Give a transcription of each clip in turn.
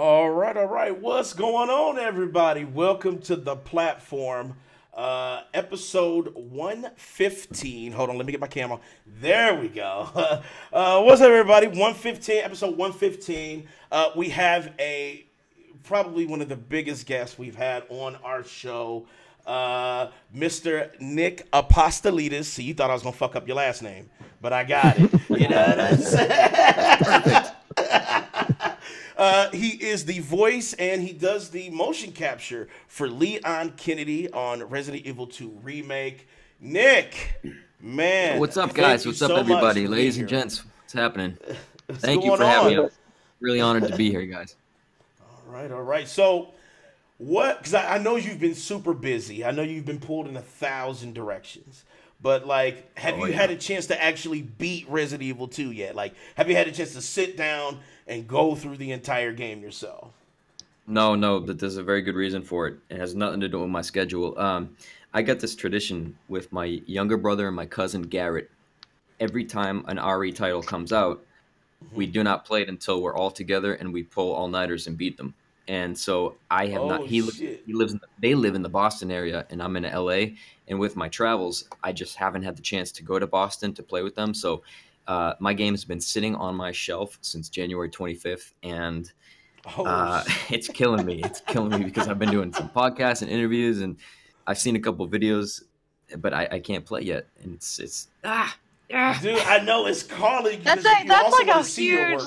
All right. What's going on, everybody? Welcome to the platform. Episode 115. Hold on, let me get my camera. There we go. What's up, everybody? 115, episode 115. We have probably one of the biggest guests we've had on our show, Mr. Nick Apostolides. See, you thought I was gonna fuck up your last name, but I got it. You know what I'm saying? Perfect. He is the voice and he does the motion capture for Leon Kennedy on Resident Evil 2 Remake. Nick, man. What's up, guys? What's up, everybody? Ladies and gents, what's happening? Thank you for having me. I'm really honored to be here, guys. All right. So, because I know you've been super busy. I know you've been pulled in 1,000 directions. But, like, have you had a chance to actually beat Resident Evil 2 yet? Like, have you had a chance to sit down and go through the entire game yourself? No, but there's a very good reason for it. It has nothing to do with my schedule. I got this tradition with my younger brother and my cousin Garrett. Every time an RE title comes out, we do not play it until we're all together and we pull all-nighters and beat them. And so I have not. They live in the Boston area, and I'm in LA. And with my travels, I just haven't had the chance to go to Boston to play with them. So my game has been sitting on my shelf since January 25th, and it's killing me. It's killing me because I've been doing some podcasts and interviews, and I've seen a couple of videos, but I can't play yet. And it's Dude, I know it's calling. That's like a huge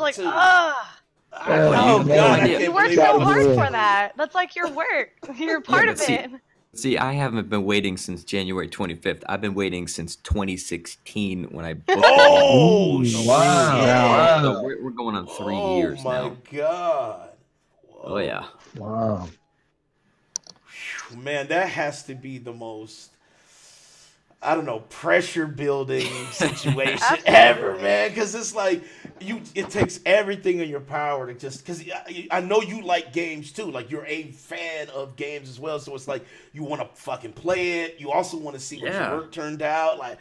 Oh God! You work so hard for that. That's like your work. You're part of it. See, I haven't been waiting since January 25th. I've been waiting since 2016 when I booked it. Wow. So we're going on 3 years now. Oh, my God. Whoa. Oh, yeah. Wow. Man, that has to be the most, I don't know, pressure building situation ever, man. Because it's like, it takes everything in your power to just, because I know you like games too. Like, you're a fan of games as well. So it's like, you want to fucking play it. You also want to see what your work turned out. Like,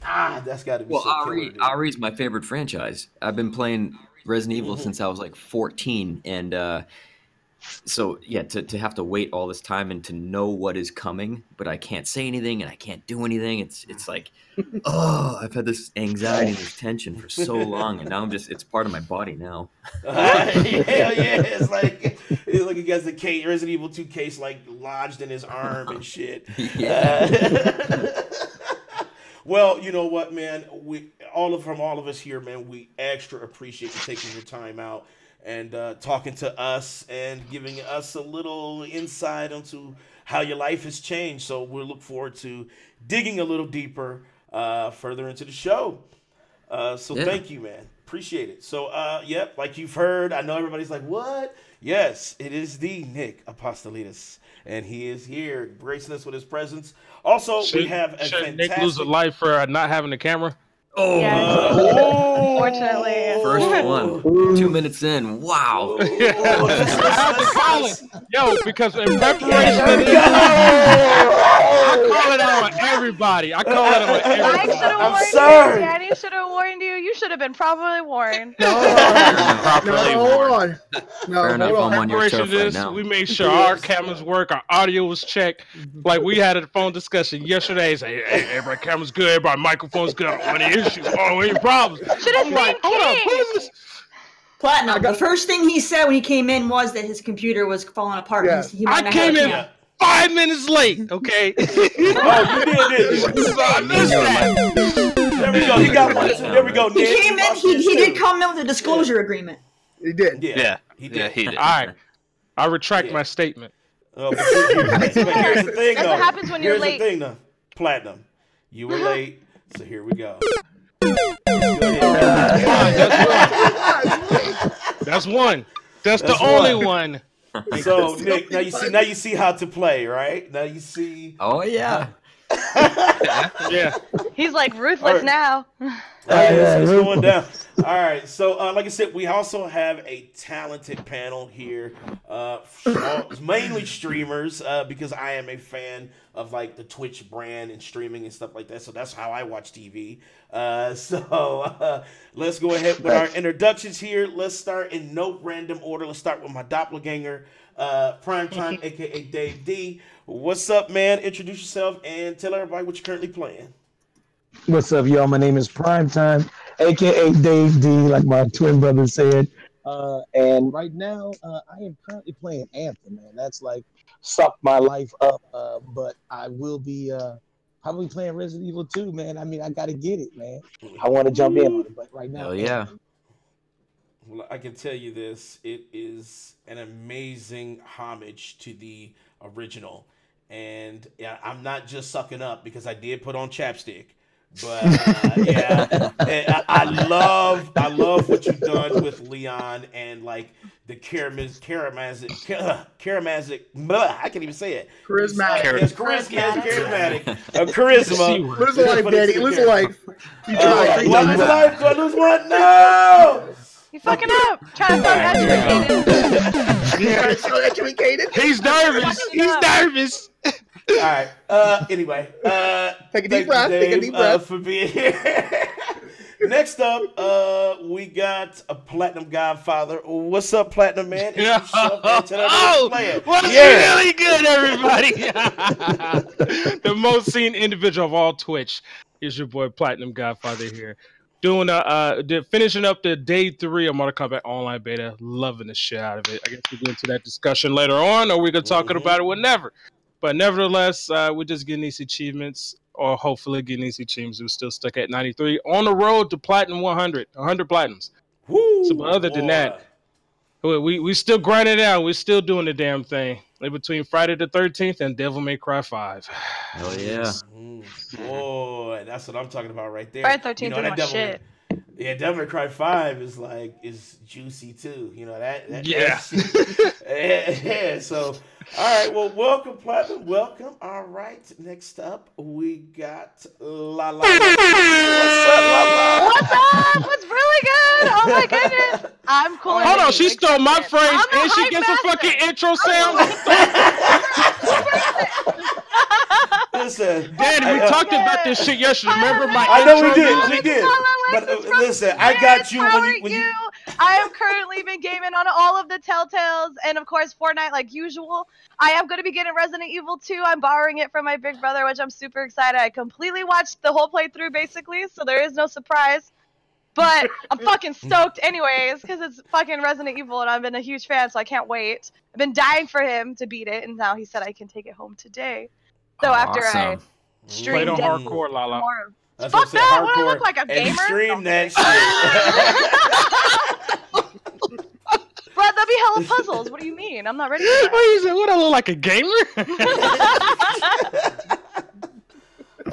that's got to be so killer, RE is my favorite franchise. I've been playing Resident Evil since I was like 14. And so, yeah, to have to wait all this time and to know what is coming, but I can't say anything and I can't do anything. It's like, I've had this anxiety and this tension for so long, and now it's part of my body now. Hell yeah. It's like he gets the case, Resident Evil 2 case, like, lodged in his arm and shit. Yeah. Well, you know what, man? From all of us here, man, we extra appreciate you taking your time out and talking to us and giving us a little insight into how your life has changed. So we'll look forward to digging a little deeper further into the show. Thank you, man. Appreciate it. So, like you've heard, I know everybody's like, what? Yes, it is the Nick Apostolides, and he is here gracing us with his presence. Also, we have a fantastic... Nick lose a life for not having a camera? Oh, unfortunately. First one. 2 minutes in. Wow. I have to call it. Yo, because in preparation, I call it on everybody. I'm sorry. Daddy should have warned you. You should have been properly warned. No, Fair enough. I'm on your turf right now. We made sure our cameras work, our audio was checked. Like, we had a phone discussion yesterday. Say, hey, everybody, camera's good, everybody, microphone's good. Any issues? Any problems? Should have seen King. Platinum. The first thing he said when he came in was that his computer was falling apart. Yeah. I came in 5 minutes late, okay? You did. I missed that. There we go. He got one. There we go. He came in. He did come in with a disclosure agreement. He did. Yeah, he did. All right. I retract my statement. But here's the thing, That's what happens when you're late. Here's the thing, though. Platinum. You were late, so here we go. That's one. That's the only one. So Nick, now you see how to play, right? Now you see. Oh yeah. Yeah. He's like ruthless now. It's going down. All right, so like I said, we also have a talented panel here, mainly streamers, because I am a fan of like the Twitch brand and streaming and stuff like that. So that's how I watch TV. Let's go ahead with our introductions here. Let's start in no random order. Let's start with my doppelganger, Primetime, aka Dave D. What's up, man? Introduce yourself and tell everybody what you're currently playing. What's up, y'all? My name is Primetime, aka Dave D, like my twin brother said. And right now, I am currently playing Anthem, man. That's like sucked my life up. But I will be probably playing Resident Evil 2, man. I mean, I gotta get it, man. I want to jump in on it, but right now, yeah. Well, I can tell you this: it is an amazing homage to the original, and yeah, I'm not just sucking up because I did put on chapstick. But yeah, I love what you've done with Leon and like the charismatic. I can't even say it. Charismatic. Yes, charismatic. Charisma. Lose a life, Daddy. Lose a life. Lose a life. Go lose one. No. You fucking up. Trying to sound educated. He's nervous. He's nervous. All right. Anyway, take a deep breath. Take a deep breath for being here. Next up, we got a Platinum Godfather. What's up, Platinum man? What's really good, everybody? The most seen individual of all Twitch is your boy Platinum Godfather here. Doing finishing up the day 3 of Mortal Kombat Online Beta. Loving the shit out of it. I guess we'll get into that discussion later on, or we can talk about it whenever. But nevertheless, we're just getting these achievements, or hopefully getting these achievements. We're still stuck at 93. On the road to Platinum 100 Platinums. Woo, so, but other than that, we still grinding it out. We're still doing the damn thing. In between Friday the 13th and Devil May Cry 5. Hell yeah. Boy, that's what I'm talking about right there. Friday 13th is my shit. Yeah, Devil May Cry 5 is juicy too. You know that yeah. Yeah. So, all right. Well, welcome, Platinum. Welcome. All right. Next up, we got LaLa. What's up, LaLa? What's up? What's really good? Oh my goodness. I'm cool. Hold on, she stole my phrase and she gets a fucking intro sound. Listen, Danny, we talked about this shit yesterday. Remember my I know intro? we did. But listen, I got you when you. I have currently been gaming on all of the Telltales and of course Fortnite like usual. I am going to be getting Resident Evil 2. I'm borrowing it from my big brother, which I'm super excited. I completely watched the whole playthrough basically, so there is no surprise. But I'm fucking stoked anyways, because it's fucking Resident Evil and I've been a huge fan, so I can't wait. I've been dying for him to beat it, and now he said I can take it home today. So after I stream played on hardcore, LaLa. Fuck that! What do I look like, a gamer? Stream that shit. Bro, that'd be hella puzzles. What do you mean? I'm not ready for that. What, I look like a gamer?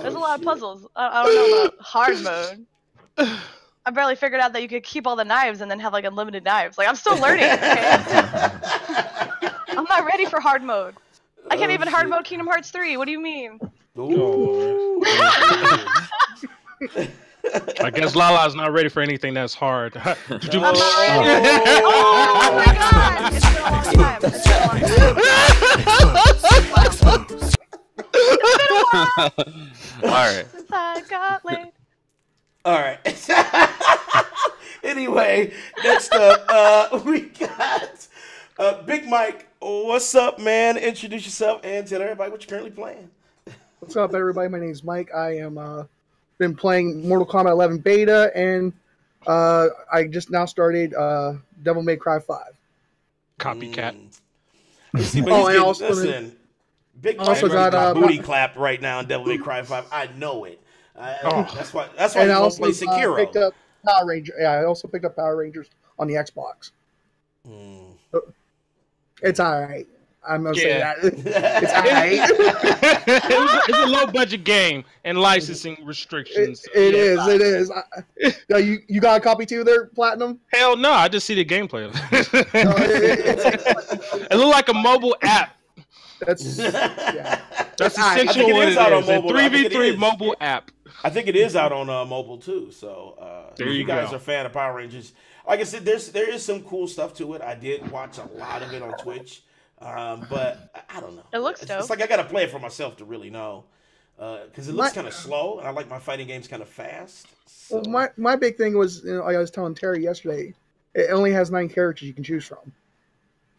There's a lot of puzzles. I don't know about hard mode. I barely figured out that you could keep all the knives and then have like unlimited knives. Like, I'm still learning, okay? I'm not ready for hard mode. I can't even hard mode Kingdom Hearts 3. What do you mean? Ooh. I guess LaLa's not ready for anything that's hard. I'm not ready. Oh my god! It's been a long time. It's been a long time. It's been a while. All right. Since I got laid. All right. Anyway, next up, we got Big Mike. What's up, man? Introduce yourself and tell everybody what you're currently playing. What's up, everybody? My name's Mike. I am been playing Mortal Kombat 11 beta, and I just now started Devil May Cry 5. Copycat. See, but listen, Big Mike got booty clapped right now in Devil May Cry 5. I know it. That's why you don't play Sekiro. Picked up Power Ranger. Yeah, I also picked up Power Rangers on the Xbox. It's all right. I'm gonna say that. It's all right. It's a low budget game and licensing restrictions. It is. You got a copy too there, Platinum? Hell no, I just see the gameplay. It looked like a mobile app. That's essentially what it is. A 3v3 mobile app. I think it is out on mobile too. So There if you you guys go. are a fan of Power Rangers, like I said, there is some cool stuff to it. I did watch a lot of it on Twitch, but I don't know. It looks It's dope. like I got to play it for myself to really know, because it looks My- kind of slow, and I like my fighting games kind of fast. So. Well, my big thing was, like I was telling Terry yesterday, it only has 9 characters you can choose from.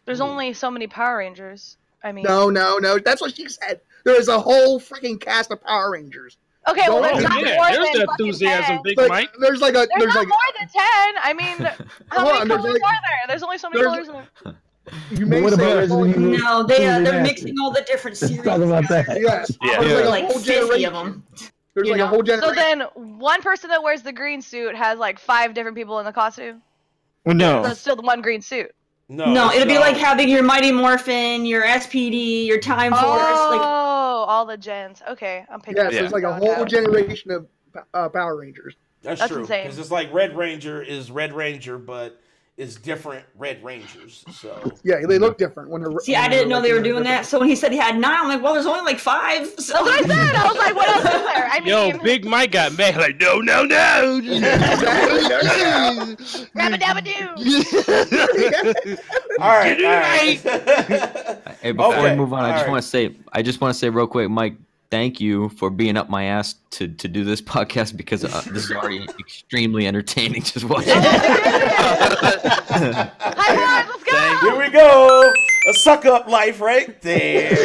There's only so many Power Rangers. I mean, No, that's what she said. There's a whole freaking cast of Power Rangers. okay, well, there's Oh, not yeah, more there's than the fucking enthusiasm, 10. Big Like, Mike. there's like There's not more than 10. I mean, how Hold many on, there's colors like- are there? There's only so many there's- colors. You But may what say about there's only- Resident Evil? No, Two they're remastered? mixing all the different series. Talk about that. Yes. Yeah. There's There's like like a whole 50 of generation. them. There's You like a know? whole So generation. then, one person that wears the green suit has like 5 different people in the costume. No. So it's still the one green suit. No, it'll be like having your Mighty Morphin, your SPD, your Time Force. Like, Oh, all the gens. Okay, I'm picking. Yes, up there's like a what whole you're going generation of Power Rangers. That's That's true. insane. Because it's like Red Ranger is Red Ranger, but it's different Red Rangers. So Yeah, they look different when they're. see, I didn't know they were doing that. So when he said he had 9, I'm like, well, there's only like 5. So That's what I said. I was like, what else is there? I mean, Yo, Big Mike got mad. Like, no. Rabba dabba doo. all right. Hey, before Okay, we move on, I just all want to say real quick, Mike, thank you for being up my ass to do this podcast, because this is already extremely entertaining. Just watching. High five, let's go. Here we go. A suck up life right there.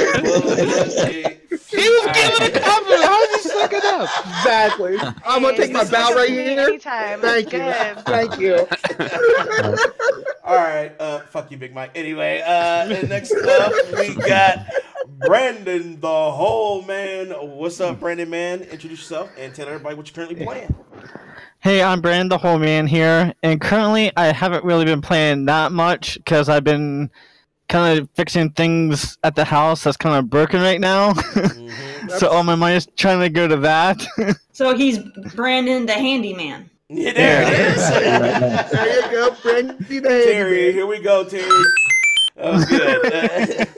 He was giving a compliment. How's he sucking up? Exactly. I'm gonna take my bow right here. Anytime. Thank you. Good. Thank you. All right. Fuck you, Big Mike. Anyway, and next up we got Brandon, the whole man. What's up, Brandon, man? Introduce yourself and tell everybody what you're currently playing. Hey, I'm Brandon, the whole man here, and currently I haven't really been playing that much because I've been kind of fixing things at the house that's kind of broken right now. So all my money is trying to go to that. So he's Brandon the handyman. Yeah, there it is. There you go, Brandon. Terry, here we go, Terry. That was good.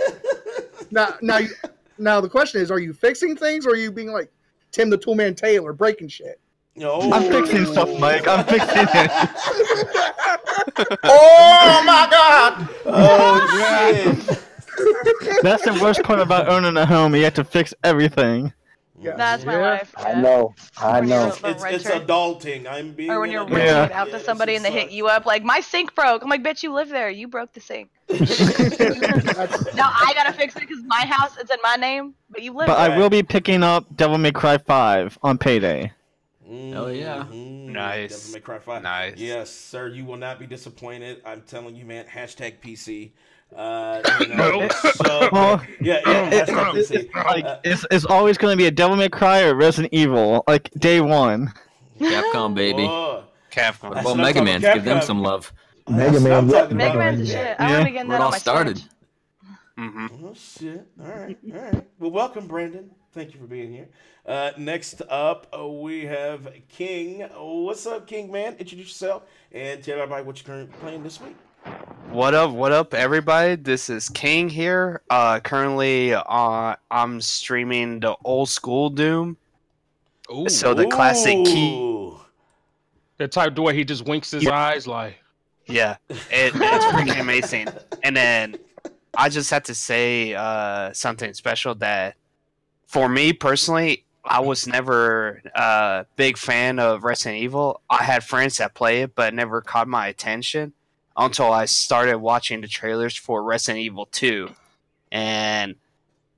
Now the question is, are you fixing things or are you being like Tim the Toolman Taylor, breaking shit? No. I'm fixing stuff, Mike. I'm fixing it. Oh my God! Oh shit! That's the worst part about owning a home. You have to fix everything. Yeah. That's my life. I know. When you're the It's renter. adulting. I'm being. Or when you're an renting adult. it out to Yeah, somebody and they hit sucks. you up like, my sink broke. I'm like, bitch, you live there. You broke the sink. Now I gotta fix it because my house, it's in my name, but you live But there. I will be picking up Devil May Cry 5 on payday. Hell yeah. Nice. Devil May Cry 5. Nice. Yes, sir. You will not be disappointed. I'm telling you, man. Hashtag PC. So, Well, yeah. Hashtag PC. Like, it's always going to be a Devil May Cry or Resident Evil, like day one. Capcom, baby. Whoa. Capcom. That's Well, what I'm Mega talking Man, about, give them Capcom. some love. Mega That's what I'm Man. talking Mega about. Man's the shit. I Yeah, want to get where that it on all my started. Switch. Mm-hmm. Oh shit! All right. Well, welcome, Brandon. Thank you for being here. Next up, we have King. What's up, King? Man, introduce yourself and tell everybody what you're currently playing this week. What up, everybody? This is King here. Currently, I'm streaming the old school Doom. Ooh. So the classic key. Ooh. The type the way he just winks his eyes like. Yeah, it's freaking amazing. And then I just have to say something special that, for me personally, I was never a big fan of Resident Evil. I had friends that play it, but it never caught my attention until I started watching the trailers for Resident Evil 2. And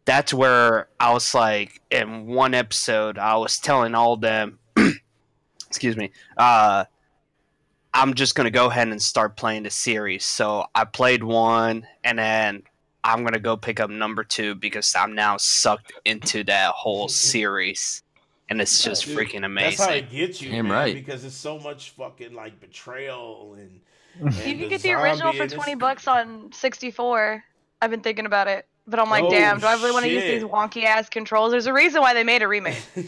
that's where I was like, in one episode, I was telling all of them, excuse me, I'm just going to go ahead and start playing the series. So I played 1, and then I'm going to go pick up number 2 because I'm now sucked into that whole series. And it's just Dude, freaking That's how amazing. it gets you, Damn man, right. because it's so much fucking like betrayal and You can get the original for $20 on 64. I've been thinking about it. But I'm like, Oh, damn, do I really want to use shit. these wonky ass controls? There's a reason why they made a remake. I'm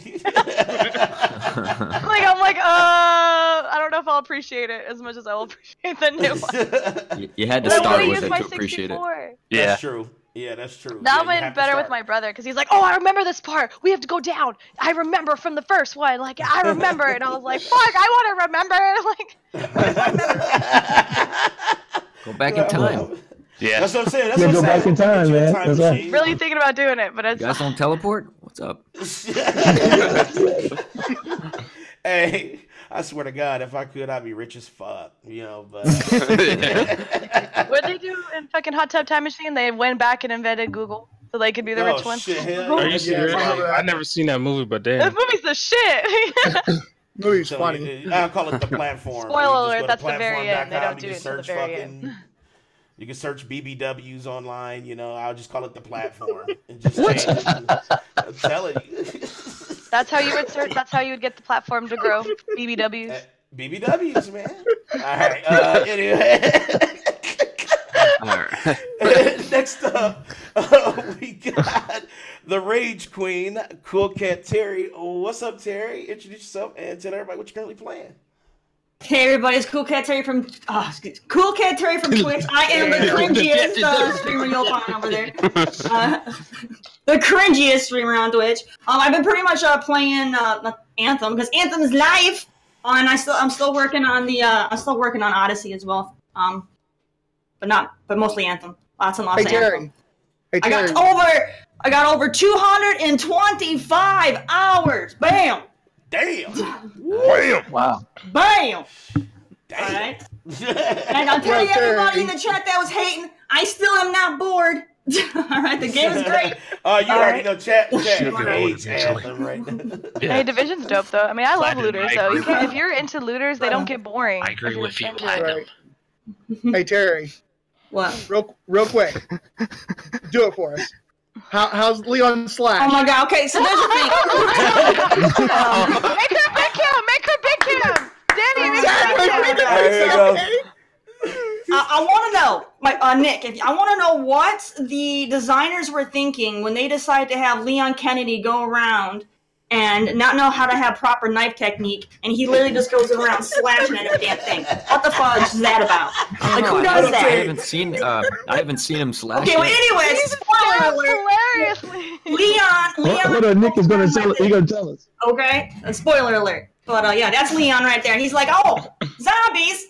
like, I don't know if I'll appreciate it as much as I will appreciate the new one. You had to But I start wanna with use it my to appreciate it. 64. Yeah. That's true. Yeah, that's true. That you went have to better with start. my brother because he's like, "Oh, I remember this part. We have to go down. I remember from the first one. Like, I remember it." And I was like, "Fuck, I want to remember it." Like, where's my memory? Go back in time. Yeah. That's what I'm saying. That's Yeah, what I'm go saying. back in time, Get you a man. time That's right. machine. Really thinking about doing it, but You it's guys don't teleport? What's up? Hey, I swear to God, if I could, I'd be rich as fuck. You know, but what they do in fucking Hot Tub Time Machine. They went back and invented Google so they could be the oh rich ones. shit, hell Are yeah. you serious? Yeah. I never seen that movie, but This damn. movie's the shit. Movie's So, funny. I call it the platform. Spoiler You just alert, go to that's the very end. They platform.com, don't do you it can until the search very fucking- end. You can search BBWs online. You know, I'll just call it the platform. And just change it. I'm telling you. That's how you would search. That's how you would get the platform to grow. BBWs. BBWs, man. All right. Anyway. All right. Next up, we got the Rage Queen, Cool Cat Terry. What's up, Terry? Introduce yourself and tell everybody what you're currently playing. Hey everybody, it's Cool Cat Terry from Cool Cat Terry from Twitch. I am the cringiest streamer you'll find over there. The cringiest streamer on Twitch. I've been pretty much playing Anthem because Anthem is live, and I'm still working on Odyssey as well. But mostly Anthem. Lots and lots Hey of Terry. Anthem. Hey Terry. I got over 225 hours. Bam. Damn. Wow. Bam. Damn. Alright. And I'm telling Well, everybody in Terry. the chat that was hating, I still am not bored. Alright, the game is great. Oh, you already Alright. know chat. Shit, Hates eventually. Anthem right now. Hey, Division's dope though. I mean, I love Platinum, looters I though. You agree. can't, if you're into looters, they don't get boring. I agree if you're with you, into it. Platinum. Right. Hey Terry, What? real quick, do it for us. How's Leon Slash? Oh my god, okay, so there's the thing. Make her big cam. Make her big cam. Danny, make her big cam. All right, here goes. I want to know, Nick, I want to know what the designers were thinking when they decided to have Leon Kennedy go around and not know how to have proper knife technique, and he literally just goes around slashing at every damn thing. What the fudge is that about? Like, who does I that? haven't seen him slash. Okay, well, yet. anyways, spoiler alert. Hilariously. Leon. Hold on, Nick is gonna tell us. He's gonna tell us. Okay, spoiler alert. But yeah, that's Leon right there. He's like, oh, zombies.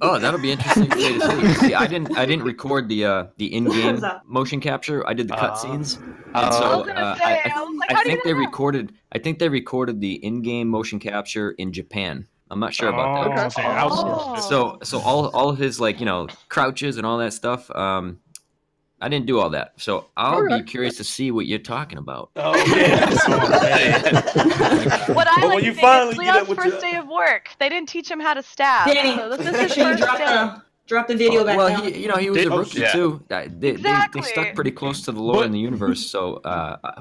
Oh, that'll be interesting for you to see. See, I didn't record the in-game What's up? motion capture. I did the cutscenes. Oh. And so I was gonna say, I was like, how I do you think they know? recorded. I think they recorded the in-game motion capture in Japan. I'm not sure about that. Okay. Outsourced. So all of his crouches and all that stuff. I didn't do all that. So I'll be curious to see what you're talking about. Oh, yeah. What I But like when you to think finally is get Leon's it with first your- day of work. They didn't teach him how to stab. Danny, So this is make his sure you first day. drop the video back Well, down. he was a rookie yeah. too. They Exactly. stuck pretty close to the lore in the universe. So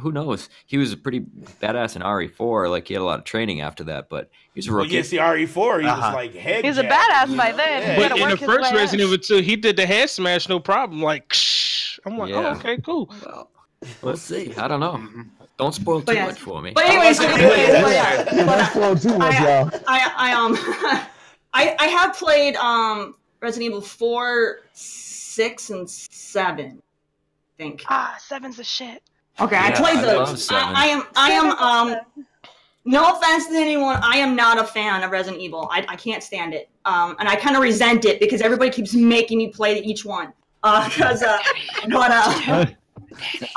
who knows? He was a pretty badass in RE4. Like he had a lot of training after that, but he's a Well, rookie. yeah, see, RE4, he was Uh-huh. like head He's a jacked, badass you by know? then. Yeah. He gotta But in work the his first way Resident up. Evil 2, he did the head smash, no problem. Like, I'm like, Yeah. oh, okay, cool. Well, let's see. I don't know. Don't spoil too But yeah. much for me. But anyways, Yeah, Don't spoil too much, y'all. I have played Resident Evil 4, 6, and 7. I think. Ah, 7's the shit. Okay, I Yeah, played I those. love 7. I am no offense to anyone, I am not a fan of Resident Evil. I can't stand it. And I kind of resent it because everybody keeps making me play each one.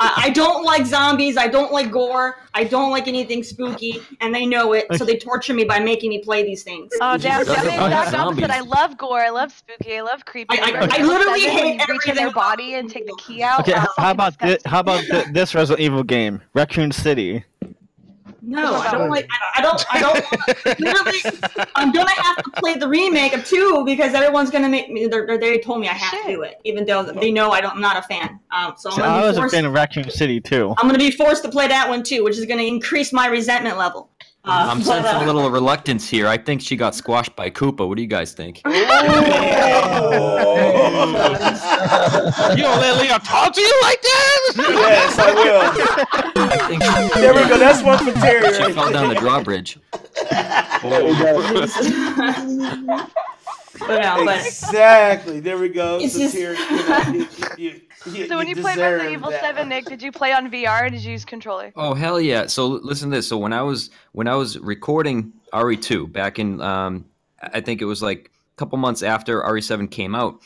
I don't like zombies. I don't like gore. I don't like anything spooky, and they know it. So they torture me by making me play these things. Oh, damn. Doesn't I'm the like exact zombies. opposite. I love gore. I love spooky. I love creepy. I literally hate when you reach in everything their about body and take the key out. Okay, Oh, how about fucking this? disgusting. How about this Resident Evil game, Raccoon City? No, I don't like. I don't. Literally, I'm gonna have to play the remake of 2 because everyone's gonna make me. They told me I have to do it, even though they know I'm not a fan. So So I'm I gonna was be a forced. fan of Raccoon City too. I'm gonna be forced to play that one too, which is gonna increase my resentment level. I'm but, sensing a little reluctance here. I think she got squashed by Koopa. What do you guys think? Oh. You don't let Leon talk to you like that? Yes, I will. I think There we go. That's one for Terry. she Right fell there. down the drawbridge. There you go. But no, but Exactly. There we go. It's So, just- Terry, So when you played deserve Resident Evil that 7, one. Nick, did you play on VR or did you use controller? Oh hell yeah! So listen to this. So when I was recording RE2 back in I think it was like a couple months after RE7 came out,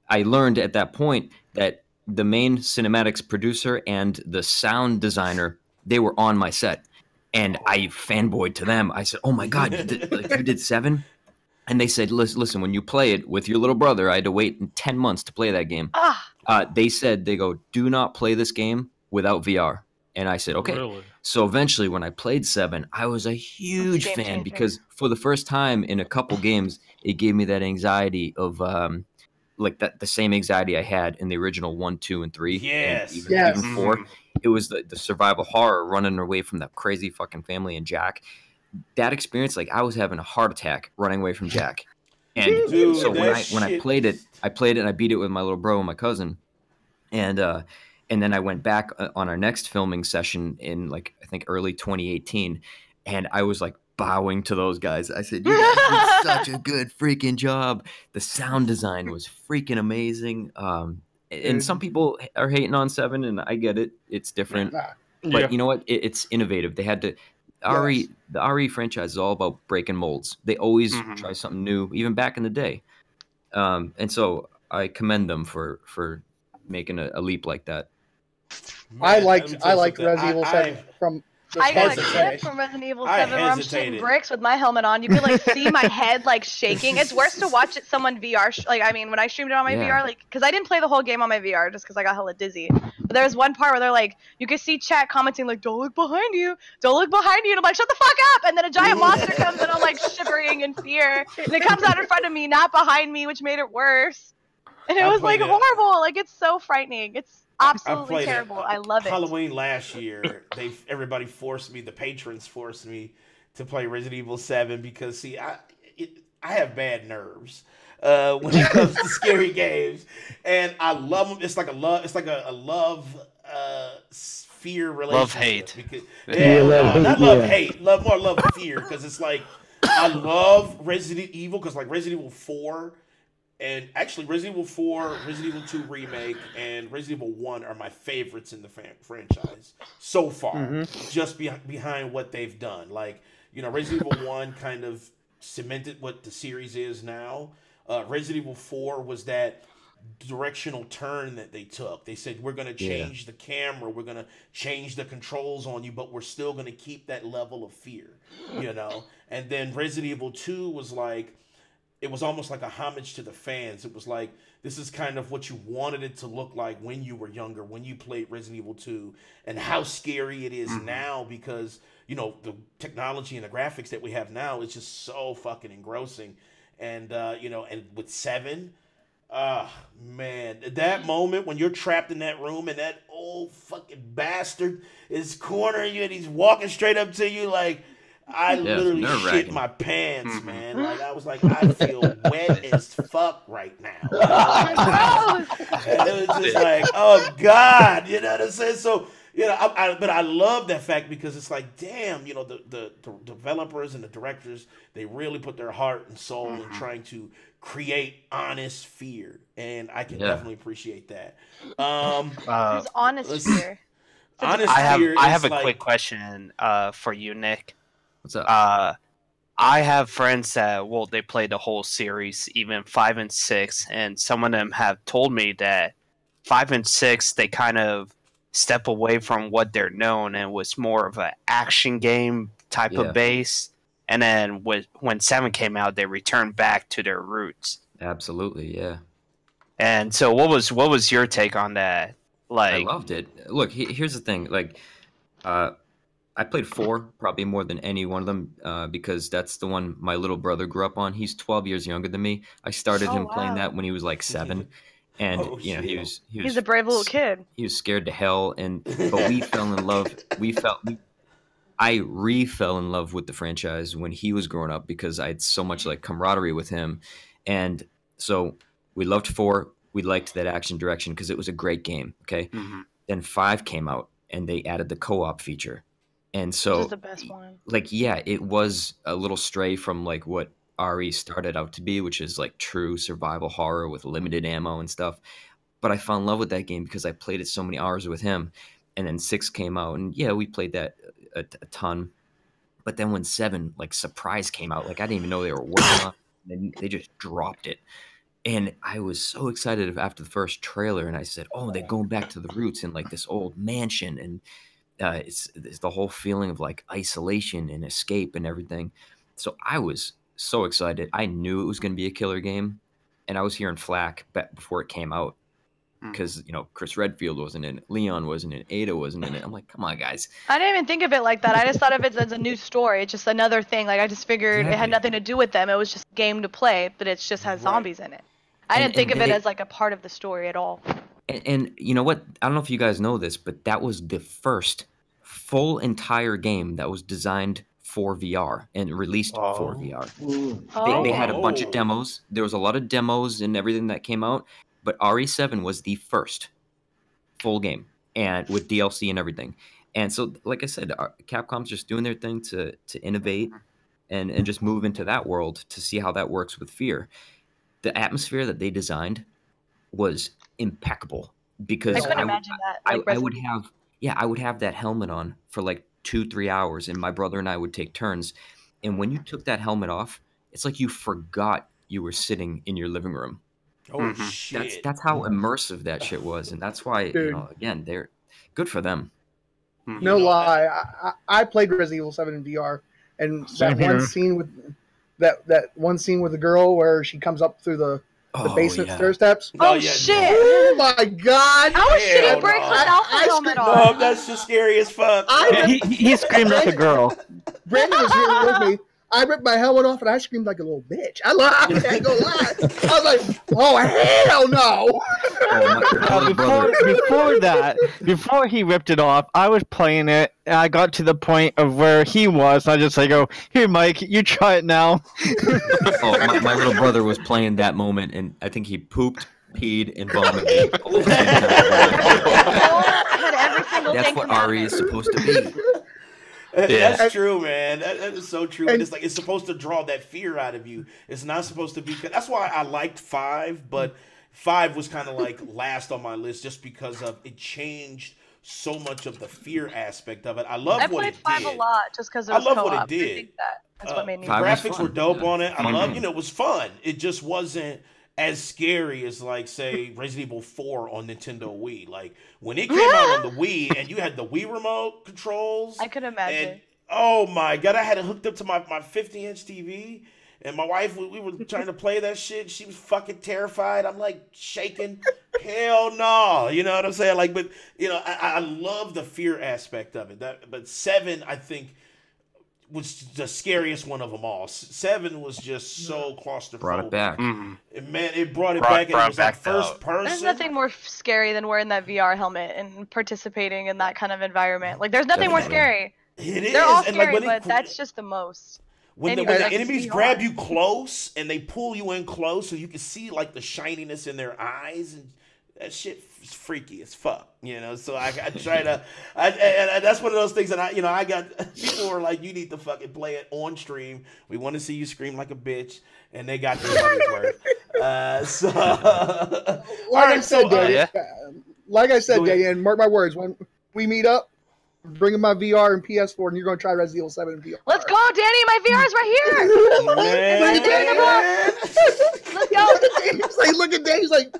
I learned at that point that the main cinematics producer and the sound designer, they were on my set, and I fanboyed to them. I said, "Oh my god, you did 7?" And they said, "Listen, when you play it with your little brother, I had to wait 10 months to play that game." They said, they go, "Do not play this game without VR." And I said, okay. Really? So eventually when I played 7, I was a huge game fan changer. because for the first time in a couple games, it gave me that anxiety of like the same anxiety I had in the original 1, 2, and 3. Yes. And even, Yes. even 4. It was the survival horror running away from that crazy fucking family and Jack. That experience, like I was having a heart attack running away from Jack. And Dude, so when I shit- played it and I beat it with my little bro and my cousin. And then I went back on our next filming session in like I think early 2018, and I was like bowing to those guys. I said, "You guys did such a good freaking job. The sound design was freaking amazing." And some people are hating on 7, and I get it; it's different. Nah. But Yeah. you know what? It's innovative. They had to. The RE franchise is all about breaking molds. They always try something new, even back in the day. And so I commend them for making a leap like that. I Man, liked let me tell you something. Resident Evil 7 from the I got start a to clip finish. from Resident Evil I 7 where I'm shooting hesitated. bricks with my helmet on. You could like see my head like shaking. It's worse to watch it someone VR. Like I mean, when I streamed it on my Yeah. VR, like because I didn't play the whole game on my VR just because I got hella dizzy. But there was one part where they're like, you could see chat commenting like, "Don't look behind you, don't look behind you," and I'm like, "Shut the fuck up!" And then a giant monster comes and I'm like shivering in fear, and it comes out in front of me, not behind me, which made it worse. And it I was like played it. horrible. Like it's so frightening. It's I absolutely played it terrible. I love it. Halloween last year, everybody forced me. The patrons forced me to play Resident Evil 7 because see, I have bad nerves when it comes to scary games, and I love them. It's like a love. It's like a love fear relationship. Love-hate. Because, Yeah, love-hate, not love yeah. hate. More love fear because it's like I love Resident Evil because like Resident Evil 4. And actually, Resident Evil 4, Resident Evil 2 Remake, and Resident Evil 1 are my favorites in the franchise so far. Just behind what they've done. Like, you know, Resident Evil 1 kind of cemented what the series is now. Resident Evil 4 was that directional turn that they took. They said, we're going to change the camera, we're going to change the controls on you, but we're still going to keep that level of fear, you know? And then Resident Evil 2 was like, it was almost like a homage to the fans. It was like, this is kind of what you wanted it to look like when you were younger, when you played Resident Evil 2, and how scary it is now because, you know, the technology and the graphics that we have now is just so fucking engrossing. And, you know, and with 7, man, that moment when you're trapped in that room and that old fucking bastard is cornering you and he's walking straight up to you like, I literally shit nerve-wracking. my pants, man. Like I was like, I feel wet as fuck right now. You know? And it was just like, oh God, you know what I'm saying? So, you know, but I love that fact because it's like, damn, you know, the developers and the directors, they really put their heart and soul in trying to create honest fear, and I can definitely appreciate that. Who's honest here? Honest I fear. have is a like, quick question for you, Nick. What's up? I have friends that they played the whole series, even 5 and 6, and some of them have told me that 5 and 6 they kind of step away from what they're known and was more of an action game type of base. And then when 7 came out, they returned back to their roots. Absolutely, yeah. And so, what was your take on that? Like, I loved it. Look, here's the thing. Like, I played 4 probably more than any one of them because that's the one my little brother grew up on. He's 12 years younger than me. I started him playing that when he was like 7, and you know He's a brave little kid. He was scared to hell, but we fell in love. I re-fell in love with the franchise when he was growing up because I had so much like camaraderie with him, and so we loved 4. We liked that action direction because it was a great game. Okay, then 5 came out and they added the co-op feature. And so, Which is the best one. like, yeah, it was a little stray from like what RE started out to be, which is like true survival horror with limited ammo and stuff. But I fell in love with that game because I played it so many hours with him. And then 6 came out, and yeah, we played that a ton. But then when 7, like, Surprise came out, like, I didn't even know they were working on it. And they just dropped it. And I was so excited after the first trailer, and I said, oh, they're going back to the roots in, like, this old mansion. And it's the whole feeling of, like, isolation and escape and everything. So I was so excited. I knew it was going to be a killer game. And I was hearing flack before it came out. Because, you know, Chris Redfield wasn't in it, Leon wasn't in it, Ada wasn't in it. I'm like, come on, guys. I didn't even think of it like that. I just thought of it as a new story. It's just another thing. Like, I just figured it had nothing to do with them. It was just a game to play, but it just has zombies in it. I didn't think of it as, like, a part of the story at all. And you know what? I don't know if you guys know this, but that was the first full entire game that was designed for VR and released for VR. They had a bunch of demos. There was a lot of demos and everything that came out. But RE7 was the first full game, and with DLC and everything. And so, like I said, Capcom's just doing their thing to innovate and just move into that world to see how that works with fear. The atmosphere that they designed was impeccable because I couldn't imagine that. Like I would have that helmet on for like 2-3 hours, and my brother and I would take turns. And when you took that helmet off, it's like you forgot you were sitting in your living room. Oh shit! That's how immersive that shit was, and that's why you know. Again, they're good for them. No lie, I played Resident Evil 7 in VR, and that one scene with that one scene with the girl where she comes up through the basement stair steps. Oh shit! Oh my god! How is she break without the helmet on? No, that's just scary as fuck. He screamed like a girl. Brandon was here with me. I ripped my helmet off and I screamed like a little bitch. I can't go lie. I was like, oh, hell no. Before he ripped it off, I was playing it and I got to the point of where he was. I just like, oh, here, Mike, you try it now. My little brother was playing that moment, and I think he pooped, peed, and vomited. That's what RE is supposed to be. That's true, man. That is so true. And it's like it's supposed to draw that fear out of you. It's not supposed to be. That's why I liked 5, but 5 was kind of like last on my list just because of it changed so much of the fear aspect of it. I love what it did. I played 5 a lot just because it was I love co-op. what it did. I think that's what made me. Graphics were dope on it. I love, it was fun. It just wasn't as scary as, like, say, Resident Evil 4 on Nintendo Wii. Like, when it came out on the Wii and you had the Wii remote controls. I could imagine. And, oh, my God. I had it hooked up to my 50-inch TV. And my wife, we were trying to play that shit. She was fucking terrified. I'm, like, shaking. Hell no. You know what I'm saying? Like, but, I love the fear aspect of it. But 7, I think, was the scariest one of them all. 7 was just so claustrophobic. Brought it back. Man, it brought it back. And it was like first person. There's nothing more scary than wearing that VR helmet and participating in that kind of environment. Like, there's nothing more scary. It is. They're all And scary, like, but that's just the most. When the enemies grab you close and they pull you in close so you can see, like, the shininess in their eyes, and that shit is freaky as fuck, So I try to, and that's one of those things that I got. People were like, "You need to fucking play it on stream. We want to see you scream like a bitch," and they got their money's worth. Like I said, Danny, and mark my words, when we meet up, bringing my VR and PS4, and you're going to try Resident Evil 7 in VR. Let's go, Danny. My VR is right here. Let's go. Look at Danny. He's like,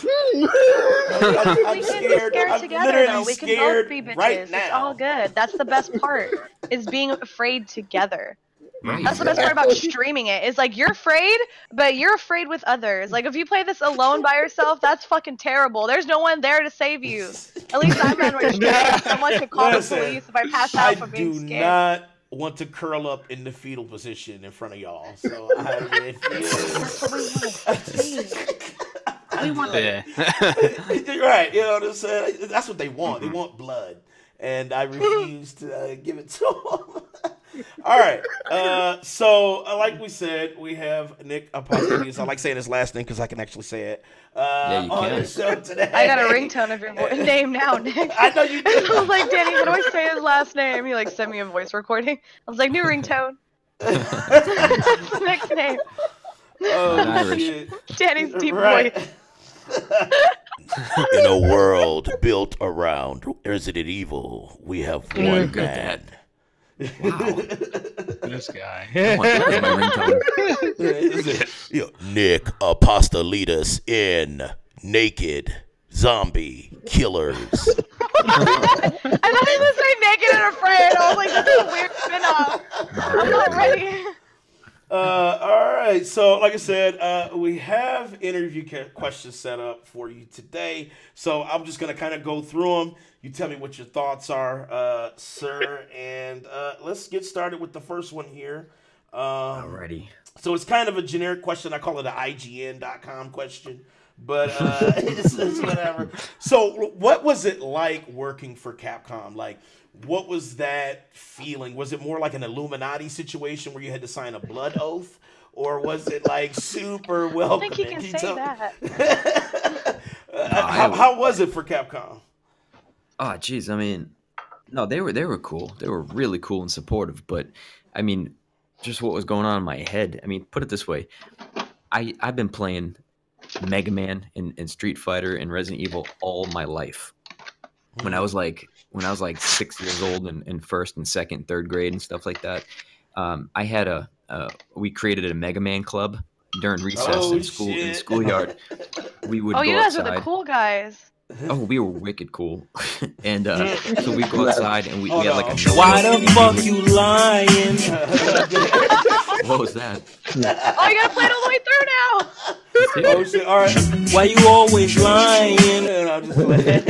I'm scared. I'm together, though. We can both be bitches. Right now. It's all good. That's the best part, is being afraid together. Right. That's the best part about streaming it. Is like you're afraid, but you're afraid with others. Like if you play this alone by yourself, that's fucking terrible. There's no one there to save you. At least I'm not scared. Someone could call the police if I pass out from being scared. I do not want to curl up in the fetal position in front of y'all. So that's what we want. We want that. Right, you know what I'm saying? That's what they want. They want blood. And I refuse to give it to them. All right. So, like we said, we have Nick Apostolides. I like saying his last name because I can actually say it. Yeah, you on can. the show today. I got a ringtone of your name now, Nick. I know you do. I was like, Danny, how do I say his last name? He sent me a voice recording. I was like, new ringtone. That's the nickname. Oh shit! Danny's deep Right. voice. In a world built around Resident Evil, we have one man. Wow. This guy. I want that as my ringtone. Yo, Nick Apostolides in Naked Zombie Killers. I thought he was saying naked and afraid. I was like, this is a weird spin-off. I'm not ready. All right. So, like I said, we have interview questions set up for you today. So I'm just gonna kind of go through them. You tell me what your thoughts are, sir, and let's get started with the first one here. Alrighty. So it's kind of a generic question. I call it an IGN.com question, but it's whatever. So what was it like working for Capcom? Like, what was that feeling? Was it more like an Illuminati situation where you had to sign a blood oath? Or was it like super welcoming? I think he can say that. How was it for Capcom? Oh, geez. I mean, no, they were cool. They were really cool and supportive. But I mean, just what was going on in my head. I mean, put it this way: I've been playing Mega Man and Street Fighter and Resident Evil all my life. When I was like 6 years old and in first and second, third grade and stuff like that, I had we created a Mega Man club during recess in the schoolyard. We would. Oh, go you guys outside. are the cool guys. Oh, we were wicked cool, and so we go outside and we had like a. Why the fuck you lying? What was that? Oh, you gotta play it all the way through now. Oh shit! All right. Why you always lying? I'm just playing.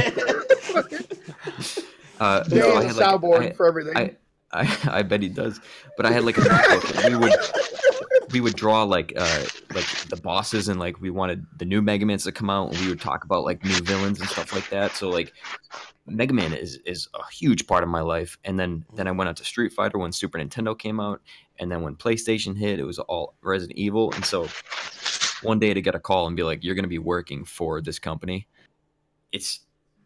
They have a soundboard for everything. I bet he does, but I had like a notebook. And we would draw like the bosses and like we wanted the new Mega Mans to come out and we would talk about like new villains and stuff like that. So like Mega Man is a huge part of my life. And then I went out to Street Fighter when Super Nintendo came out, and then when PlayStation hit, it was all Resident Evil. And so one day to get a call and be like, "You're going to be working for this company,"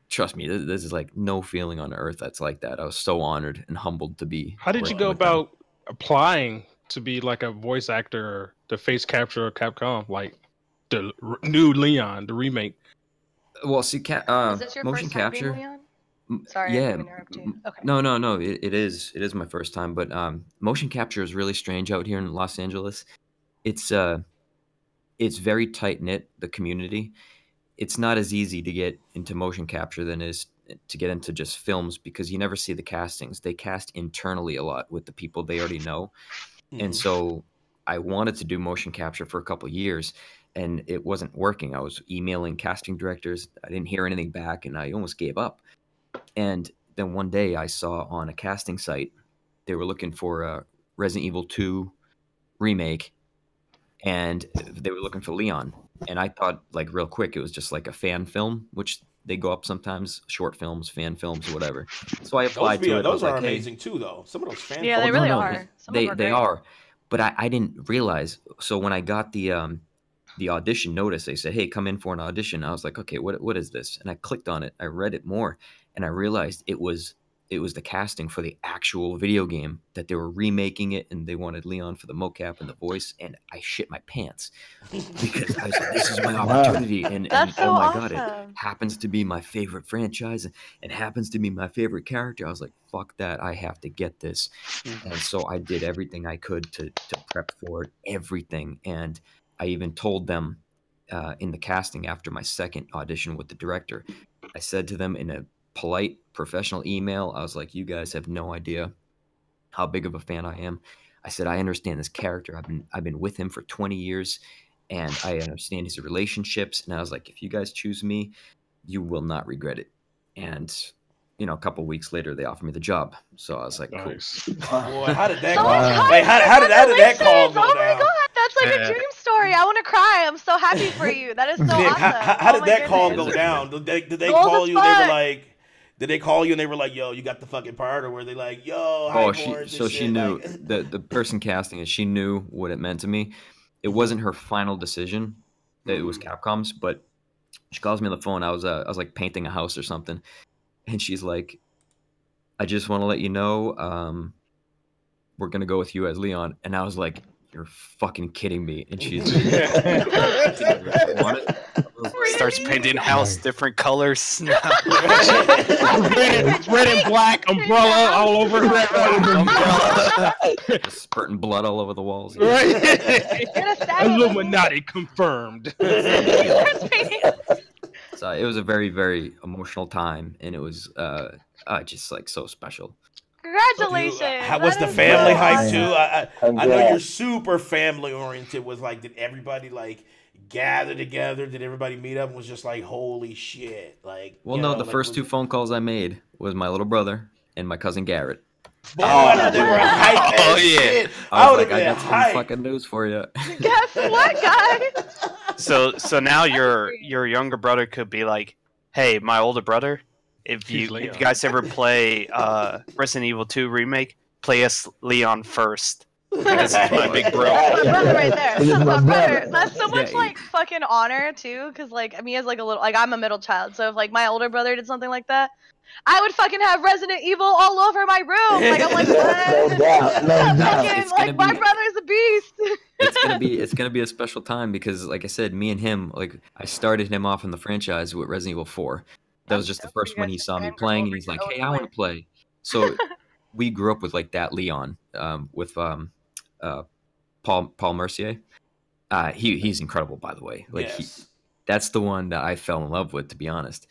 trust me, this is like no feeling on earth that's like that. I was so honored and humbled to be. How did you go about applying to be like a voice actor or the face capture of Capcom, like the new Leon, the remake? Well, see, Is this your motion first time capture. being Leon? Sorry, Yeah. I didn't interrupt you. Okay. No. It is my first time, but motion capture is really strange out here in Los Angeles. It's very tight knit. The community. It's not as easy to get into motion capture than it is to get into just films because you never see the castings. They cast internally a lot with the people they already know. Mm-hmm. And so I wanted to do motion capture for a couple of years and it wasn't working. I was emailing casting directors. I didn't hear anything back and I almost gave up. And then one day I saw on a casting site, they were looking for a Resident Evil 2 remake and they were looking for Leon. And I thought, like, real quick, it was just like a fan film, which they go up sometimes, short films, fan films, whatever. So I applied to it. Those are amazing too, though. Some of those fan films. Yeah, they really are. They are. But I didn't realize. So when I got the audition notice, they said, "Hey, come in for an audition." I was like, "Okay, what is this?" And I clicked on it. I read it more, and I realized it was the casting for the actual video game that they were remaking it, and they wanted Leon for the mocap and the voice, and I shit my pants because I was like, "This is my opportunity!" And so oh my awesome. God, it happens to be my favorite franchise, and happens to be my favorite character. I was like, "Fuck that! I have to get this," and so I did everything I could to prep for it, everything, and I even told them in the casting after my second audition with the director, I said to them in a polite professional email, I was like, "You guys have no idea how big of a fan I am." I said, "I understand this character. I've been with him for 20 years and I understand his relationships." And I was like, "If you guys choose me, you will not regret it." And a couple of weeks later they offered me the job. So I was like, cool. Boy, how did that go? Like, how did that call go Oh my down? God, that's like a dream story. I want to cry. I'm so happy for you. That is so Nick, awesome. how did that call go down? Did they call you? They were like, did they call you and they were like, "Yo, you got the fucking part," or were they like, "Yo, she knew the person casting it. She knew what it meant to me. It wasn't her final decision that it was Capcom's, but she calls me on the phone. I was like painting a house or something, and she's like, "I just want to let you know, we're gonna go with you as Leon, and I was like, you're fucking kidding me. And she's starts painting house different colors. red and black umbrella all over umbrella. Spurting blood all over the walls. Right. Illuminati confirmed. So it was a very, very emotional time, and it was just like so special. Congratulations! How was the family hype too? I know you're super family oriented. Was like, did everybody like gather together? Did everybody meet up and was just like, holy shit? Like, well, no, the first two phone calls I made was my little brother and my cousin Garrett. Boy, I know they were hype. Oh yeah, shit. I was like, I got some fucking news for you. Guess what, guys? So now your younger brother could be like, hey, my older brother, if you guys ever play Resident Evil 2 remake, play as Leon first. This is my big bro. My brother right there. That's my brother. That's so much like fucking honor too, because like me as like a little like I'm a middle child, so if like my older brother did something like that, I would fucking have Resident Evil all over my room. Like I'm like, what? No doubt. Fucking, like my brother's a beast. It's gonna be a special time because, like I said, me and him, like I started him off in the franchise with Resident Evil 4. That was just the first one he saw me playing, and he's like, "Hey, I want to play." So we grew up with like that Leon, with Paul Mercier. He's incredible, by the way. Like that's the one that I fell in love with, to be honest.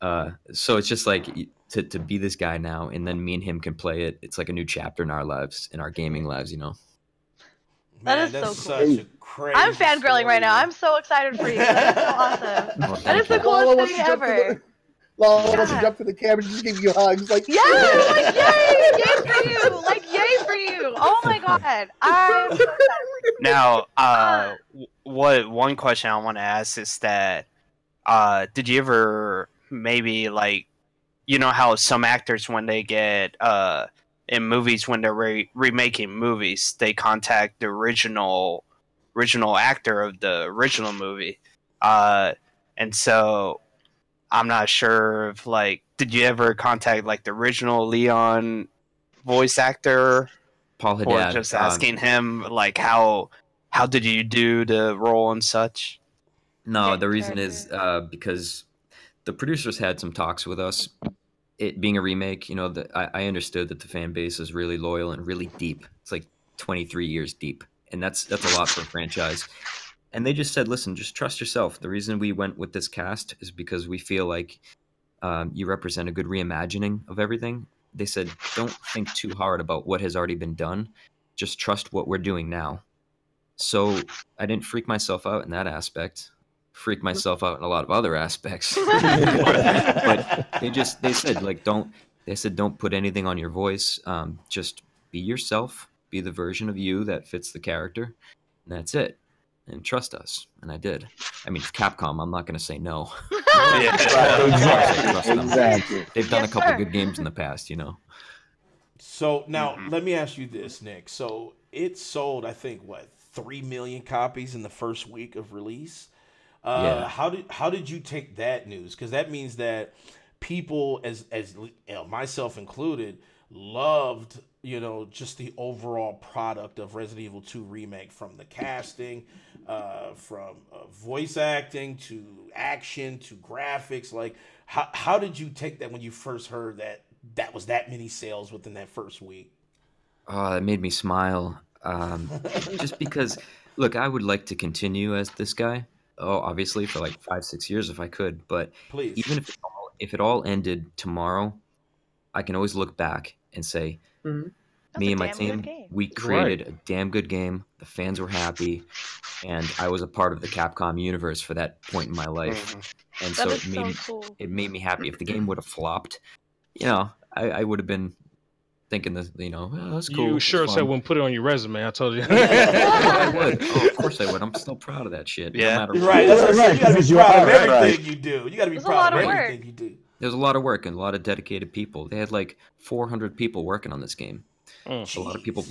So it's just like to be this guy now, and then me and him can play it. It's like a new chapter in our lives, in our gaming lives, you know. Man, that is so cool. I'm fangirling right now. I'm so excited for you. That's so awesome. Well, that is the coolest thing ever. LaLa wants to jump to the camera and just give you hugs, like yeah, like yay for you, like yay for you. Oh my god, I'm. Now, what one question I want to ask is that, did you ever maybe like, you know how some actors when they get in movies when they're remaking movies, they contact the original actor of the original movie, and so. I'm not sure if like, did you ever contact like the original Leon voice actor, Paul Haddad, or just asking him like how did you do the role and such? No, the reason is because the producers had some talks with us. It being a remake, you know, I understood that the fan base is really loyal and really deep. It's like 23 years deep, and that's a lot for a franchise. And they just said, listen, just trust yourself. The reason we went with this cast is because we feel like you represent a good reimagining of everything. They said, don't think too hard about what has already been done. Just trust what we're doing now. So I didn't freak myself out in that aspect. Freak myself out in a lot of other aspects. but they said, like, don't put anything on your voice. Just be yourself. Be the version of you that fits the character. And that's it. And trust us, and I did. I mean, Capcom, I'm not going to say no. Exactly. They've done a couple good games in the past, you know. So now, let me ask you this, Nick. So it sold, I think, what, 3 million copies in the first week of release. Yeah. How did you take that news? Because that means that people, as you know, myself included, loved, you know, just the overall product of Resident Evil 2 Remake, from the casting, from voice acting to action to graphics. Like, how did you take that when you first heard that was that many sales within that first week? Oh, it made me smile. Just because, look, I would like to continue as this guy. Oh, obviously for like 5-6 years if I could. But please, even if it all ended tomorrow, I can always look back and say, me and my team, we created a damn good game. The fans were happy, and I was a part of the Capcom universe for that point in my life. And so it made me happy. If the game would have flopped, you know, I would have been thinking that, you know, oh, that's cool. You sure said wouldn't put it on your resume. I told you. I would. Oh, of course I would. I'm still proud of that shit. Yeah, no matter right. That's right. You gotta be proud of everything you do. You gotta be proud of everything you do. There's a lot of work and a lot of dedicated people. They had like 400 people working on this game. A lot of people,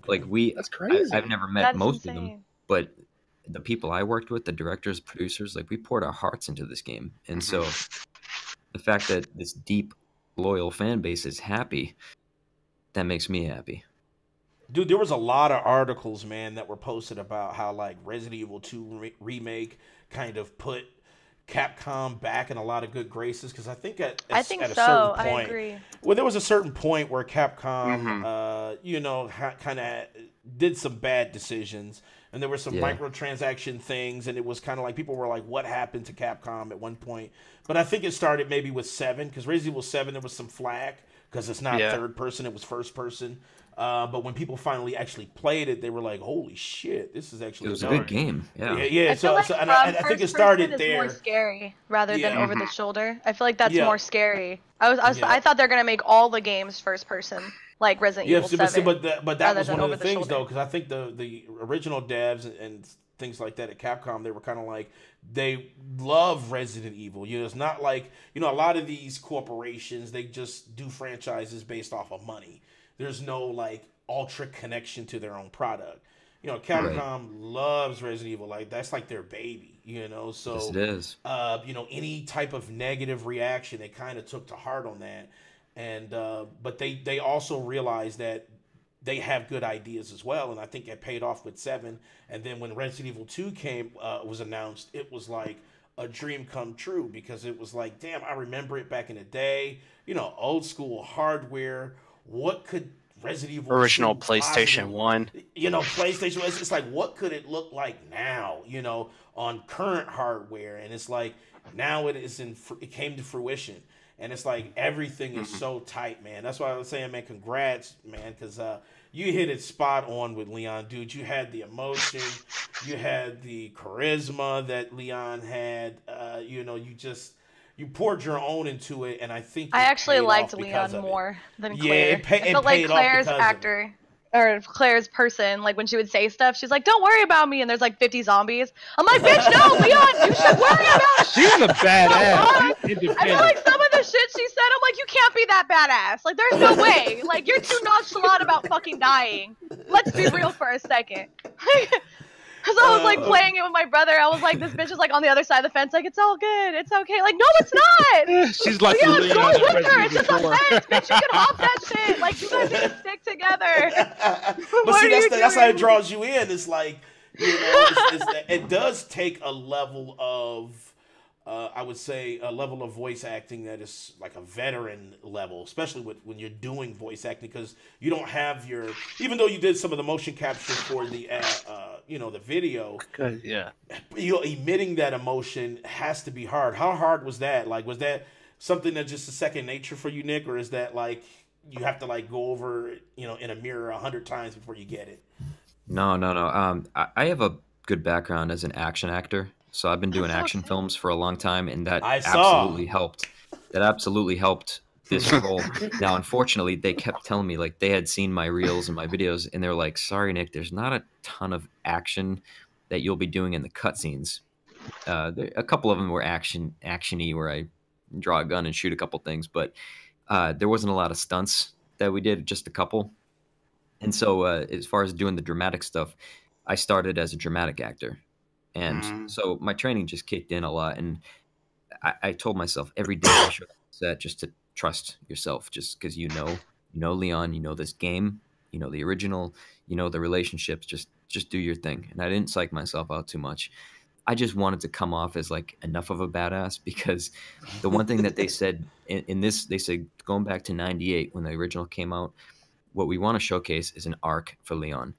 like That's crazy. I've never met most of them, but the people I worked with, the directors, producers, like we poured our hearts into this game. And so the fact that this deep, loyal fan base is happy, that makes me happy. Dude, there was a lot of articles, man, that were posted about how like Resident Evil 2 remake kind of put Capcom back in a lot of good graces, because I think at I a think certain so. I point, agree. well, there was a certain point where Capcom, Mhm. you know, kind of did some bad decisions, and there were some Yeah. microtransaction things, and it was kind of like people were like, "What happened to Capcom?" at one point. But I think it started maybe with 7, because Resident Evil 7 there was some flack because it's not Yeah. third person; it was first person. But when people finally actually played it, they were like, "Holy shit, this is actually It was a dope." good game. Yeah. Yeah. I feel like And I think it first started person is more there. scary rather than Yeah. over the shoulder. I feel like that's Yeah. more scary. Yeah. I thought they're gonna make all the games first person, like Resident Yeah, Evil but 7, that rather was than one of over the things shoulder. though, because I think the original devs and things like that at Capcom, they were kind of like, they love Resident Evil. You know, it's not like, you know, a lot of these corporations, they just do franchises based off of money. There's no like ultra connection to their own product. You know, Capcom loves Resident Evil, like that's like their baby. You know, so Yes, it is. you know, any type of negative reaction, they kind of took to heart on that. And but they also realized that they have good ideas as well, and I think it paid off with 7. And then when Resident Evil 2 was announced, it was like a dream come true, because it was like, damn, I remember it back in the day, you know, old school hardware. What could Resident Evil Original 2 PlayStation 1. You know, PlayStation. It's like, what could it look like now? You know, on current hardware, and it's like now it came to fruition. And it's like everything is so tight, man. That's why I was saying, man, congrats, man, because you hit it spot on with Leon, dude. You had the emotion, you had the charisma that Leon had. You know, you poured your own into it, and I think I it actually paid liked off because Leon of it. more than Yeah, Claire. it I felt like paid off Claire's because of it. actor or Claire's person, like when she would say stuff, she's like, "Don't worry about me," and there's like 50 zombies. I'm like, "Bitch, no, Leon, you should worry about." She's a badass. She's I feel independent. like some of the shit she said, I'm like, you can't be that badass. Like, there's no way. Like, you're too nonchalant about fucking dying. Let's be real for a second. Because I was like playing it with my brother. I was like, this bitch is like on the other side of the fence. Like, it's all good. It's okay. Like, no, it's not. She's like Leon, Leon go in with her. Resident It's just Evil a 4. fence. Bitch, you can hop that shit. Like, you guys need to stick together. But What see, are you that's how it doing? draws you in. It's like, you know, it does take a level of, I would say, a level of voice acting that is like a veteran level, especially when you're doing voice acting, because you don't have even though you did some of the motion capture for the, you know, the video, Yeah. you know, emitting that emotion has to be hard. How hard was that? Like, was that something that's just a second nature for you, Nick, or is that like you have to like go over, you know, in a mirror 100 times before you get it? No. I have a good background as an action actor, so I've been doing action films for a long time, and that I saw. absolutely helped. That absolutely helped this role. Now, unfortunately, they kept telling me like they had seen my reels and my videos, and they're like, "Sorry, Nick, there's not a ton of action that you'll be doing in the cutscenes." A couple of them were actiony, where I draw a gun and shoot a couple things, but there wasn't a lot of stunts that we did, just a couple. And so, as far as doing the dramatic stuff, I started as a dramatic actor. And so my training just kicked in a lot. And I told myself every day I should set just to trust yourself, just because you know Leon, you know this game, you know the original, you know the relationships, just do your thing. And I didn't psych myself out too much. I just wanted to come off as like enough of a badass, because the one thing that they said in this, they said going back to 98 when the original came out, what we want to showcase is an arc for Leon.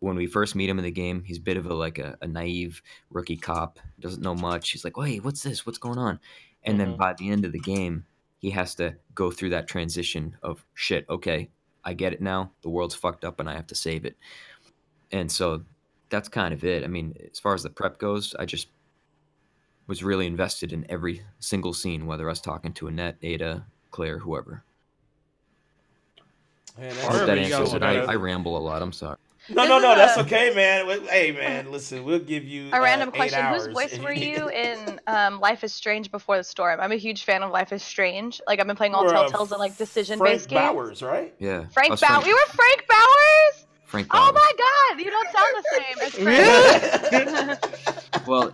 When we first meet him in the game, he's a bit of a naive rookie cop, doesn't know much. He's like, "Wait, what's this? What's going on?" And then by the end of the game, he has to go through that transition of, shit, okay, I get it now. The world's fucked up and I have to save it. And so that's kind of it. I mean, as far as the prep goes, I just was really invested in every single scene, whether I was talking to Annette, Ada, Claire, whoever. Man, I hope that answers it. I ramble a lot. I'm sorry. No, that's okay, man. Hey, man, listen, we'll give you A random 8 question. hours. Whose voice were you in Life is Strange Before the Storm? I'm a huge fan of Life is Strange. Like, I've been playing all We're, Telltales and like decision-based Frank games. Bowers, right? Yeah. Frank I was Bowers. You were Frank Bowers? Frank Bowers. Oh my God! You don't sound the same as Frank. Well,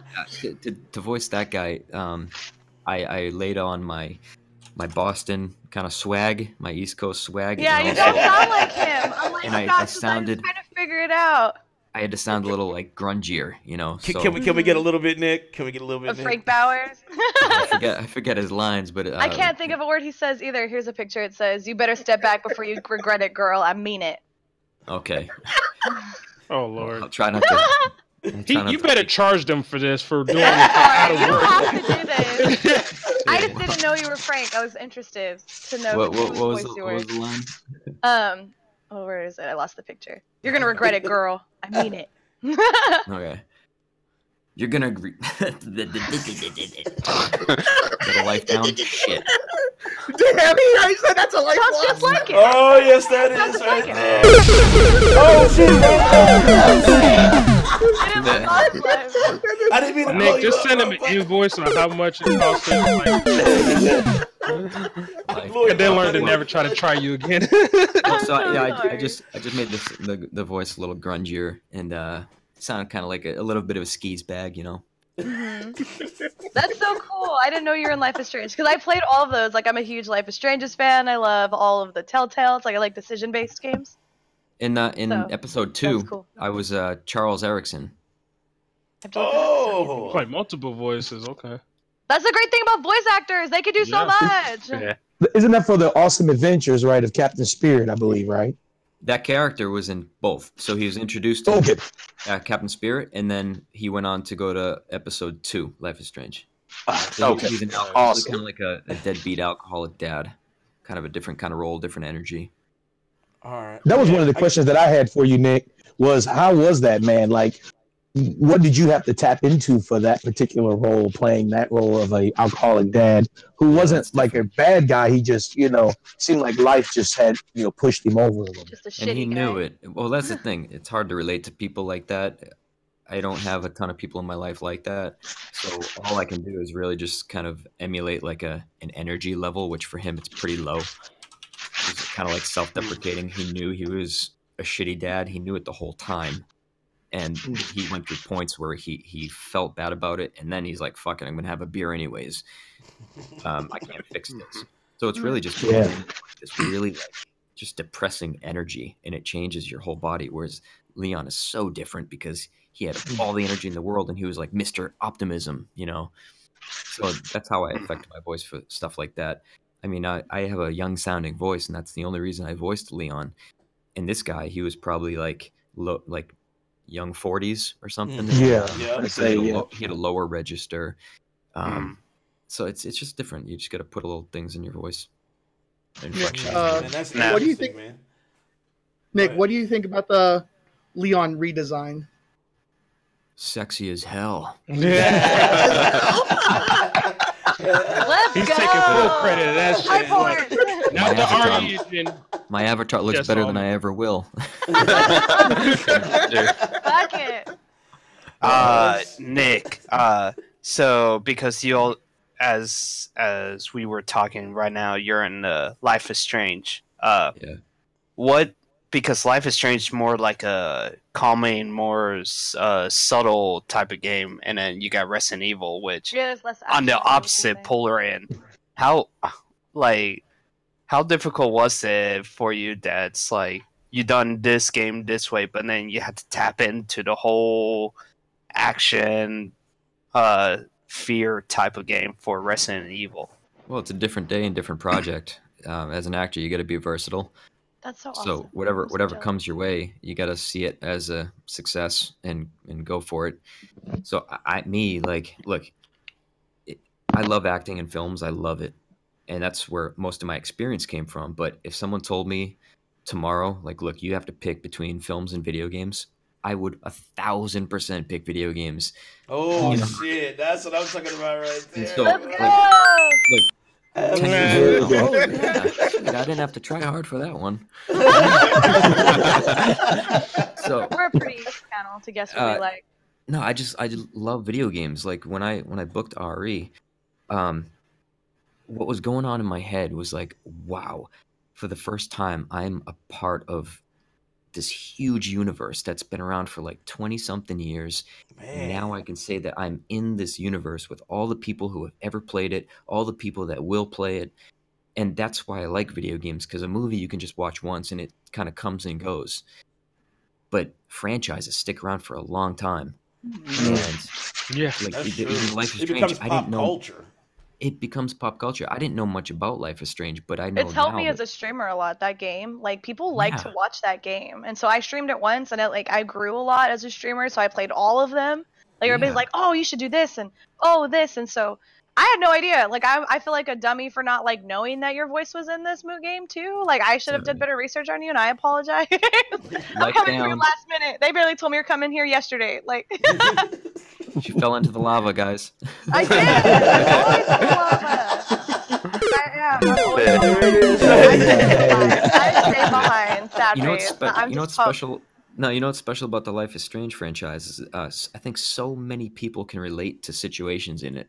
to voice that guy, I laid on my Boston kind of swag, my East Coast swag. Yeah, and you also, don't sound like him. I'm like, and oh I gosh, sounded. I'm trying to figure it out. I had to sound a little like grungier, you know. So Can we get a little bit, Nick? Can we get a little bit, Of Nick? Frank Bowers. I forget his lines, but I can't think of a word he says either. Here's a picture. It says, "You better step back before you regret it, girl. I mean it." Okay. Oh Lord. I'll try not to. You better charge them for this for doing Sorry, out you of don't work. have to do this. I just didn't know you were Frank. I was interested to know What whose was voice you what were. was the line? Oh, where is it? I lost the picture. You're gonna regret it, girl. I mean it. Okay. You're gonna agree. Get a life down. Shit. Damn, he said that's a life Sounds loss. just like it. Oh yes, that is right there. Oh shit! I didn't mean to blow Nick, you just up, send him an bro. invoice on how much it costs. And then learn to never try to try you again. So yeah, I sorry. just made the voice a little grungier and sounded kind of like a little bit of a skis bag, you know. That's so cool. I didn't know you were in Life is Strange because I played all of those. Like, I'm a huge Life is Strange fan. I love all of the Telltales. Like, I like decision-based games. In So, episode that's 2, cool. I was Charles Erickson. I have to look that up. Oh, Play multiple voices. Okay. That's the great thing about voice actors. They can do so much. Yeah. Isn't that for the Awesome Adventures, right, of Captain Spirit, I believe, right? That character was in both. So he was introduced to Okay. Captain Spirit, and then he went on to go to episode 2, Life is Strange. So Okay. he's Awesome. kind of like a deadbeat alcoholic dad. Kind of a different kind of role, different energy. all right. That was one of the questions that I had for you, Nick, was how was that, man? Like, what did you have to tap into for that particular role, playing that role of a alcoholic dad who wasn't like a bad guy? He just, seemed like life just had, pushed him over a little bit. Just a shitty And he guy. knew it. Well, that's the thing. It's hard to relate to people like that. I don't have a ton of people in my life like that. So all I can do is really just kind of emulate like an energy level, which for him, it's pretty low. He's kind of like self-deprecating. He knew he was a shitty dad. He knew it the whole time. And he went through points where he felt bad about it. And then he's like, fuck it, I'm going to have a beer anyways. I can't fix this. So it's really just this really like just depressing energy, and it changes your whole body. Whereas Leon is so different because he had all the energy in the world, and he was like Mr. Optimism, you know. So that's how I affect my voice for stuff like that. I mean, I have a young sounding voice, and that's the only reason I voiced Leon. And this guy, he was probably like young 40s or something. Yeah, Yeah. So he had a lower register. So it's just different. You just got to put a little things in your voice. Inflections. Man, that's what do you interesting, think, man? Nick? What do you think about the Leon redesign? Sexy as hell. Let's He's go. taking full credit of that shit. High Like, point. not the avatar. art engine. My avatar looks Just better all than I ever will. Fuck it. Nick. So because you all, as we were talking right now, you're in Life is Strange. What? Because Life is Strange more like a calming, more subtle type of game, and then you got Resident Evil, which Yeah, there's less on the action, opposite polar end. How difficult was it for you? That's like you done this game this way, but then you had to tap into the whole action, fear type of game for Resident Evil. Well, it's a different day and different project. As an actor, you got to be versatile. That's so awesome. So whatever comes your way, you got to see it as a success and go for it. So I love acting in films. I love it, and that's where most of my experience came from. But if someone told me tomorrow, like, look, you have to pick between films and video games, I would 1,000% pick video games. Oh shit, that's what I'm talking about right there. So, Let's like, go. look, 10 years ago, I didn't have to try hard for that one. So We're a pretty easy panel to guess what we like. no, I just love video games. Like when I booked RE, what was going on in my head was like, wow, for the first time, I'm a part of this huge universe that's been around for like 20-something years. Man. Now I can say that I'm in this universe with all the people who have ever played it, all the people that will play it. And that's why I like video games, because a movie you can just watch once and it kind of comes and goes. But franchises stick around for a long time. And Yeah, like That's true. Life is It Strange, becomes I pop didn't know. culture. It becomes pop culture. I didn't know much about Life is Strange, but I know It's helped now me as that- a streamer a lot, that game. Like, people like to Yeah. watch that game. And so I streamed it once, and I grew a lot as a streamer, so I played all of them. Like, everybody's Yeah. like, oh, you should do this, and oh, this. And so I had no idea. Like, I feel like a dummy for not, like, knowing that your voice was in this game, too. Like, I should have did better research on you, and I apologize. I'm Life coming here down. last minute. They barely told me you're coming here yesterday. Like, She fell into the lava, guys. I did. I'm always in the lava. I am. I'm always in the lava. There it is. I stay behind. Sad You know what's face. spe- I'm you know what's just pumped. special? No, you know what's special about the Life is Strange franchise is I think so many people can relate to situations in it.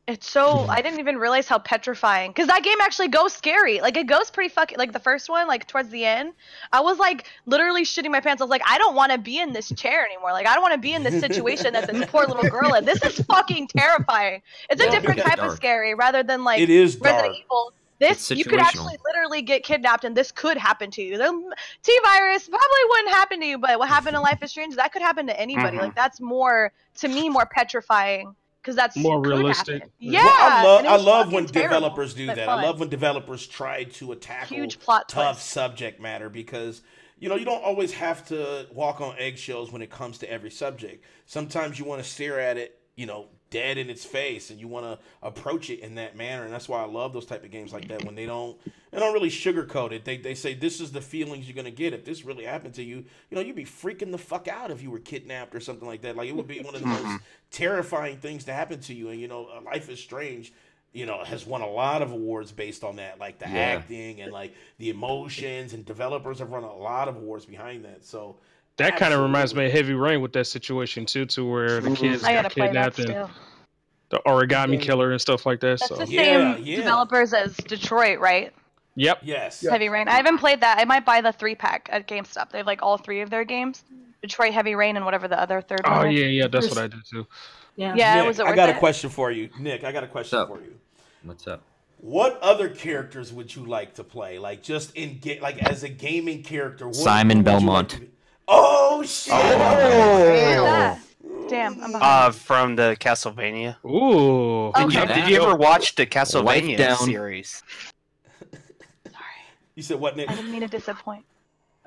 It's so I didn't even realize how petrifying, because that game actually goes scary. Like, it goes pretty fucking, like the first one, like towards the end, I was like literally shitting my pants. I was like, I don't want to be in this chair anymore. Like, I don't want to be in this situation that this poor little girl in. This is fucking terrififying. It's a different type of scary rather than like It is Resident dark. Evil. It's This you could situational. actually literally get kidnapped, and this could happen to you. The T-virus probably wouldn't happen to you, but what happened in Life is Strange, that could happen to anybody. Like, that's more, to me, more petrifying, because that's More could realistic. happen. Yeah, Well, and it I was love when fucking terrible, developers do but that. fun. I love when developers try to tackle Huge plot tough twist. subject matter, because you don't always have to walk on eggshells when it comes to every subject. Sometimes you want to stare at it, dead in its face, and you want to approach it in that manner. And that's why I love those type of games like that, when they don't really sugarcoat it. They say this is the feelings you're gonna get if this really happened to you. You'd be freaking the fuck out if you were kidnapped or something like that. Like, it would be one of the most terrifying things to happen to you. And Life is Strange has won a lot of awards based on that, like the acting and like the emotions, and developers have run a lot of awards behind that. So That kind of reminds me of Heavy Rain with that situation too, to where the kids I got gotta play that kidnapped and still. the origami killer and stuff like that. That's So the same developers as Detroit, right? Yep. Yes. Heavy Rain. I haven't played that. I might buy the 3-pack at GameStop. They have like all 3 of their games. Detroit, Heavy Rain, and whatever the other third Oh one is. yeah, that's what I did too. Yeah, Nick, was it I worth got it? a question for you. Nick, I got a question for you. What's up? What other characters would you like to play? Like, just like as a gaming character. Simon would you like Belmont. to be? Oh shit! Damn, I'm behind. From the Castlevania. Ooh. Did you ever watch the Castlevania down. series? You said what, Nick? I didn't mean to disappoint.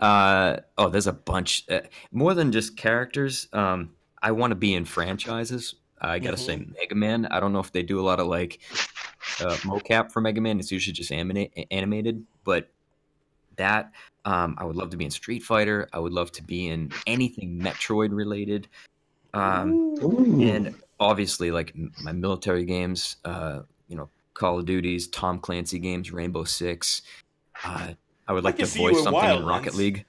There's a bunch. More than just characters. I want to be in franchises. I gotta say, Mega Man. I don't know if they do a lot of like mocap for Mega Man. It's usually just animated, but that I would love to be in Street Fighter. I would love to be in anything Metroid related, and obviously like my military games. Call of Duties, Tom Clancy games, Rainbow Six. I would like to voice something in Rocket League.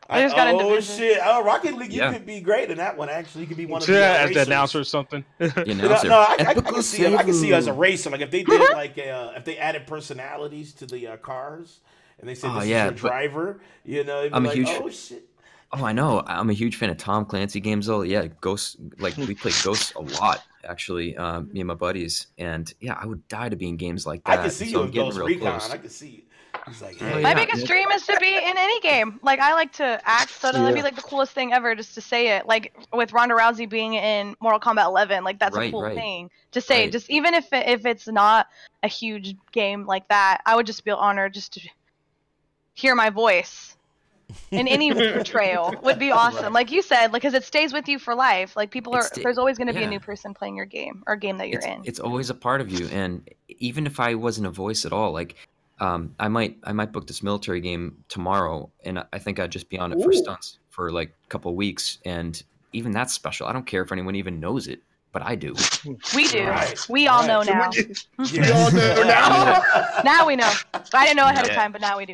I just got into Division. Shit! Oh, Rocket League, Yeah. you could be great in that one. Actually, you could be one of the Yeah, as the racers. announcer or something. I can see you as a racer. Like, if they did if they added personalities to the cars, and they said this is your driver, it'd be I'm a like, huge oh shit. Oh, I know. I'm a huge fan of Tom Clancy games, though. Yeah, Ghosts. Like, we play Ghosts a lot, actually. Me and my buddies, and yeah, I would die to be in games like that. I can see so you I'm in getting Ghost real Recon. close. I can see you. He's like, Oh, hey. My yeah, biggest dude. dream is to be in any game. Like, I like to act, so that'd be like the coolest thing ever, just to say it. Like, with Ronda Rousey being in Mortal Kombat 11, like, that's a cool thing to say. Right. Just even if it's not a huge game like that, I would just feel honored just to hear my voice in any portrayal would be awesome. Like you said, because it stays with you for life. Like, there's always going to be a new person playing your game or game that you're in. It's always a part of you, and even if I wasn't a voice at all, like I might book this military game tomorrow, and I think I'd just be on it for stunts for like a couple of weeks, and even that's special. I don't care if anyone even knows it, but I do. We do. Right. We all know now. We all know now. Now we know. I didn't know ahead of time, but now we do.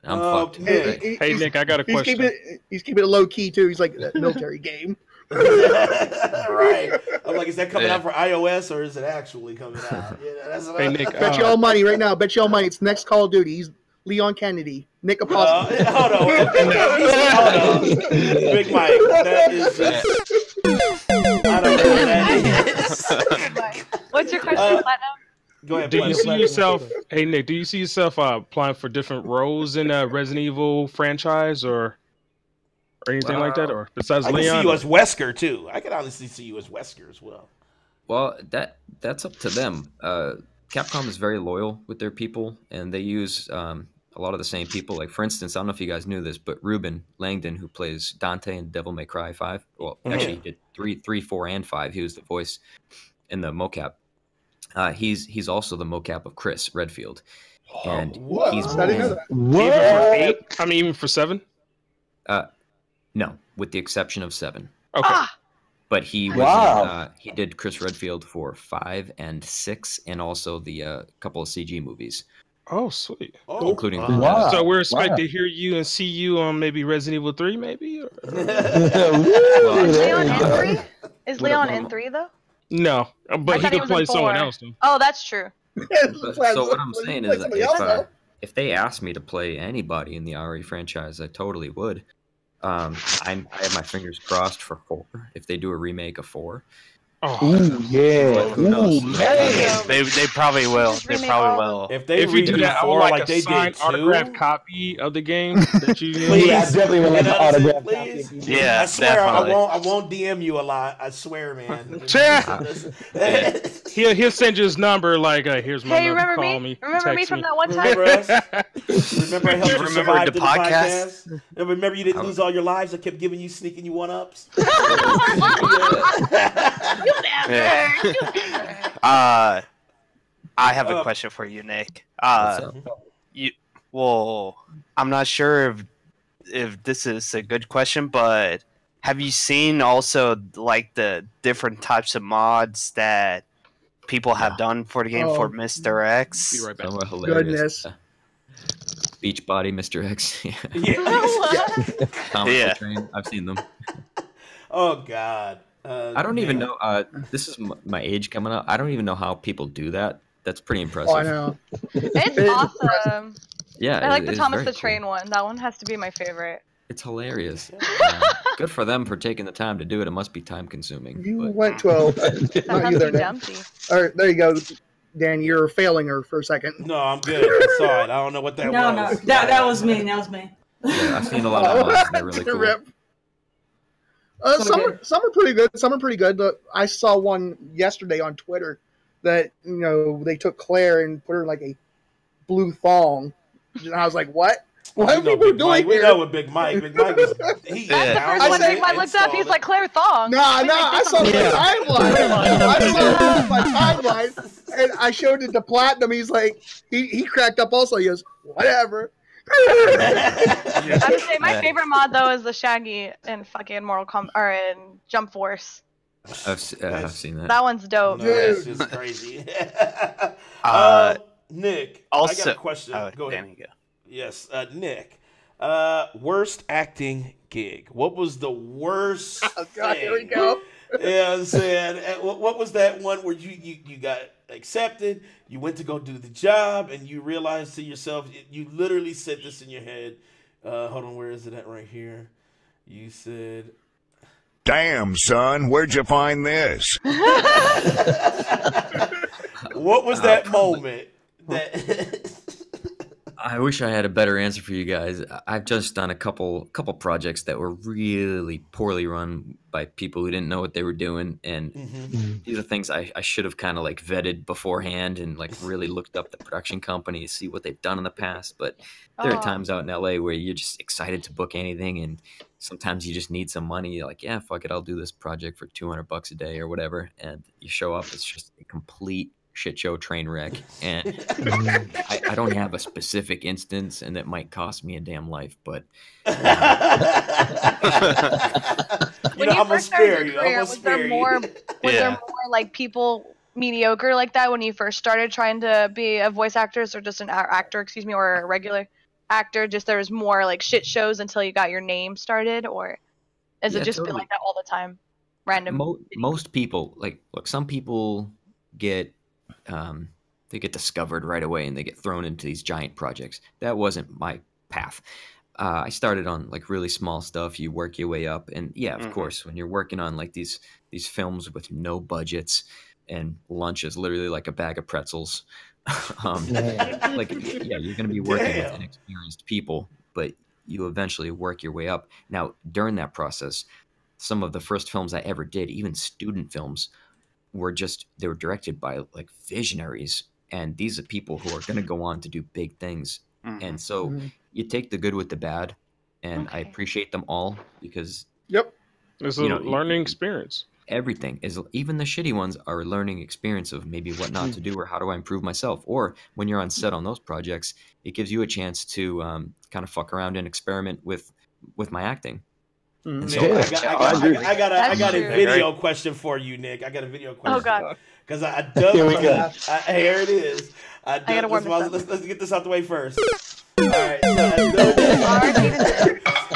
I'm fucked. Hey, Nick, I got a question. He's keeping it low key too. He's like that military game. Right. I'm like, is that coming out for iOS or is it actually coming out? That's what Hey, Nick. Bet you all money right now. Bet you all money. It's next Call of Duty. He's Leon Kennedy. Nick Apostolides. Hold on. Big Mike. That is just. I don't know what that is. What's your question, Platinum? Go ahead. Do you Platinum. see yourself? Hey Nick, do you see yourself applying for different roles in a Resident Evil franchise or anything like that, or besides I can see Leon? you as Wesker too. I can honestly see you as Wesker as well. Well, that's up to them. Capcom is very loyal with their people, and they use a lot of the same people. Like, for instance, I don't know if you guys knew this, but Ruben Langdon, who plays Dante in Devil May Cry 5, well, actually, he did 3, 4, and 5. He was the voice in the mocap. He's also the mocap of Chris Redfield, and he's I didn't know that. Even for 8? I mean, even for 7? No, with the exception of 7. Okay. But he was he did Chris Redfield for 5 and 6, and also the couple of CG movies. Oh, sweet. Including So we're expected to hear you and see you on maybe Resident Evil 3, maybe? Or... Is Leon in 3? Is Leon in 3, though? No, but he could play someone else. Though. Oh, that's true. So what I'm saying is, if they asked me to play anybody in the RE franchise, I totally would. I have my fingers crossed for 4 if they do a remake of 4. Ooh, yeah. Ooh, man. They probably will. They probably will. If they you do that, I would 4 like like a they signed did 2, autographed copy of the game that you. Please. I definitely would like an autograph please. copy. Yeah, I swear definitely. I won't DM you a lot. I swear, man. He'll send you his number. Like, here's my Hey, number. remember Call me? me. Remember me text from that one time? Remember us? Remember I helped you Remember survive the the podcast? podcast? And remember you didn't lose all your lives? I kept giving you, sneaking you one-ups? I have a question for you, Nick. I'm not sure if this is a good question, but have you seen also like the different types of mods that people have done for the game for Mr. X? Be right back. Some are hilarious. Goodness. Beachbody Mr. X. Yeah. Train. I've seen them. Oh, God. I don't even know. This is my age coming up. I don't even know how people do that. That's pretty impressive. Oh, I know. It's awesome. Yeah, I like the it's Thomas very the Train one. That one has to be my favorite. It's hilarious. Good for them for taking the time to do it. It must be time consuming. You went to a. Not you there, Dan. All right, there you go, Dan. You're failing her for a second. No, I'm good. I saw it. I don't know what that was. No, that was me. That was me. Yeah, I've seen a lot of mods. They're really cool. Some are pretty good. Some are pretty good. I saw one yesterday on Twitter that they took Claire and put her in like a blue thong, and I was like, "What? What are people doing here?" We know what Big Mike. Big Mike was. That's the first one Big Mike looked up. He's like, Claire Thong. No, I saw the timeline. I saw my timeline, and I showed it to Platinum. He's like, he cracked up. Also, he goes, "Whatever." I would say my favorite mod though is the Shaggy in fucking Mortal Kombat or in Jump Force. I've seen that. That one's dope. No, that's just crazy. Nick, also, I got a question. Go ahead. Yes, Nick. Worst acting gig. What was the worst? Oh God, thing? here we go. Yeah, I'm saying, what was that one where you got accepted? You went to go do the job, and you realized to yourself, you literally said this in your head. Hold on, where is it at? Right here. You said, "Damn, son, where'd you find this?" What was that moment? That I wish I had a better answer for you guys. I've just done a couple projects that were really poorly run by people who didn't know what they were doing, and these are things I should have kind of like vetted beforehand and like really looked up the production company to see what they've done in the past. But there are times out in LA where you're just excited to book anything, and sometimes you just need some money. You're like, yeah, fuck it, I'll do this project for $200 a day or whatever, and you show up, it's just a complete shit show train wreck, and I don't have a specific instance, and it might cost me a damn life, but when you first started your career, was there more like people mediocre like that when you first started trying to be a voice actor, or just an actor, or a regular actor? Just there was more like shit shows until you got your name started, or has it just been like that all the time? Random. Most people, like, look, some people get they get discovered right away and they get thrown into these giant projects. That wasn't my path. I started on like really small stuff. You work your way up, and yeah, of course, when you're working on like these films with no budgets, and lunch is literally like a bag of pretzels. Like, yeah, you're going to be working with inexperienced people, but you eventually work your way up. Now, during that process, some of the first films I ever did, even student films, they were directed by like visionaries, and these are people who are going to go on to do big things. And so you take the good with the bad, and I appreciate them all because it's a learning experience. Everything is, even the shitty ones are a learning experience of maybe what not to do or how do I improve myself. Or when you're on set on those projects, it gives you a chance to kind of fuck around and experiment with my acting. And so I got a video question for you, Nick. I got a video question. Oh God! Because I dug. Here we go. Here it is. I gotta warm this up. Let's get this out the way first. All right. So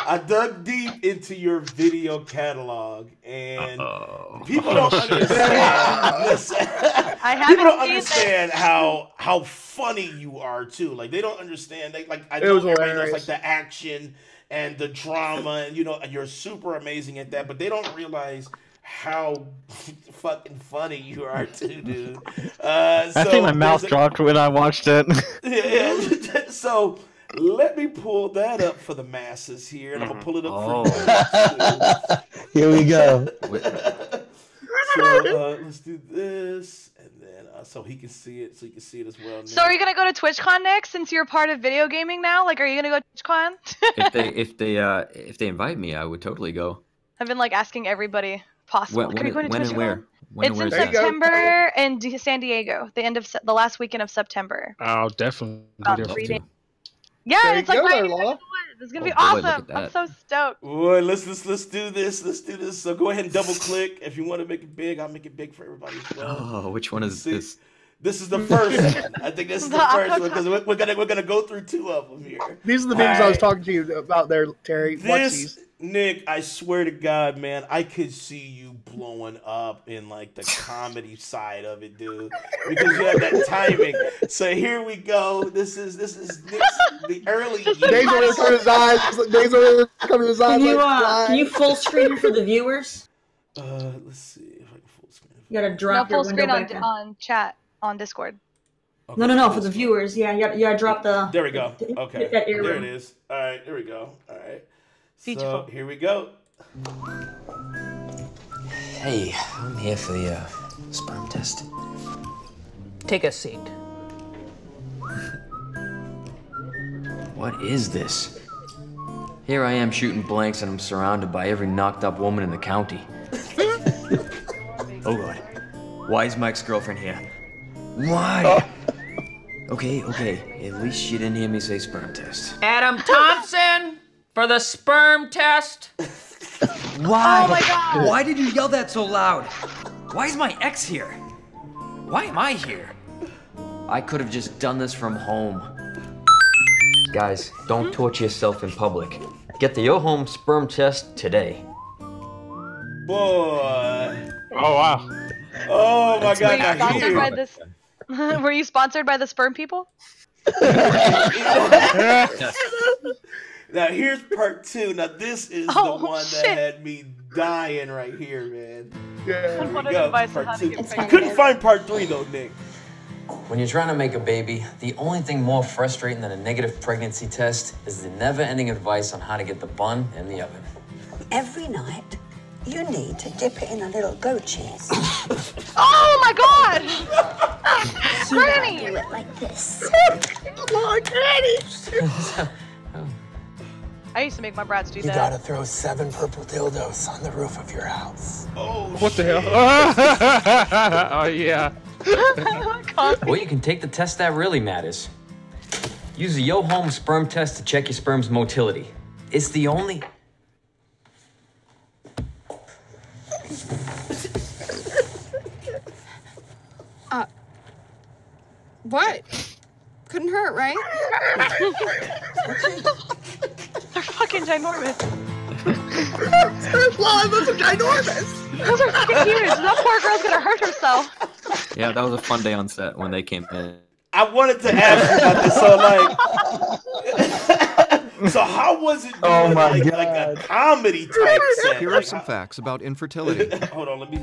I dug deep into your video catalog, and people don't understand. People don't understand how funny you are too. Like they don't understand. I know everybody knows like the action and the drama, and you're super amazing at that, but they don't realize how fucking funny you are too, dude. I think my mouth dropped when I watched it. Yeah. So let me pull that up for the masses here, and I'm gonna pull it up for you. Here we go. So let's do this, and then so he can see it, as well. Nick. So are you gonna go to TwitchCon next, since you're part of video gaming now? Like, are you gonna go to TwitchCon? if they invite me, I would totally go. I've been like asking everybody possible. When you go to and TwitchCon? where? It's in September in San Diego, the last weekend of September. I'll definitely be there. 3 days. Yeah, it's like right LaLa. It's gonna be awesome. I'm so stoked. Boy, let's do this. Let's do this. So go ahead and double click if you want to make it big. I'll make it big for everybody as well. Oh, which one is this? This is the first one. I think this is the first one because we're gonna go through two of them here. These are the things I was talking to you about there, Terry. Nick, I swear to God, man, I could see you blowing up in like the comedy side of it, dude, because you have that timing. So here we go. This is Nick's, the early years. Days over coming his eyes. Days over coming his eyes. Can you full screen it for the viewers? Let's see if I can full screen. You gotta drop your full window screen back there. on chat on Discord. Okay. No, for the viewers. Yeah, you gotta drop the. There we go. Okay, that there it is. All right, there we go. All right. So here we go. Hey, I'm here for the sperm test. Take a seat. What is this? Here I am shooting blanks and I'm surrounded by every knocked up woman in the county. Oh God. Why is my ex-girlfriend here? Why? Okay. At least she didn't hear me say sperm test. Adam Thompson for the sperm test. Why? Oh my God. Why did you yell that so loud? Why is my ex here? Why am I here? I could have just done this from home. Guys, don't torture yourself in public. Get the Yo Home sperm test today. Boy. Oh wow. Oh my God. Were you sponsored by the sperm people? Now here's part two. Now this is the one that had me dying right here, man. Yeah. Here we go. Part two. I couldn't find part three though, Nick. When you're trying to make a baby, the only thing more frustrating than a negative pregnancy test is the never-ending advice on how to get the bun in the oven. Every night, you need to dip it in a little goat cheese. Oh my God! Granny! Do it like this. My Granny! I used to make my brats do that. You gotta throw 7 purple dildos on the roof of your house. Oh, what the hell? Oh yeah. Well, you can take the test that really matters. Use the Yo Home sperm test to check your sperm's motility. It's the only... What? Couldn't hurt, right? They're fucking ginormous. LaLa, those are ginormous. Those are fucking huge. That poor girl's gonna hurt herself. Yeah, that was a fun day on set when they came in. I wanted to ask you about this. So so how was it doing like a comedy type set? Here are some facts about infertility. Hold on, let me.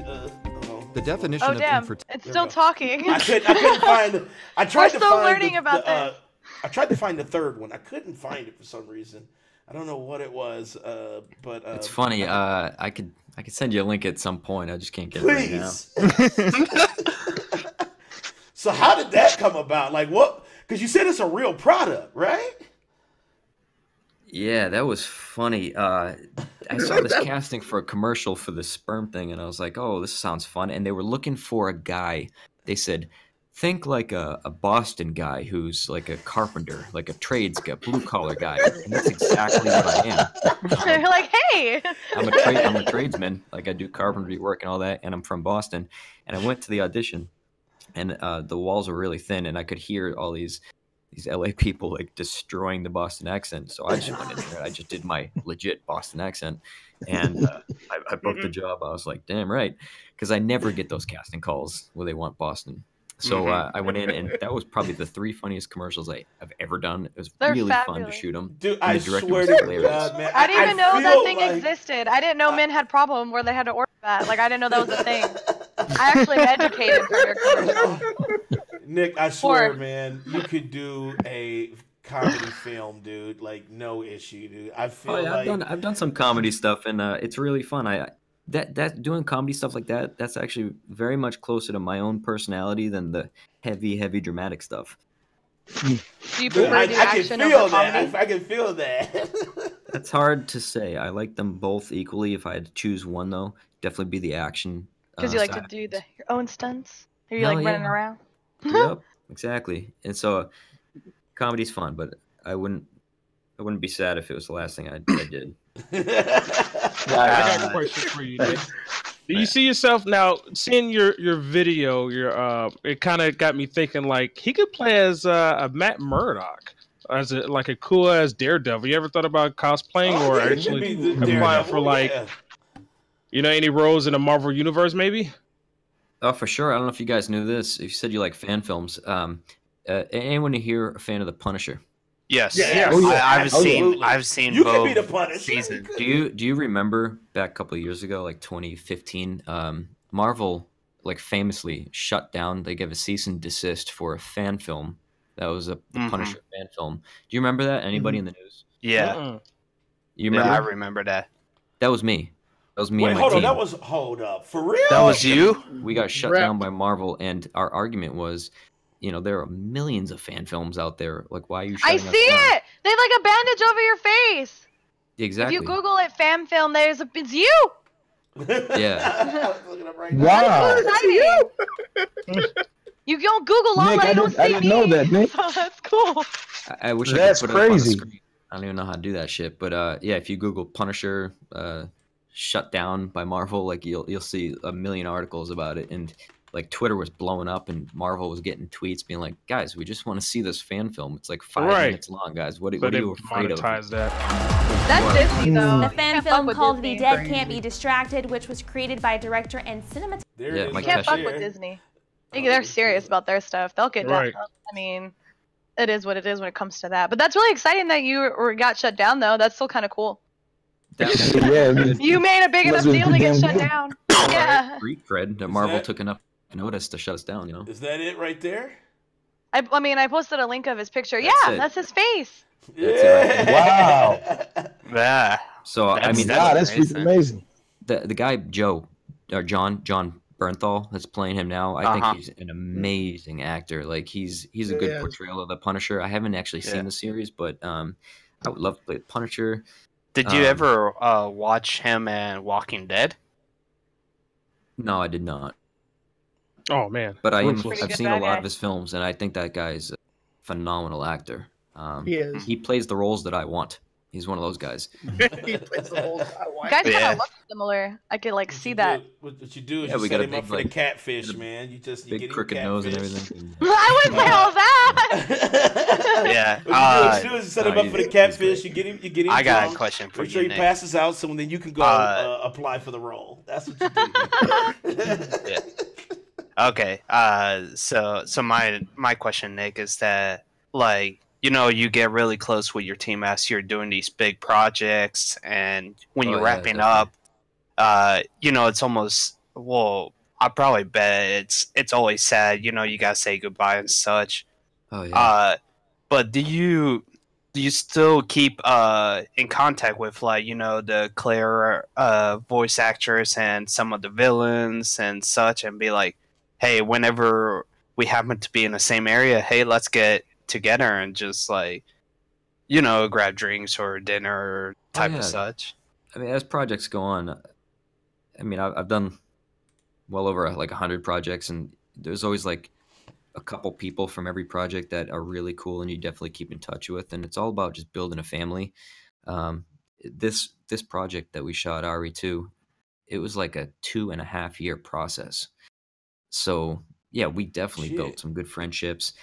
The definition Oh of damn! infertility. It's still talking. I couldn't find. I tried We're to still find learning the, about this. I tried to find the third one. I couldn't find it for some reason. I don't know what it was, but It's funny. I could send you a link at some point. I just can't get please. it right now. So how did that come about? Like what? Because you said it's a real product, right? Yeah, that was funny. I saw this casting for a commercial for the sperm thing, and I was like, "Oh, this sounds fun." And they were looking for a guy. They said, "Think like a Boston guy who's like a carpenter, like a trades guy, blue collar guy." And that's exactly what I am. You're like, hey. I'm a tradesman. Like I do carpentry work and all that, and I'm from Boston. And I went to the audition, and the walls were really thin, and I could hear all these LA people like destroying the Boston accent. So I just went in there. I just did my legit Boston accent, and I booked the job. I was like, damn right, because I never get those casting calls where they want Boston. So I went in, and that was probably the 3 funniest commercials I've ever done. It was really fun to shoot them. Dude, And I the director swear was to hilarious. God, man. I didn't even know that feel thing like- existed. I didn't know men had problem where they had to order that. Like I didn't know that was a thing. I actually am educated from your commercial. Nick, I swear, man, you could do a comedy film, dude. Like no issue, dude. I feel Oh, yeah, like I've done some comedy stuff, and it's really fun. That doing comedy stuff like that, that's actually very much closer to my own personality than the heavy dramatic stuff. Do you prefer I the can action feel over that. comedy? I can feel that. That's hard to say. I like them both equally. If I had to choose one, though, definitely be the action. Because you like to side. do your own stunts? Or you Hell like running yeah. around? Yep, exactly. And so, comedy's fun, but I wouldn't be sad if it was the last thing I did. I got a question for you, Nick. Do you see yourself now seeing your video? It kind of got me thinking like he could play as a Matt Murdock, as a cool as Daredevil. You ever thought about cosplaying or yeah, he could be actually the applying Daredevil, for like any roles in the Marvel universe maybe? Oh, for sure. I don't know if you guys knew this. You said you like fan films. Anyone here a fan of The Punisher? Yes. Yeah. Oh, yeah. I've seen You both could be the Punisher. seasons. Do you remember back a couple of years ago, like 2015, Marvel like famously shut down. They gave a cease and desist for a fan film that was the Punisher fan film. Do you remember that? Anybody in the news? Yeah. You Yeah, remember? I remember that. That was me. That was me Wait, and my hold team. on. Hold up. For real? That was you? We got shut down by Marvel, and our argument was, there are millions of fan films out there. Like, why are you I shutting us see down? it! They have like a bandage over your face. Exactly. If you Google it, fan film, it's you. Yeah. Wow. You don't Google LaLa, Nick, you don't see I didn't me. know that, Nick. So that's cool. I wish That's I could put it up on the crazy. screen. I don't even know how to do that shit. But yeah, if you Google Punisher shut down by Marvel, like you'll see a million articles about it, and like Twitter was blowing up, and Marvel was getting tweets being like, "Guys, we just want to see this fan film. It's like 5 minutes long, guys. What are they you afraid of?" monetize that. That's Disney though. The fan Can't film fuck with called Disney. The Dead Can't Be Distracted, which was created by director and cinematographer. Yeah, Mike Can't fuck Tesh. with Disney. I think they're serious about their stuff. They'll get down. Right. I mean, it is what it is when it comes to that. But that's really exciting that you got shut down, though. That's still kind of cool. Yeah, I mean, You made a big enough Must be deal to get damn shut good. down. Yeah. Street cred that Marvel that- took enough notice to shut us down. Is that it right there? I mean, I posted a link of his picture. That's Yeah, it. that's his face. That's it right there. Wow. Yeah. So I mean, Wow, that's freaking amazing. the guy John Bernthal that's playing him now. I think he's an amazing actor. Like he's a good Yeah. portrayal of the Punisher. I haven't actually seen the series, but I would love to play the Punisher. Did you ever watch him in Walking Dead? No, I did not. Oh man. But Pretty I've good seen a bad lot guy. of his films, and I think that guy's a phenomenal actor. He is. He plays the roles that I want. He's one of those guys. He plays the whole I want. Guys kind Yeah. of look similar. I could like see that. What you do is Yeah, you we set got a him up big, for the like, catfish, man. You Big get him crooked nose and catfish. everything. I wouldn't say all that. Yeah. What you do is you set him no, up for the he's catfish. You get him. I got a drunk, question for make sure you, he Nick. passes out, so then you can go apply for the role. That's what you do. Yeah. Okay. So my question, Nick, is that like you get really close with your team as you're doing these big projects, and when Oh, you're yeah, wrapping definitely. up, it's almost I probably bet it's always sad. You know, you gotta say goodbye and such. Oh yeah. But do you still keep in contact with, like, you know, the Claire voice actress and some of the villains and such, and be like, hey, whenever we happen to be in the same area, hey, let's get together and just, like, you know, grab drinks or dinner type of such? I mean, as projects go on, I mean, I've done well over like 100 projects, and there's always like a couple people from every project that are really cool and you definitely keep in touch with, and it's all about just building a family. This project that we shot, RE2, it was like a 2.5 year process. So yeah, we definitely built some good friendships.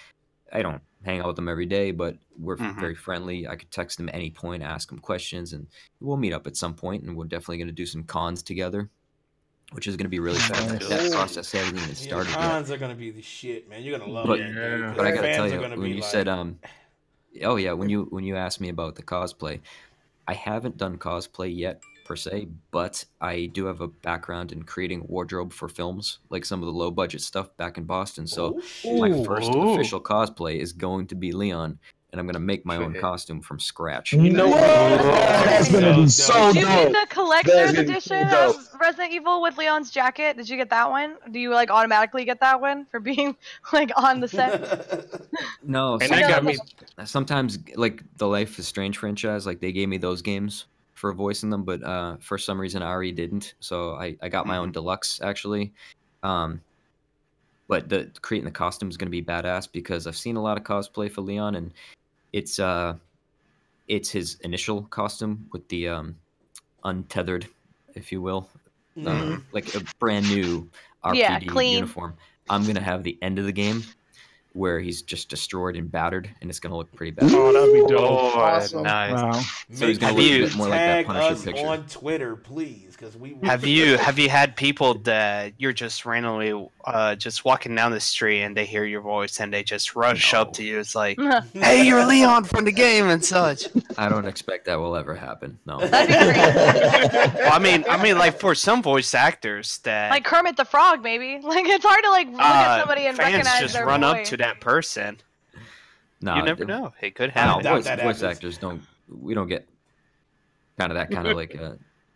I don't hang out with them every day, but we're very friendly. I could text them at any point, ask them questions, and we'll meet up at some point, and we're definitely going to do some cons together, which is going to be really fun. That process hasn't even started yet. Cons are going to be the shit, man. You're going to love it. Dude, but I got to tell you, when you said, oh yeah, when you asked me about the cosplay, I haven't done cosplay yet per se, but I do have a background in creating wardrobe for films, like some of the low budget stuff back in Boston. So my first official cosplay is going to be Leon, and I'm going to make my own costume from scratch. You know what? That's going to be so Did you dope. get the collector's edition of Resident Evil with Leon's jacket? Did you get that one? Do you like automatically get that one for being like on the set? No, And that got me. sometimes like the Life is Strange franchise, like they gave me those games for voicing them, but for some reason Ari didn't, so I got my own deluxe actually. But creating the costume is going to be badass because I've seen a lot of cosplay for Leon, and it's his initial costume with the untethered, if you will, like a brand new RPD clean uniform. I'm going to have the end of the game where he's just destroyed and battered, and it's gonna look pretty bad. Oh, that'd be dope. Awesome. Nice. Wow. So he's gonna look a bit more like that Punisher picture. On Twitter, please, because we have you had people that you're just randomly just walking down the street and they hear your voice and they just rush up to you? It's like, hey, you're Leon from the game and such. I don't expect that will ever happen. No. That'd be great. Well, I mean, like for some voice actors that like Kermit the Frog, maybe. Like it's hard to like look at somebody and fans recognize just their run voice. up to that person. No, you never know. It could happen. Voice actors we don't get kind of that kind of like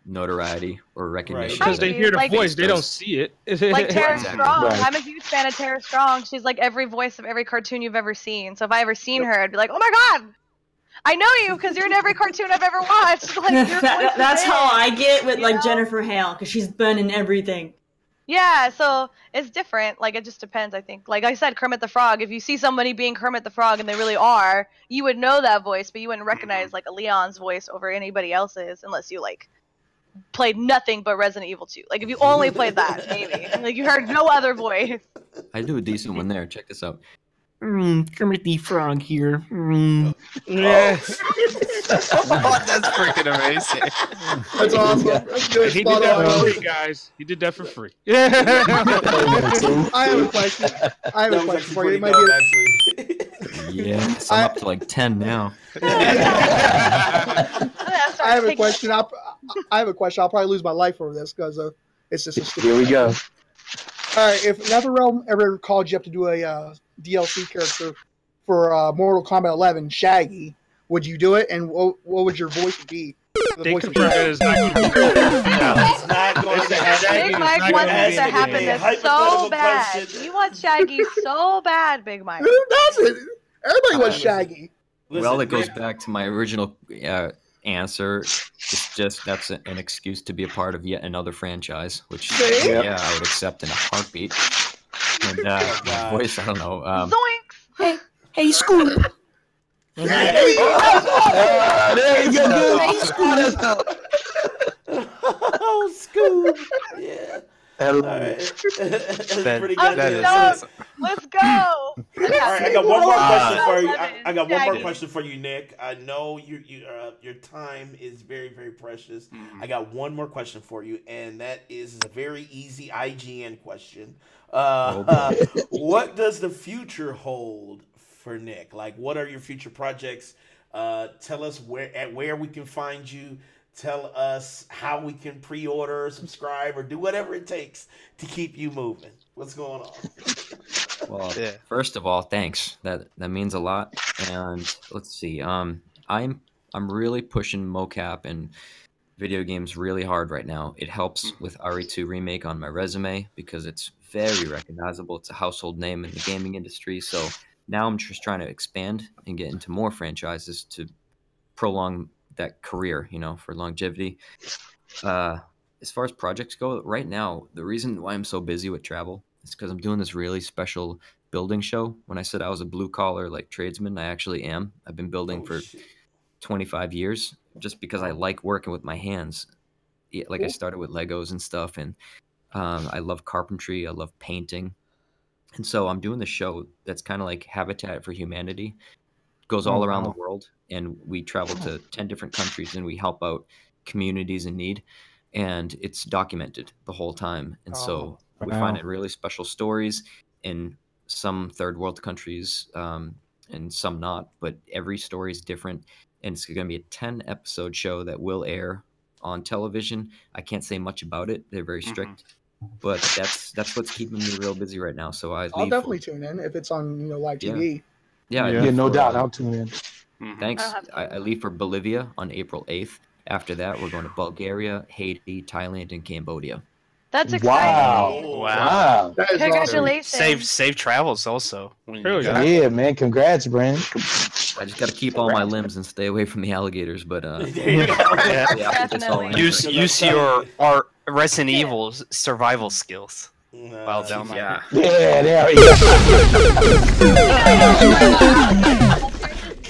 notoriety or recognition. Because they hear the voice, they don't see it. Like Tara Strong. I'm a huge fan of Tara Strong. She's like every voice of every cartoon you've ever seen. So if I ever seen her, I'd be like, oh my god, I know you because you're in every cartoon I've ever watched. Like, your voice that's is how it. I get with like know? Jennifer Hale because she's been in everything. Yeah, so it's different. Like, it just depends, I think. Like I said, Kermit the Frog, if you see somebody being Kermit the Frog and they really are, you would know that voice, but you wouldn't recognize, like, a Leon's voice over anybody else's unless you, like, played nothing but Resident Evil 2. Like, if you only played that, maybe. Like, you heard no other voice. I do a decent one there. Check this out. Kermit the Frog here. Yes. That's freaking amazing. That's awesome. That's good. He did that for free, guys. He did that for free. Yeah. I have a question. I have a question for you. It might be Yes, I'm up to like 10 now. I have a question. I have a question. I'll probably lose my life over this because it's just a stupid. Here we go. All right, if NetherRealm ever called you up to do a DLC character for Mortal Kombat 11, Shaggy, would you do it? And what would your voice be? They confirmed that it's not going to be. It's not going to happen. Big Mike wants this to happen this so bad. You want Shaggy so bad, Big Mike. Who doesn't? Everybody wants Shaggy. Well, it goes back to my original answer. It's just that's an excuse to be a part of yet another franchise, which I would accept in a heartbeat. And my voice, I don't know. Zoinks! Hey, Scoop! There you go. Hey, Scoop! Oh, Scoop! Yeah. All right. Pretty good. Let's go. All right, I got one more question for you. I got one more question for you, Nick. I know your time is very, very precious. I got one more question for you, and that is a very easy IGN question. What does the future hold for Nick? Like, what are your future projects? Tell us where we can find you. tell us how we can pre-order, subscribe, or do whatever it takes to keep you moving. What's going on? Well, first of all, thanks. That means a lot. And let's see. I'm really pushing mocap and video games really hard right now. It helps with RE2 Remake on my resume because it's very recognizable. It's a household name in the gaming industry. So now I'm just trying to expand and get into more franchises to prolong that career, for longevity. As far as projects go, right now, the reason why I'm so busy with travel is because I'm doing this really special building show. When I said I was a blue collar tradesman, I actually am. I've been building for 25 years just because I like working with my hands. Yeah, I started with Legos and stuff, and I love carpentry. I love painting. And so I'm doing the show that's kind of like Habitat for Humanity. Goes all around the world, and we travel to 10 different countries, and we help out communities in need. And it's documented the whole time. And so we find it really special stories in some third world countries and some not, but every story is different. And it's going to be a 10-episode show that will air on television. I can't say much about it. They're very strict. But that's what's keeping me real busy right now. So I'll definitely tune in if it's on live TV. Yeah, no doubt. I'll tune in. Thanks. I leave for Bolivia on April 8th. After that, we're going to Bulgaria, Haiti, Thailand, and Cambodia. That's exciting. Wow. That is Congratulations. awesome. Safe travels also. Yeah, man. Congrats, Brandon. I just got to keep all my limbs and stay away from the alligators. But use your Resident Evil survival skills while down there. Yeah, there we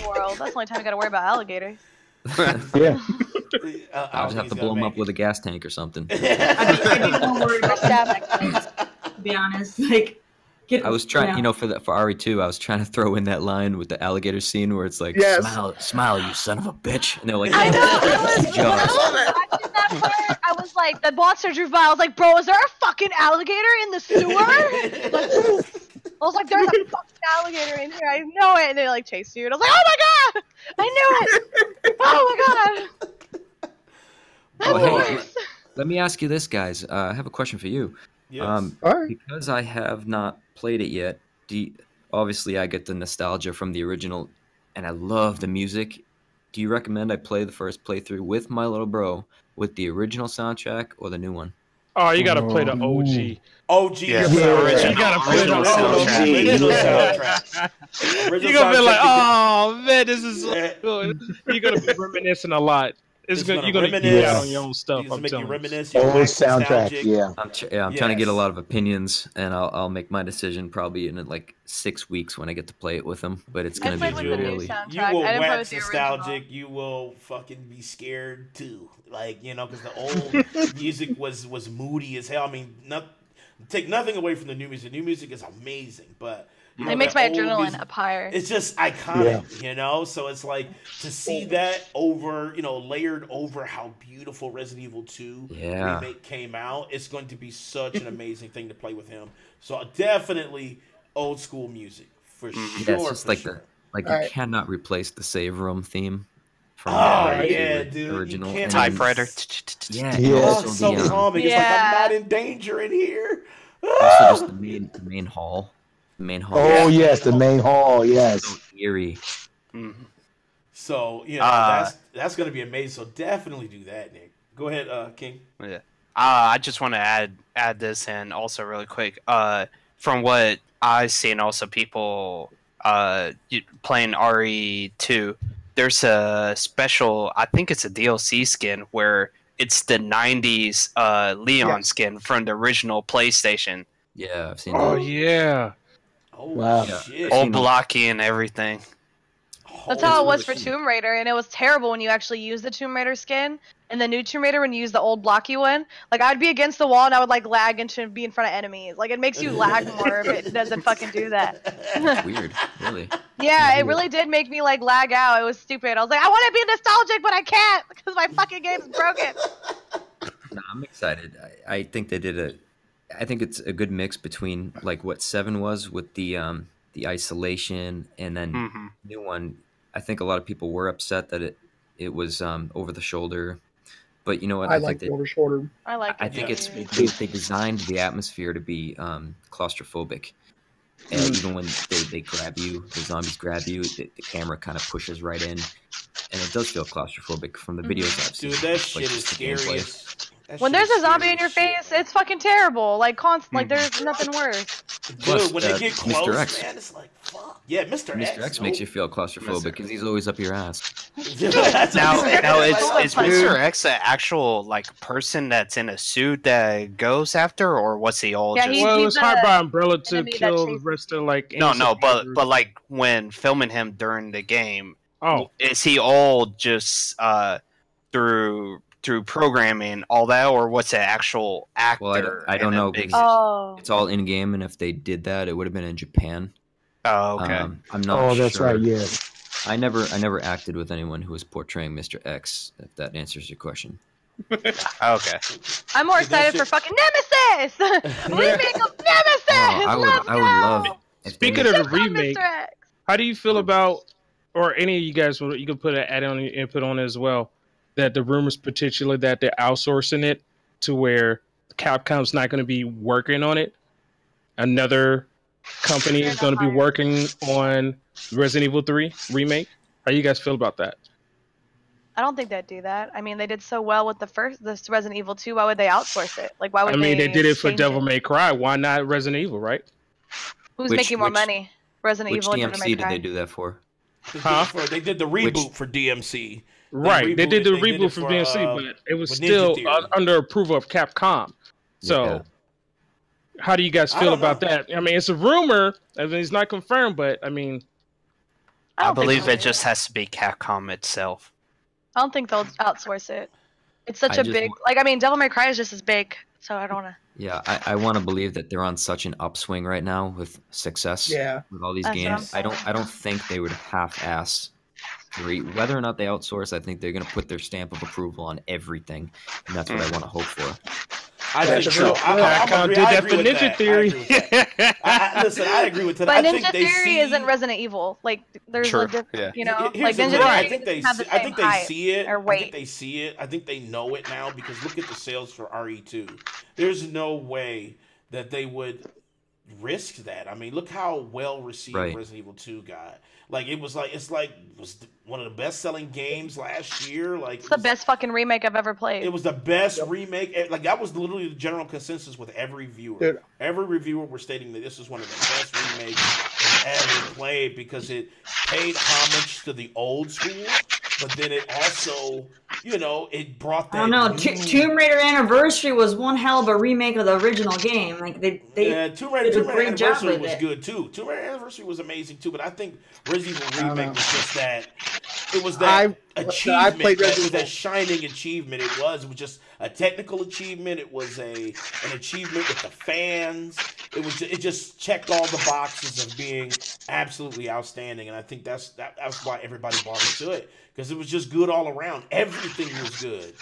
World. That's the only time you got to worry about alligators. Yeah. I'll just have to blow them up with a gas tank or something. I'd be more worried about that, to be honest. I was trying, for RE2, I was trying to throw in that line with the alligator scene where it's like, smile, you son of a bitch. And they're like, I was like, the monster drew by. I was like, bro, is there a fucking alligator in the sewer? I was like, there's a fucking alligator in here. I know it. And they chased you. And I was like, oh my god, I knew it. Oh my god. Hey, let me ask you this, guys. I have a question for you. Yes. Because I have not played it yet, obviously I get the nostalgia from the original, and I love the music. Do you recommend I play the first playthrough with my little bro with the original soundtrack or the new one? Oh, you gotta play the OG. OG. Yeah. You gotta play the OG. You're gonna be like, oh man, this is so good. You're gonna be reminiscing a lot. You're gonna geek out on your own stuff. I'm telling you. Old soundtrack, yeah. I'm trying to get a lot of opinions, and I'll make my decision probably in 6 weeks when I get to play it with him. But it's gonna be really. You will wax nostalgic. You will fucking be scared too, because the old music was moody as hell. I mean, take nothing away from the new music. The new music is amazing, but. It makes my adrenaline up higher. It's just iconic, So it's like to see that over, layered over how beautiful Resident Evil 2 remake came out. It's going to be such an amazing thing to play with him. So definitely old school music for sure. Yeah, it's just you cannot replace the save room theme from the original typewriter. Yeah, it's so calming. It's like I'm not in danger in here. Also, just the main hall. Oh yes, the main hall. Yes. So eerie. Mm-hmm. So that's gonna be amazing. So definitely do that, Nick. Go ahead, King. Yeah. I just want to add this in also really quick. From what I've seen, also people playing RE2. There's a special. I think it's a DLC skin where it's the '90s Leon skin from the original PlayStation. Yeah, I've seen that. Oh yeah. Oh, wow. Shit. All blocky and everything. That's how it was for Tomb Raider, and it was terrible when you actually use the Tomb Raider skin, and the new Tomb Raider when you use the old blocky one. I'd be against the wall and I would lag into be in front of enemies. It makes you lag more, but it doesn't fucking do that. That's weird, really. Yeah, it really did make me lag out. It was stupid. I was like, I want to be nostalgic, but I can't because my fucking game's broken. No, I'm excited. I think they did I think it's a good mix between what 7 was with the isolation, and then new one. I think a lot of people were upset that it was over the shoulder. But you know what? I I think like that the older shorter. I like. I think it's they designed the atmosphere to be claustrophobic. And even when they grab you, the zombies grab you, the camera kind of pushes right in, and it does feel claustrophobic from the videos I've seen. Dude, that Like, shit is just the scary. gameplay. When there's a zombie in your face, it's fucking terrible. Like like there's nothing worse. Plus, Dude, when they get close, Mr. X, man, it's like fuck. Yeah, Mr. X makes you feel claustrophobic because he's always up your ass. Now is Mr. X an actual like person that's in a suit that goes after, or what's he all? Yeah, just... Well, it was hired by Umbrella to kill the rest of like. No, but like when filming him during the game, oh, is he all just through programming all that, or what's an actual actor? Well, I don't know. It's all in game, and if they did that, it would have been in Japan. Oh, okay. I'm not. Oh, that's sure. right. Yeah. I never acted with anyone who was portraying Mr. X. If that answers your question. Okay. I'm more excited for fucking Nemesis. Remake of Nemesis. I would love. Speaking of the remake, how do you feel about, or any of you guys, you can put an add-on input on it as well, that the rumors potentially that they're outsourcing it to where Capcom's not going to be working on it. Another company is going to be working on Resident Evil 3 remake. How you guys feel about that? I don't think they'd do that. I mean, they did so well with this Resident Evil 2. Why would they outsource it? Like, why would they did it for change Devil May Cry. Why not Resident Evil, right? Who's making more money? Resident Evil or Devil May Cry? Which DMC did they do that for? They did the reboot for DMC. Right, they did the reboot for DMC, but it was still under approval of Capcom. So, how do you guys feel about that? I mean, it's a rumor. I mean, it's not confirmed, but I mean, I believe it just has to be Capcom itself. I don't think they'll outsource it. It's such a big, like, I mean, Devil May Cry is just as big, so I don't want to. Yeah, I want to believe that they're on such an upswing right now with success. Yeah. With all these games, I don't think they would half-ass 3. Whether or not they outsource, I think they're going to put their stamp of approval on everything, and that's what I want to hope for. I think so. I did that for Ninja Theory. Listen, I agree with that. But I Ninja think Theory isn't Resident Evil. Like, there's a different, you know, Here's like the Ninja thing. Theory. I think they see it. Or I weight. think they see it. I think they know it now because look at the sales for RE2. There's no way that they would risk that. I mean, look how well received Resident Evil 2 got. Like it was one of the best selling games last year. Like it's the best fucking remake I've ever played. It was the best remake. Like that was literally the general consensus with every viewer. Dude. Every reviewer were stating that this was one of the best remakes ever played because it paid homage to the old school, but then it also, you know, it brought that. I don't know. Tomb Raider Anniversary was one hell of a remake of the original game. Like they Tomb Raider Anniversary was it. good too. Tomb Raider Anniversary was amazing too, but I think Resident Evil Remake was just that. It was that achievement. It was that shining achievement. It was just a technical achievement. It was an achievement with the fans. It just checked all the boxes of being absolutely outstanding, and I think that's why everybody bought into it because it was just good all around. Everything was good.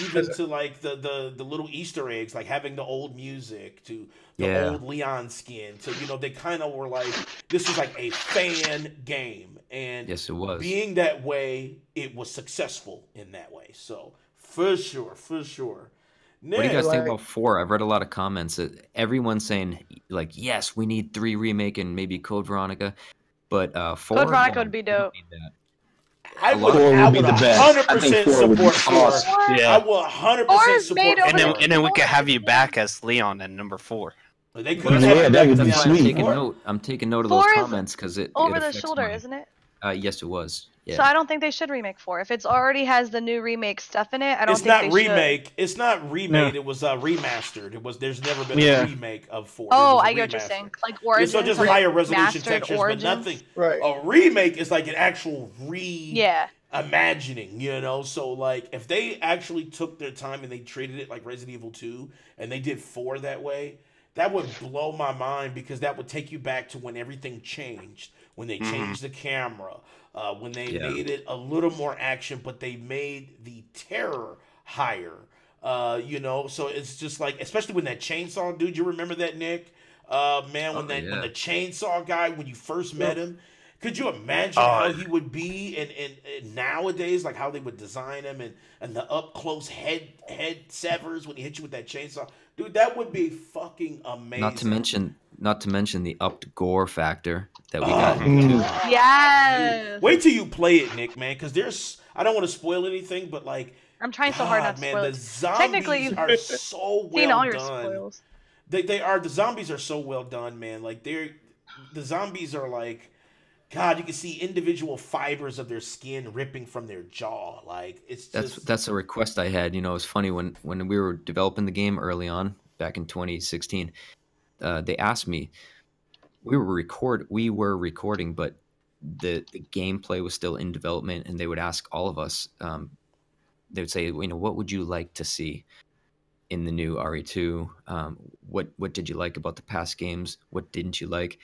Even to like the little Easter eggs, like having the old music, to the old Leon skin, to, you know, they kind of were like, this was like a fan game, and yes, it was. Being that way, it was successful in that way. So for sure. Nick, what do you guys think about 4? I've read a lot of comments that everyone's saying like, yes, we need 3 remake and maybe Code Veronica, but 4. Code Veronica would be dope. I would 100% support 4. Yeah. I will 100% support 4. And then we could have you back as Leon at number 4. They could that would be sweet. I'm taking note of those comments because it over it the shoulder, isn't it? Yes, it was. Yeah. So I don't think they should remake 4. If it's already has the new remake stuff in it, I don't think they should. It's not remade. It was remastered. There's never been a remake of 4. Oh, I get what you're saying. Like Origins, so just higher resolution textures, Origins. but nothing. Right. A remake is like an actual imagining, you know? So, like, if they actually took their time and they treated it like Resident Evil 2 and they did 4 that way, that would blow my mind because that would take you back to when everything changed. When they changed the camera, when they made it a little more action, but they made the terror higher, you know? So it's just like, especially when that chainsaw dude, you remember that, Nick? Man, when the chainsaw guy, when you first met him, Could you imagine how he would be in nowadays, like how they would design him and the up close head severs when he hit you with that chainsaw? Dude, that would be fucking amazing. Not to mention the upped gore factor that we got. Yes. Wait till you play it, Nick, man, because I don't want to spoil anything, but like I'm trying so hard not to man, spoil the it. zombies Technically, are so seen well all your done. spoils. They are. The zombies are so well done, man. Like the zombies are like, God, you can see individual fibers of their skin ripping from their jaw. Like That's a request I had. You know, it's funny when we were developing the game early on back in 2016. They asked me. We were recording, but the gameplay was still in development, and they would ask all of us. They would say, you know, what would you like to see in the new RE2? What did you like about the past games? What didn't you like?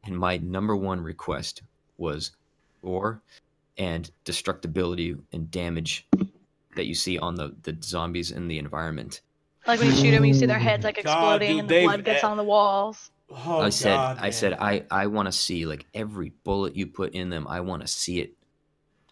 And my number one request was gore and destructibility and damage that you see on the zombies in the environment. Like when you shoot them, you see their heads like exploding and the blood gets on the walls. Oh, I said, I want to see like every bullet you put in them. I want to see it.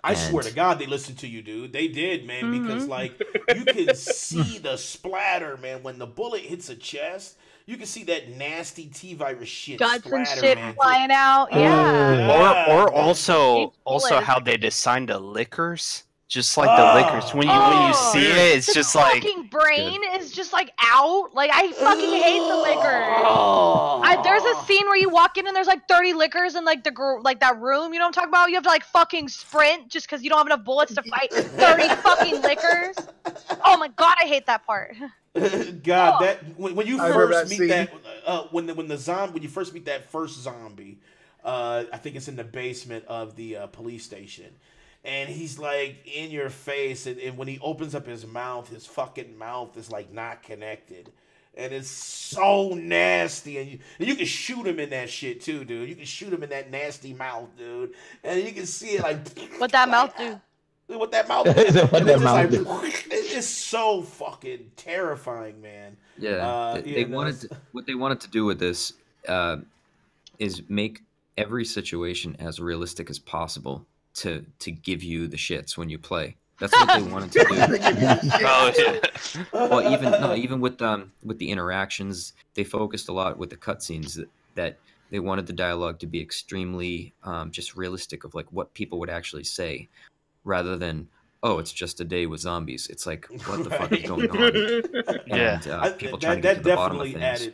I swear to God, they listened to you, dude. They did, man, because like you can see the splatter, man. When the bullet hits a chest, you can see that nasty T-virus shit. Guts splatter, and shit man. flying out. Yeah. Or also how they designed the liquors. Just like the liquors. When you see it, it's just like fucking brain is just like out. Like I fucking hate the liquor. There's a scene where you walk in and there's like 30 liquors in like that room. You know what I'm talking about? You have to like fucking sprint just because you don't have enough bullets to fight 30 fucking liquors. Oh my God, I hate that part. God, that when you first meet that when you first meet that first zombie, I think it's in the basement of the police station. And he's like in your face, and when he opens up his fucking mouth is like not connected, and it's so nasty. And you can shoot him in that shit too, dude. You can shoot him in that nasty mouth, dude, and you can see it like what that mouth do. What that mouth do? It's so fucking terrifying, man. Yeah, what they wanted to do with this is make every situation as realistic as possible. To give you the shits when you play. That's what they wanted to do. Well, even with the interactions, they focused a lot with the cutscenes that they wanted the dialogue to be extremely just realistic of like what people would actually say, rather than it's just a day with zombies. It's like what the fuck is going on? And people trying to get to the bottom of things. Added,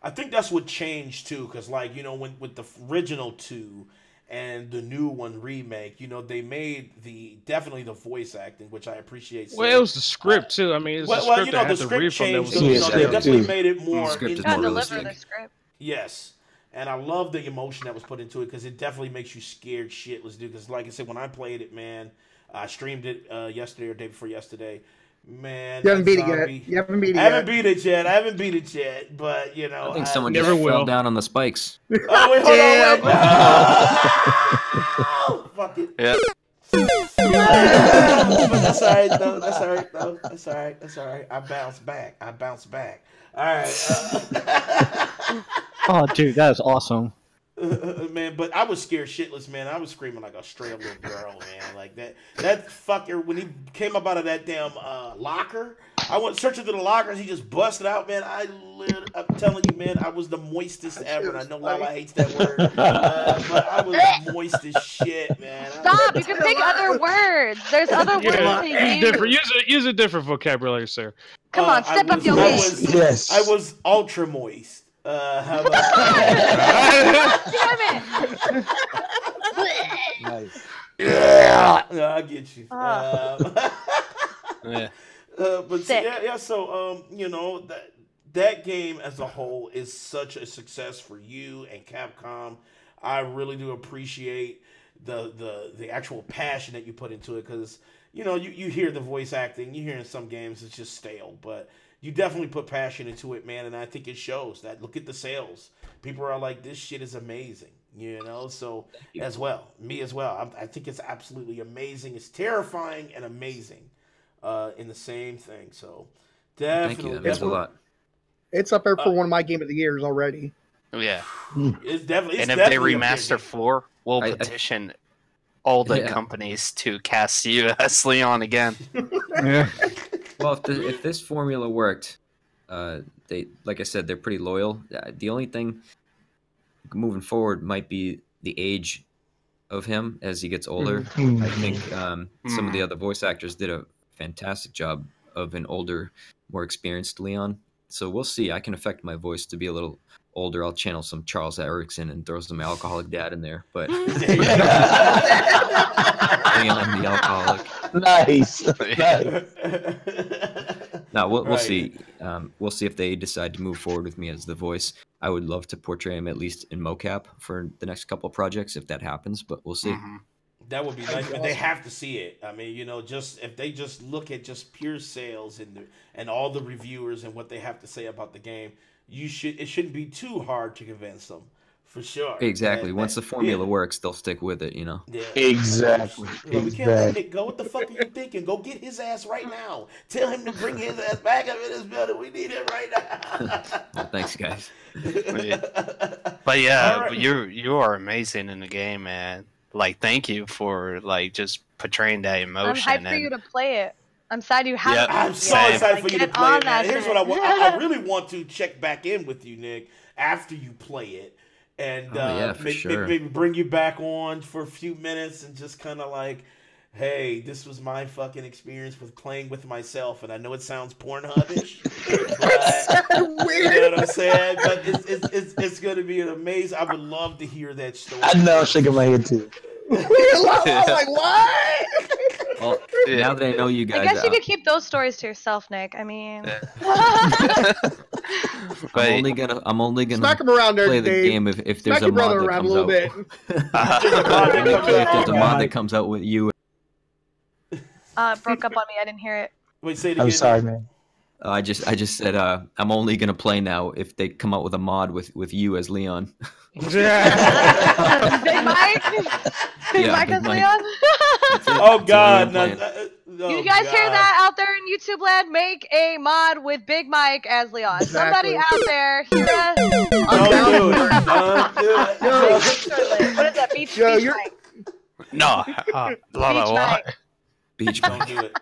I think that's what changed too, because like with the original 2. And the new one remake, they made definitely the voice acting, which I appreciate. Well, it was the script too. I mean, it's the script that had to read from. That was they definitely made it more. The script is more realistic. The script. Yes, and I love the emotion that was put into it because it definitely makes you scared shitless, dude. Because like I said, when I played it, man, I streamed it yesterday or day before yesterday. Man, you haven't beat it yet. You haven't beat it yet. I haven't beat it yet, but I think someone just fell down on the spikes. Oh wait, hold on, wait. Fuck it. Yeah. That's all right though. That's all right. I bounce back. All right. Oh, dude, that is awesome. Man, but I was scared shitless, man. I was screaming like a straight up little girl, man. Like that fucker, when he came up out of that damn locker, I went searching through the lockers, he just busted out, man. I'm telling you, man, I was the moistest ever, and I know LaLa hates that word, but I was moist as shit, man. Stop, you can pick other words. There's other words to use. Use a different vocabulary, sir. Come on, step up your game. Yes. I was ultra moist. How about Damn it! Nice. Yeah, no, I get you. Yeah. But yeah. So that game as a whole is such a success for you and Capcom. I really do appreciate the actual passion that you put into it, because you hear the voice acting, you hear in some games it's just stale, but you definitely put passion into it, man, and I think it shows. That look at the sales. People are like, this shit is amazing, so as well. Me as well. I think it's absolutely amazing. It's terrifying and amazing in the same thing. So definitely. Thank you. That means a lot. It's up there for one of my game of the years already. Yeah. It's definitely. And if they remaster 4, we'll petition all the companies to cast you as Leon again. Well, if this formula worked, they, like I said, they're pretty loyal. The only thing moving forward might be the age of him as he gets older. I think some of the other voice actors did a fantastic job of an older, more experienced Leon. So we'll see. I can affect my voice to be a little older. I'll channel some Charles Erickson and throw some alcoholic dad in there. But Leon the alcoholic. Nice. No, we'll see. We'll see if they decide to move forward with me as the voice. I would love to portray him at least in mocap for the next couple of projects if that happens, but we'll see. That would be nice, but they have to see it. I mean, just if they just look at just pure sales and all the reviewers and what they have to say about the game, it shouldn't be too hard to convince them, for sure. Exactly. Once the formula works, they'll stick with it. Yeah. Exactly. Well, we can't let Nick go. What the fuck are you thinking? Go get his ass right now. Tell him to bring his ass back up in his building. We need him right now. Well, thanks, guys. But yeah, right. You are amazing in the game, man. Like, thank you for just portraying that emotion. I'm hyped for you to play it. I'm sad you haven't. I'm so excited for you to play it, man. Here's what I want. I really want to check back in with you, Nick, after you play it. And maybe bring you back on for a few minutes and just kind of like, hey, this was my fucking experience with playing with myself. And I know it sounds Pornhub-ish. Weird. You know what I'm saying? But it's going to be an amazing. I would love to hear that story. I know, I'm shaking my head too. I'm like, what? Well, now that I know you guys, I guess you could keep those stories to yourself, Nick. I mean, I'm only gonna smack him around there, play the Dave. game if there's a mod that comes out. If there's a mod that comes out with you. Broke up on me. I didn't hear it. Wait, say it again. I'm sorry, man. I just said I'm only gonna play now if they come out with a mod with you as Leon. Big Mike. Big Mike as Leon. Oh God! You guys hear that out there in YouTube land? Make a mod with Big Mike as Leon. Somebody out there hear us? Don't do it. What is that? Beach Mike. No, LaLa, what? Beach Don't do it.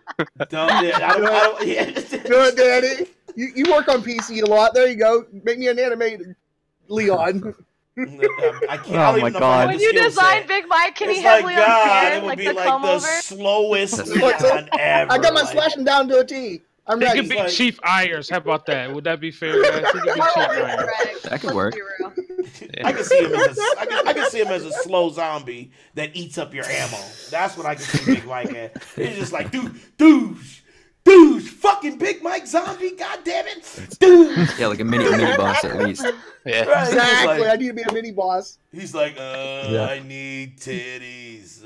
Don't do it. I don't Do it, Daddy. You work on PC a lot. There you go. Make me an animated Leon. I can't. I don't even know if I have When the you skill design set. Big Mike, can he It's have like, Leon's God, hair, it would like be the like comb the over? slowest Leon ever. I got my slashing down to a T. I'm He ready. could be Chief Ayers. How about that? Would that be fair, guys? He could be Chief Ayers. That could work. I can see him as I can see him as a slow zombie that eats up your ammo. That's what I can see Big Mike as. He's just like, dude, fucking Big Mike zombie, god damn it, dude. Yeah, like a mini boss at least. Yeah, right, exactly. Like, I need to be a mini boss. He's like, I need titties.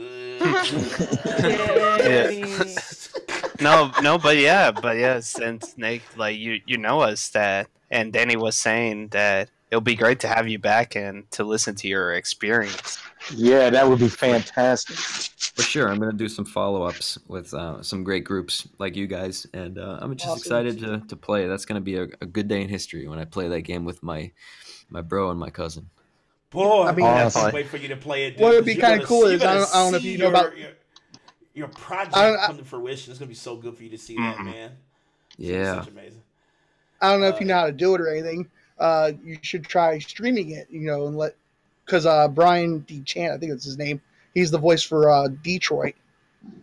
No, but yeah, since Nick, like you know us that, and Danny was saying that it'll be great to have you back and to listen to your experience. Yeah, that would be fantastic. For sure, I'm gonna do some follow-ups with some great groups like you guys, and I'm just excited to play. That's gonna be a good day in history when I play that game with my bro and my cousin. Boy, I mean, I can't wait for you to play it. Dude, what would be kind of cool is I don't know if you know about your project come to fruition. It's gonna be so good for you to see that, man. Yeah, such amazing. I don't know if you know how to do it or anything. You should try streaming it, and because Brian D. Chan, I think that's his name. He's the voice for Detroit,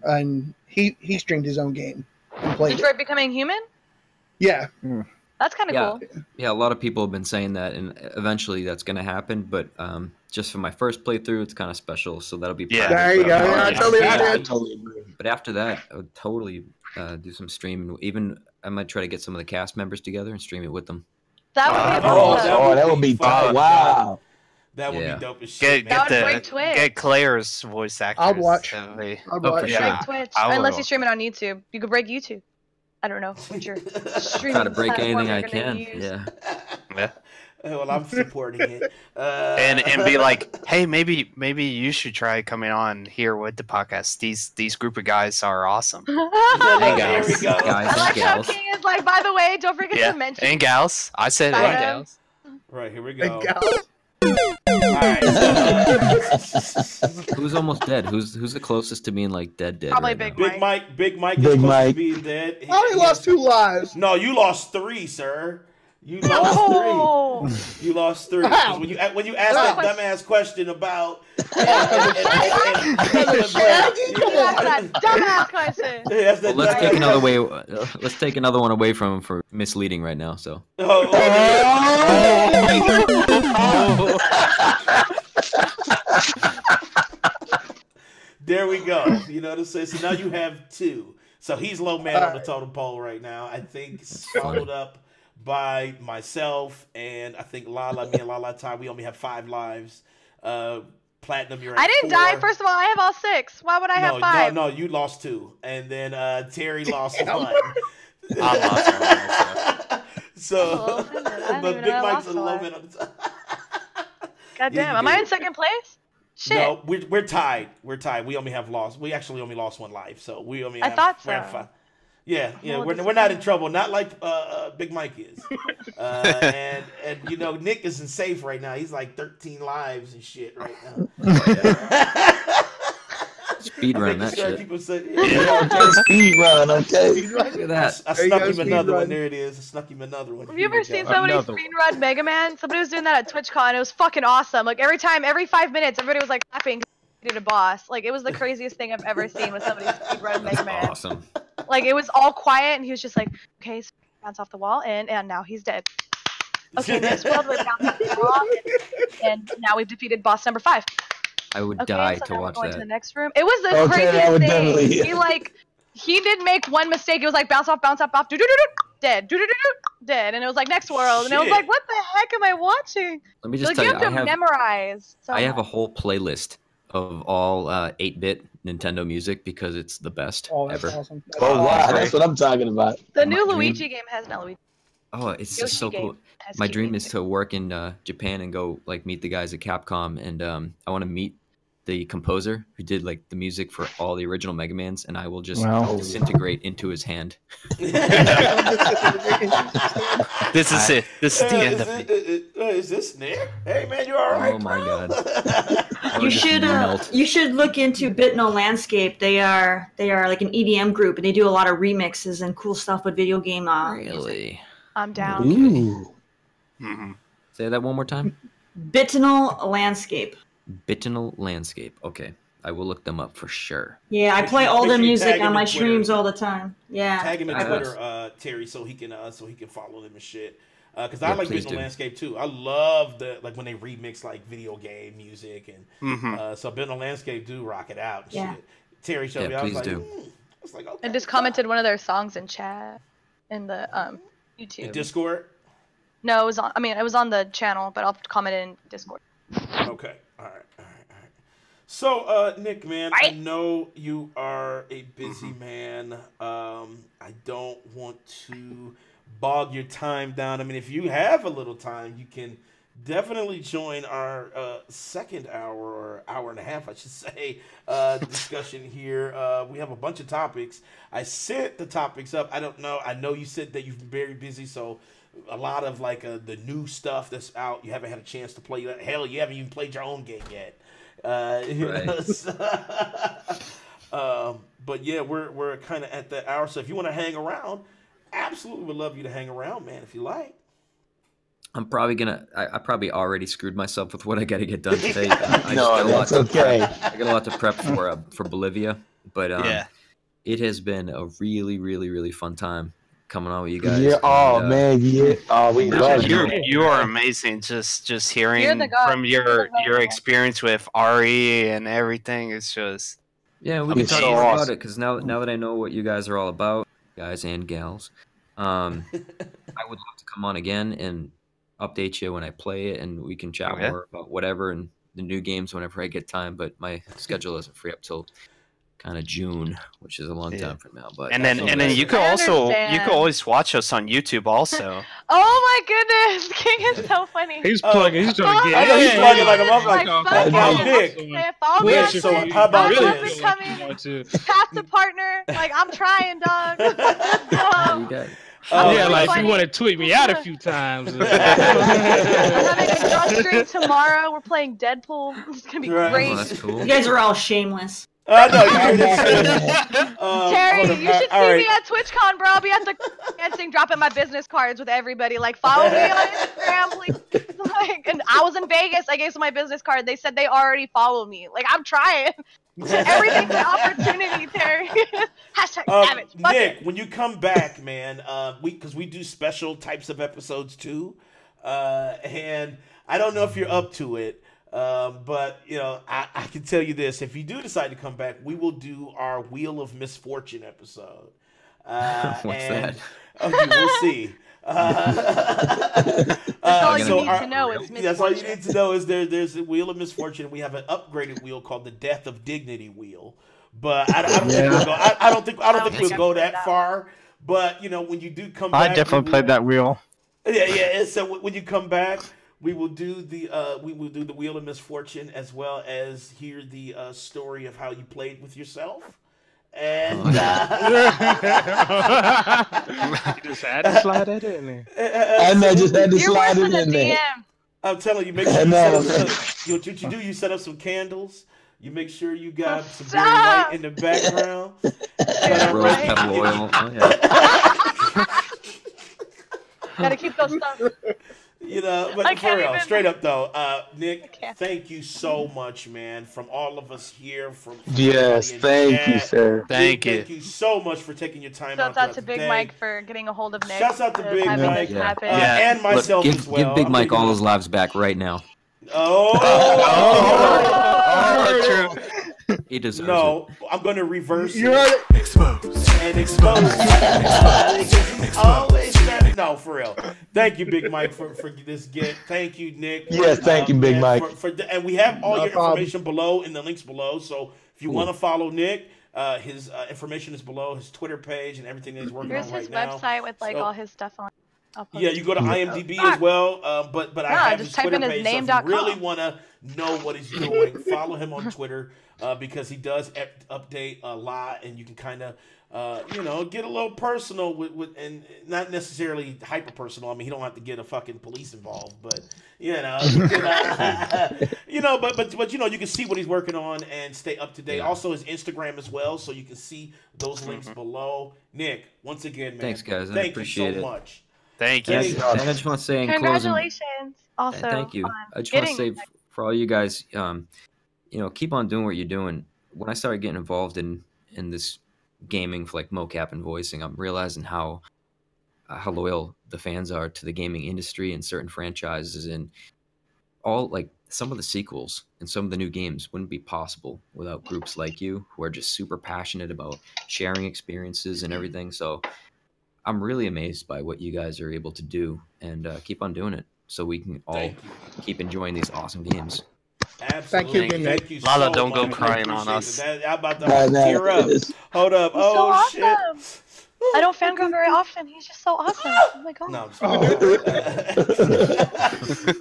and he streamed his own game and played Detroit Becoming Human? Yeah. That's kind of cool. Yeah, a lot of people have been saying that, and eventually that's going to happen. But just for my first playthrough, it's kind of special, so that'll be private. There you go. Yeah, I totally agree. But after that, I would totally do some streaming. Even I might try to get some of the cast members together and stream it with them. That would be awesome. That would be tight. Wow. That would be dope as shit. Get Claire's voice actors. I'll watch. I'll watch. Break Twitch. Unless you stream it on YouTube. You could break YouTube. I don't know what your streaming Try to break platform anything I you're gonna can. use. Yeah. Well, I'm supporting it. And be like, hey, maybe you should try coming on here with the podcast. These group of guys are awesome. Hey guys, There we go. guys I like and how gals. King is like, by the way, don't forget to mention. and gals. I said and gals. Right, here we go. Gals. I right. Who's almost dead? Who's the closest to being like dead? Probably right Big now? Mike. Big Mike is close to being dead. I only lost 2 lives. No, you lost 3, sir. You lost 3. You lost 3. 'Cause when you asked that dumbass question about dumbass question. Well, let's take another way. Let's take another one away from him for misleading right now. So. There we go. You know what I'm saying? So now you have 2. So he's low man on the totem pole right now. I think followed up by myself and I think LaLa. Me and LaLa tie. We only have 5 lives. Platinum, you're at I didn't 4. die. First of all, I have all 6. Why would I have 5? No, you lost 2. And then Terry lost 1. I lost 1. So, but Big Mike's a low man on the top. God damn, am I in second place? Shit. No, we're tied. We're tied. We only have lost. We actually only lost 1 life. So we only. I thought so. Yeah. We're not in trouble. Not like Big Mike is. And you know Nick isn't safe right now. He's like 13 lives and shit right now. Speed run that shit. People say, speed run. Okay. Look at that. I snuck him another one. There it is. I snuck him another one. Have you ever seen somebody speed run Mega Man? Somebody was doing that at TwitchCon. It was fucking awesome. Like every 5 minutes, everybody was like clapping. He did a boss. Like it was the craziest thing I've ever seen with somebody speed run Mega Man. Awesome. Like it was all quiet, and he was just like, "Okay, so bounce off the wall, and now he's dead." Okay, this world was bounced off the wall, and now we've defeated boss number 5. I would Okay, die so to now we're watch going that. to the next room. It was the Okay, I would craziest thing. definitely- He did make one mistake. It was like bounce off, do do do do, dead, do do do do, dead, and it was like next world, and it was Shit. like, what the heck am I watching? Let me just Like tell you you, have to memorize. So I have a much. whole playlist of all 8-bit Nintendo music because it's the best Oh, that's ever. awesome. Oh wow, that's what I'm talking about. The new dream- Luigi game has no Luigi. Oh, it's just so Yoshi game cool. has My cute dream music. is to work in Japan and go like meet the guys at Capcom, and I want to meet the composer who did like the music for all the original Mega Mans, and I will just Wow. disintegrate into his hand. This is it. This is the end of it. Is this Nick? Hey man, you all right? Oh my god! You should look into Bitno Landscape. They are like an EDM group, and they do a lot of remixes and cool stuff with video game. Music. Really? I'm down. Ooh. Say that one more time. Bitno Landscape. Bitnal Landscape. Okay, I will look them up for sure. Yeah, I play all make their sure you music tag him on my in Twitter. streams all the time. Yeah. Tag him in I will. Twitter, Terry, so he can follow them and shit. Because Yeah, I like please Business do. Landscape too. I love like when they remix like video game music and so Business Landscape do rock it out. And Yeah. shit. Terry showed me. Yeah, I was please like, do. I was like, okay. And just commented one of their songs in chat in the YouTube. In Discord. No, it was on. I mean, it was on the channel, but I'll comment it in Discord. Okay. All right. So, Nick, man, I know you are a busy man. I don't want to bog your time down. I mean, if you have a little time, you can definitely join our second hour or hour and a half, I should say, discussion here. We have a bunch of topics. I sent the topics up. I don't know. I know you said that you've been very busy, so a lot of like the new stuff that's out, you haven't had a chance to play. Hell, you haven't even played your own game yet. But yeah, we're kind of at that hour. So if you want to hang around, absolutely would love you to hang around, man. If you like. I'm probably gonna. I probably already screwed myself with what I got to get done today. No, that's okay. I got a lot to prep for Bolivia, but Yeah. it has been a really, really, really fun time coming on with you guys. Yeah. Oh and, man. Yeah. Oh, we love you. You are amazing. Just You're hearing the god. from You're the god. your experience with Ari and everything. It's just Yeah, we I can mean, talk so more about awesome. it because now that I know what you guys are all about, guys and gals, I would love to come on again and update you when I play it, and we can chat Okay. more about whatever and the new games whenever I get time. But my schedule isn't free up till kind of June, which is a long time from now. But and then you could I also understand. always watch us on YouTube also. Oh my goodness, King is so funny. He's plugging. He's trying to get. I know he's plugging like a Like, motherfucker. fuck Now, yeah. Nick, If I'm Nick, not so good, how about I'm this? up and coming. Pass the partner. Like I'm trying, dog. Let's go. Yeah, like if you want to tweet me out a few times. I'm having a draw stream tomorrow. We're playing Deadpool. It's gonna be great. Oh, that's cool. You guys are all shameless. No, you hear this? Terry, hold on. you should All see right. me at TwitchCon, bro. I'll be at the dancing, dropping my business cards with everybody. Like, follow me on Instagram, please. Like, and I was in Vegas. I gave some my business card. They said they already follow me. Like, I'm trying. Everything's an opportunity, Terry. Hashtag savage. Fuck Nick, it. when you come back, man, because we do special types of episodes too, and I don't know if you're up to it. But you know, I can tell you this: if you do decide to come back, we will do our Wheel of Misfortune episode. What's that? Okay, we'll see. That's all you need to know is misfortune. That's all you need to know is there's a Wheel of Misfortune. We have an upgraded wheel called the Death of Dignity Wheel. But I don't think we'll go. I don't think we'll go that far. But you know, when you do come back, I definitely played that wheel. Yeah. So when you come back, we will do the Wheel of Misfortune, as well as hear the story of how you played with yourself. And you just had to slide that in there. I know, just had to slide it in there. I'm telling you, make sure you set up what you do. You set up some candles. You make sure you got some very light in the background. Rose petal oil. Oh, yeah. Gotta keep those stuff. You know, but for real, straight up though, Nick, thank you so much, man, from all of us here. Yes, thank you, sir. Thank you. Thank you so much for taking your time Shouts out to Big today. Mike for getting a hold of Nick. Shouts out to Big Mike. Yeah. And myself Look, as well. Give Big Mike all his lives back right now. True. He deserves it. I'm going to reverse You're it. Expose. And expose. Always trying to... No, for real. Thank you, Big Mike, for this gift. Thank you, Nick. Yes, thank you, Big Mike. And we have all your information below in the links below. So if you want to follow Nick, his information is below, his Twitter page and everything that he's working Here's on right his now. website with like all his stuff on. Yeah, you go to IMDb as well, but I have just his type Twitter in his page. name. So if you really want to know what he's doing, follow him on Twitter because he does update a lot, and you can kind of get a little personal with and not necessarily hyper personal. I mean, he don't have to get a fucking police involved, but but you can see what he's working on and stay up to date. Yeah. Also, his Instagram as well, so you can see those links below. Nick, once again, man, Thanks, guys. I thank appreciate you so it. much. Thank you. And I just want to say in closing, Congratulations. Also, thank you. I just want to say for all you guys, keep on doing what you're doing. When I started getting involved in this gaming for like mocap and voicing, I'm realizing how loyal the fans are to the gaming industry and certain franchises, and all like some of the sequels and some of the new games wouldn't be possible without groups like you who are just super passionate about sharing experiences and everything. So I'm really amazed by what you guys are able to do, and keep on doing it so we can all keep enjoying these awesome games. Absolutely. Thank you LaLa, so don't go much. crying on Appreciate us. I'm about to tear up. Hold up. He's Oh, so shit. awesome. I don't fangirl very often. He's just so awesome. Oh my god. No,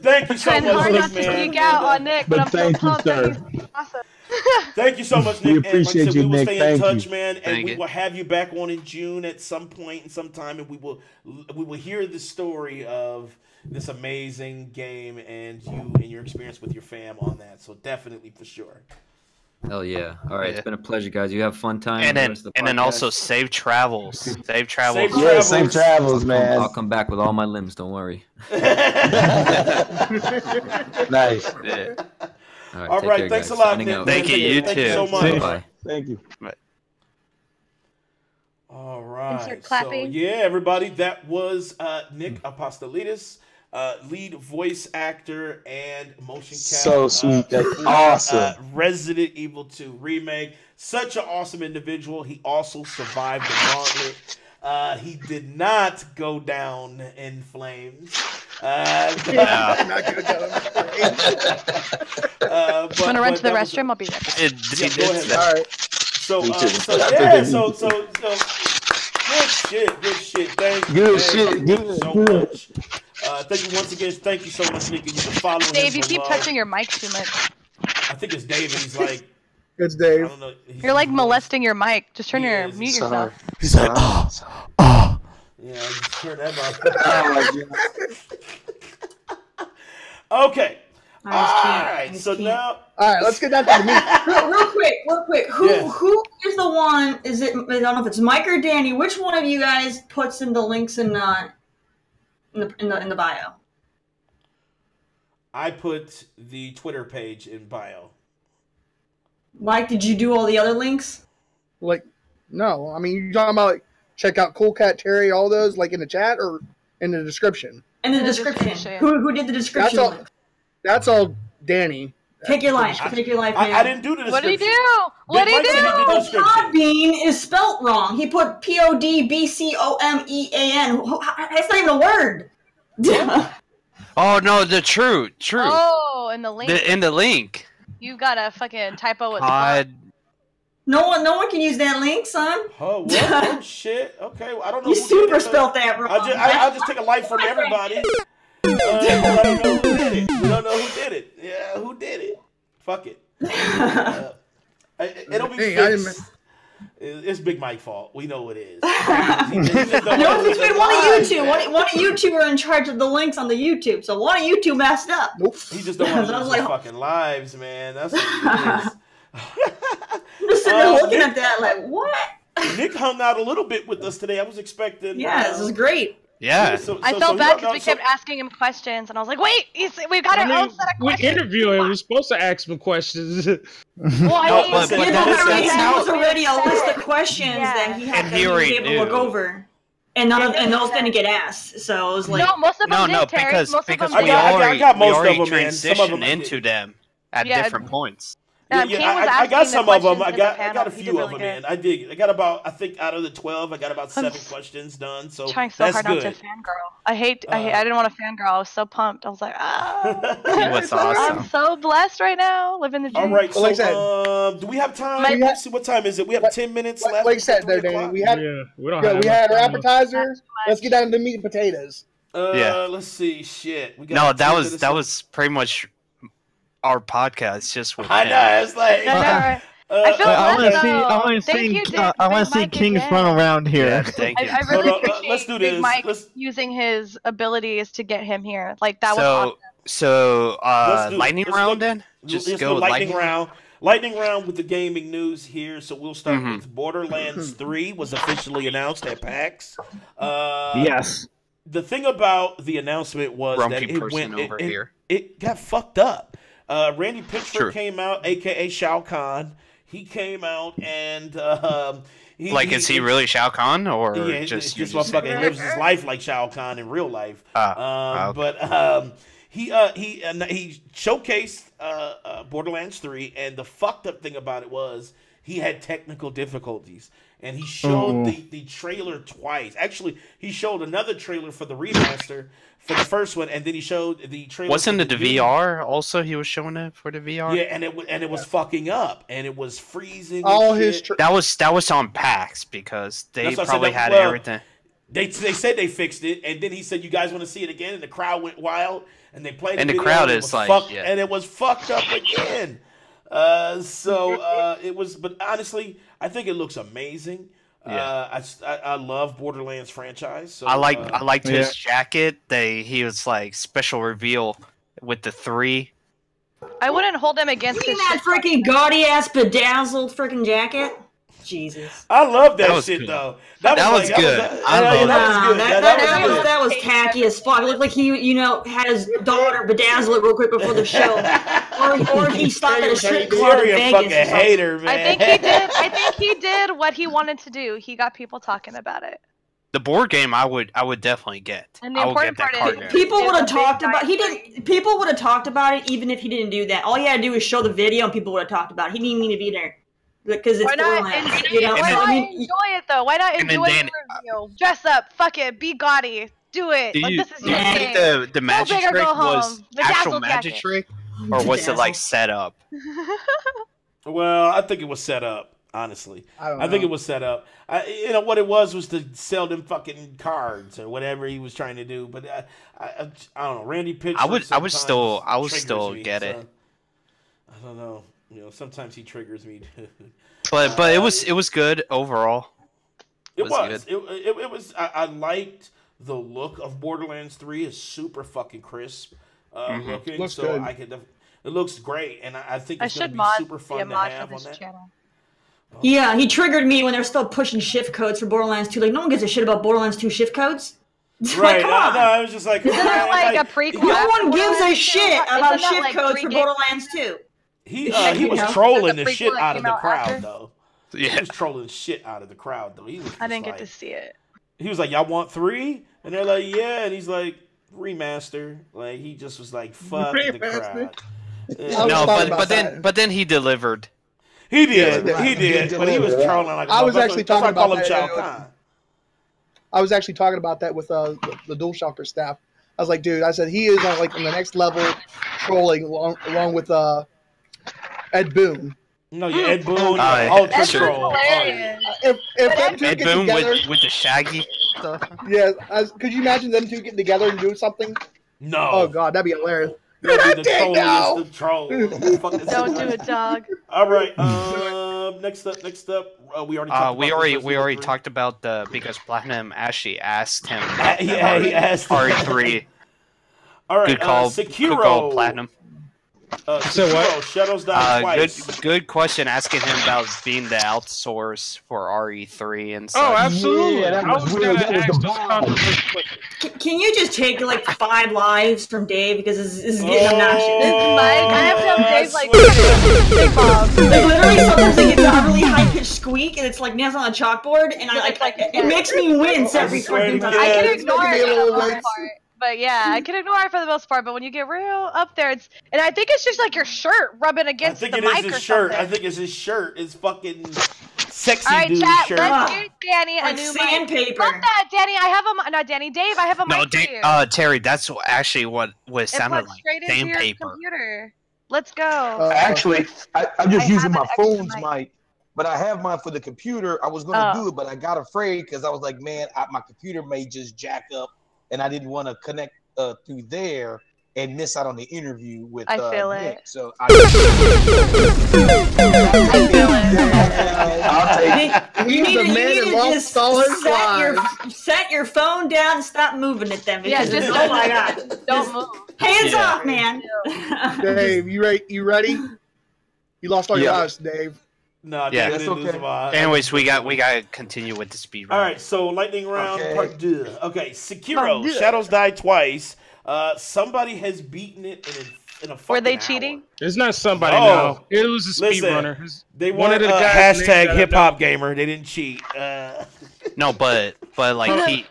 thank you so Trying much, hard Nick, not to man. geek out on Nick, but I'm so thank you, pumped that sir. he's awesome. Thank you so much, Nick. We And like I appreciate said, you, we will Nick. stay in Thank touch, you. man, and Thank we you. will have you back on in June at some point and some time, and we will hear the story of this amazing game and you and your experience with your fam on that. So definitely, for sure. Hell yeah. All right. It's been a pleasure, guys. You have fun time. And with the then rest of the and then podcast. also safe travels. Safe travels. Yeah, safe travels, man. I'll come back with all my limbs. Don't worry. Nice. Yeah. All take right, care, thanks guys. a lot, Signing Nick. out. Thank you. You Thank you too. so much. Bye. Thank you. All right. Insert clapping. So, yeah, everybody, that was Nick Apostolides, lead voice actor and motion capture. So sweet. That's awesome. Resident Evil 2 remake. Such an awesome individual. He also survived the gauntlet. He did not go down in flames. I'm not gonna tell him. I'm gonna run to the restroom. I'll be right back. Go ahead. All right. So good shit. Thank you. Good man. shit. Thank you Good. so Good. much. Thank you once again. Thank you so much, Nick. You can follow him Dave, you keep below. touching your mic too much. I think it's Dave, and he's like, It's I Dave. don't know. You're like molesting your mic. Just turn He your is. mute Sorry. yourself. He's like, Yeah, just turn that off. Okay. All right. So now. All right, let's get down to the meat. Real quick. Who is the one? Is it? I don't know if it's Mike or Danny. Which one of you guys puts in the links in the bio? I put the Twitter page in bio. Mike, did you do all the other links? Like, no. I mean, you're talking about like, check out Cool Cat Terry, all those, like in the chat or in the description? In the description. Who did the description? That's all Danny. Take your life. Take your life, man. I didn't do the description. What did he do? What did he do? Podbean is spelt wrong. He put PODBCOMEAN. That's not even a word. Oh no, true. Oh, in the link. In the link. You got a fucking typo with God. No one can use that link, son. Oh, what? Oh, shit. Okay, well, I don't know. You super spelled that wrong. I'll just take a life from everybody. I don't know who did it. We don't know who did it. Yeah, who did it? Fuck it. It'll be fixed. It's Big Mike's fault. We know it is. No, it's between one of you two. One of you two are in charge of the links on the YouTube, so one of you two messed up. Nope. He just don't want to lose his fucking lives, man. That's what it is. I'm just sitting there looking at that like, what? Nick hung out a little bit with us today. I was expecting. Yeah, this is great. Yeah. I felt bad because we kept asking him questions, and I was like, wait, we've got our own set of questions. We interviewed him. We're supposed to ask him questions. Well, he was already a list of questions that he had to be able to look over. And those didn't get asked, so it was like... No, most of them did, Terry. Because we already transitioned into them at different points. I got some of them. I got a few of them, man. I got about, I think out of the 12, I got about 7 questions done. So trying so hard not to fangirl. I didn't want to fangirl. I was so pumped. I was like, That's awesome. I'm so blessed right now, living the dream. All right, so do we have time? Let's see, what time is it? We have 10 minutes left. Like I said, there, Danny, we had our appetizer. Let's get down to the meat and potatoes. Let's see. Shit. That was pretty much our podcast just with I know, it's like I want to see Kings run around here. Yeah, thank you. I really appreciate let's do Big this. Mike using his abilities to get him here. Like that was awesome. So lightning round then? Just go lightning round. Lightning round with the gaming news here. So we'll start with Borderlands 3 was officially announced at PAX. Yes. The thing about the announcement was that it got fucked up. Randy Pitchford came out, aka Shao Kahn. He came out and is he really Shao Kahn or just motherfucker lives his life like Shao Kahn in real life? Okay. But he showcased Borderlands 3, and the fucked up thing about it was he had technical difficulties. And he showed the trailer twice. Actually, he showed another trailer for the remaster for the first one, and then he showed the trailer. Wasn't it the VR also? He was showing it for the VR. Yeah, and it was fucking up, and it was freezing. All his that was on PAX because they probably had everything. They said they fixed it, and then he said, "You guys want to see it again?" And the crowd went wild, and they played. And the video, crowd and is like, and it was fucked up again. It was, but honestly, I think it looks amazing. Yeah. I love Borderlands franchise. So, I liked his jacket. He was like special reveal with the 3. I wouldn't hold him against his that freaking gaudy ass bedazzled freaking jacket. Jesus. I love that shit cool. though. That was good. That was tacky as fuck. It looked like he, had his daughter bedazzle it real quick before the show, or he stopped at a strip club in Vegas. Fucking hater, man. I think he did what he wanted to do. He got people talking about it. The board game, I would definitely get. And the important part is, people would have talked about. People would have talked about it even if he didn't do that. All he had to do was show the video, and people would have talked about it. He didn't need to be there. Because it's Borderlands, Why not enjoy it though? Why not enjoy the review? Dress up, fuck it, be gaudy, do it. Do you this is your think game. the magic trick was actual magic trick, or was it like set up? Well, I think it was set up. Honestly, I think it was set up. What it was to sell them fucking cards or whatever he was trying to do. But I don't know. Randy Pitchford. I would still get it. I don't know. Sometimes he triggers me. But it was good overall. It was was. It was. I liked the look of Borderlands 3. It's super fucking crisp looking. Looks so good. I could. It looks great, and I think I it's going to should be mod super be a fun to mod have for on this that. channel. Yeah, he triggered me when they're still pushing shift codes for Borderlands 2. Like, no one gives a shit about Borderlands 2 shift codes. Right? Like, come on. No, I was just like, Isn't that like a prequel? No one gives a Borderlands shit 2? about Isn't that, shift like, codes 3 for games? Borderlands 2. he You was know? trolling That's the a shit prequel that out of came the out crowd, after? though. Yeah. He was trolling the shit out of the crowd, though. He was. I didn't just get to like- see it. He was like, "Y'all want 3?" And they're like, "Yeah." And he's like, "Remaster." Like he just was like, "Fuck the Remaster? crowd." No, but then he delivered. He did, Yeah, he did, but he was trolling like. I was motherfucker. actually That's why talking I call about him Shao that. Kahn. I was actually talking about that with the DualShocker staff. I was like, dude, I said he is on on the next level trolling along with Ed Boon. No, yeah, Ed Boon, yeah. ultra Sure. troll. If them two Ed get Boon together, with the shaggy stuff. yeah, could you imagine them two getting together and doing something? No. Oh god, that'd be hilarious. That'd be the Dig now! trolliest of trolls. Don't do it, dog. All right. Next up, we already talked We about already talked about because Platinum actually asked him. Yeah, he asked him. RE3. All right, Good call. Sekiro. Good call, Platinum. So what? Shadows Die Twice. Good question. Asking him about being the outsource for RE3 and stuff. Oh, absolutely. Yeah, that I was was weird. gonna That was ask the those bomb. controversial questions. Can you just take like 5 lives from Dave because this is getting obnoxious? Mike, I have to have Dave like big bomb. Like literally, sometimes they get a really high pitched squeak, and it's like nails on a chalkboard, and I like it makes me wince every fucking time. I can it's ignore making me it a for the little most wince. part. But yeah, I can ignore it for the most part. But when you get real up there, and I think it's just like your shirt rubbing I against think the it mic is his or shirt. something. I think it's his shirt. It's fucking sexy All right, dude chat. shirt. Let's give Danny a Like new sandpaper. mic. Fuck that, Danny. I have a not Danny. Dave. I have a No, mic for you. Terry, that's actually what it It sounded plugs like. straight into your Sandpaper. computer. Let's go. Actually, I'm just I using have my an extra phone's mic. mic, but I have mine for the computer. I was gonna Oh. do it, but I got afraid because I was like, man, my computer may just jack up, and I didn't want to connect through there and miss out on the interview with I feel Nick. it. So I feel it. I'll take it. You He's need a to, man you that need to lost just all his set your phone down and stop moving it then. Yeah, Because just oh my god, Don't move. hands Yeah. off, man. Dave, you ready? You ready? You lost all your Yeah. lives, Dave. No, Yeah. that's okay. Anyways, we got to continue with the speed All round. right, so lightning round Okay. part 2. Okay, Sekiro, Part deux. Shadows Die Twice. Somebody has beaten it in a fucking Were they hour. cheating? It's not somebody No. now. It was a Listen, speedrunner. They One wanted of the a guys named hashtag that I hip hop gamer. They didn't cheat. No, but like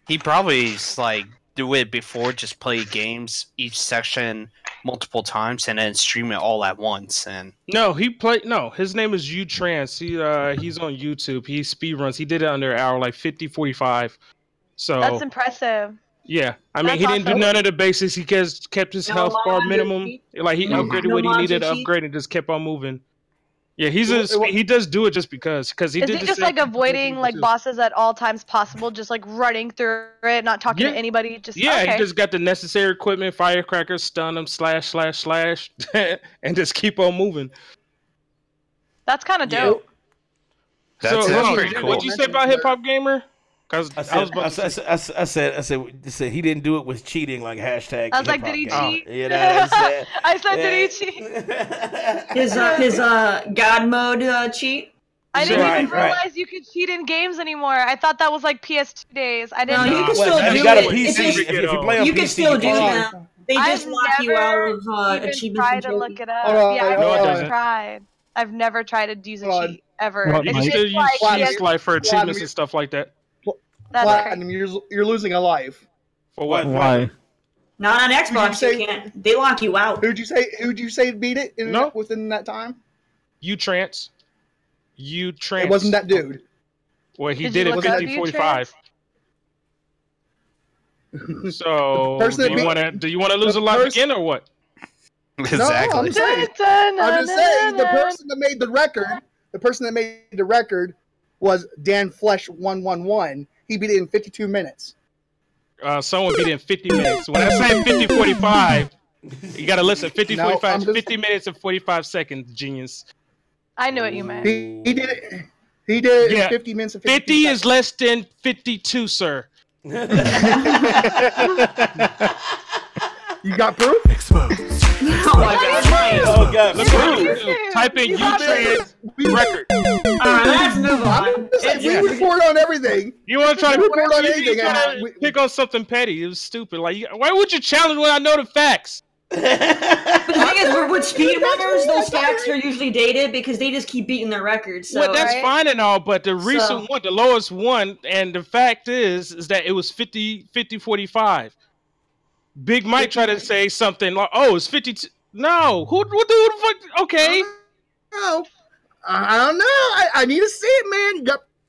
he probably like do it before, just play games each section multiple times and then stream it all at once. And No, his name is Utrans. He's on YouTube. He speedruns. He did it under an hour, like 50, 45. So That's impressive. yeah, I mean, That's he didn't do awesome. none of the basics. He kept his No health bar monster minimum. cheat? Like he No- upgraded no what he needed to monster cheat? upgrade and just kept on moving. Yeah, he does do it just because he Is did he the just same like thing for avoiding Resident like Evil 2. bosses at all times possible, just like running through it, not talking Yeah. to anybody? Just Yeah, okay. he just got the necessary equipment, firecrackers, stun him, slash, and just keep on moving. That's kind of dope. That's pretty cool. What'd you say about Hip Hop Gamer? Because I said he didn't do it with cheating like hashtag. I was like, hip-hop did he gamer. cheat? Yeah, that's it. I said, Yeah. did he cheat? His God mode cheat. I didn't Right, even right. realize you could cheat in games anymore. I thought that was like PS2 days. I didn't No, know. you can Well, still if do you got a it. PC, It's just- if you play on you PC, can still do can cheat. that. They just I've lock you out never of even achievements. tried and to trophies. look it up. Hold on, Yeah, I've hold never on. tried. I've never tried to use a Hold on. cheat ever. What, You It's can Mike? still just use like Platinum- CS Life for achievements Platinum- and stuff like that. that's Platinum, crazy. you're losing a life. For what? Why? Not on Xbox, Who'd you you say- can't. They lock you out. Who'd you say beat it No. within that time? Utrans. It wasn't that dude. Well, he Did did you it look up 50, 45. So, person that beat- do you want to lose a life person- again or what? Exactly. I'm saying. I'm just saying the person that made the record. The person that made the record was Dan Flesh 111. He beat it in 52 minutes. Someone beat it in 50 minutes. When I say 50, 45, you got to listen. 50, No, 45, I'm just- 50 minutes and 45 seconds, genius. I knew what you meant. He did it. He did it in 50 minutes and 50 is less than 52, sir. You got proof? Oh my God! Oh God! Look at you. Type in U-Trans record. Alright, let's move on. We report on everything. You want to try to report on you anything? try to pick on something petty? It was stupid. Like, why would you challenge when I know the facts? But the thing is, with speedrunners, those facts are usually dated because they just keep beating their records. So, Well, that's right? fine and all, but the recent one, the lowest one, and the fact is that it was 50-45. Big Mike tried to say something like, "Oh, it's 52." No, who the fuck? Okay, no, I don't know. I need to see it, man.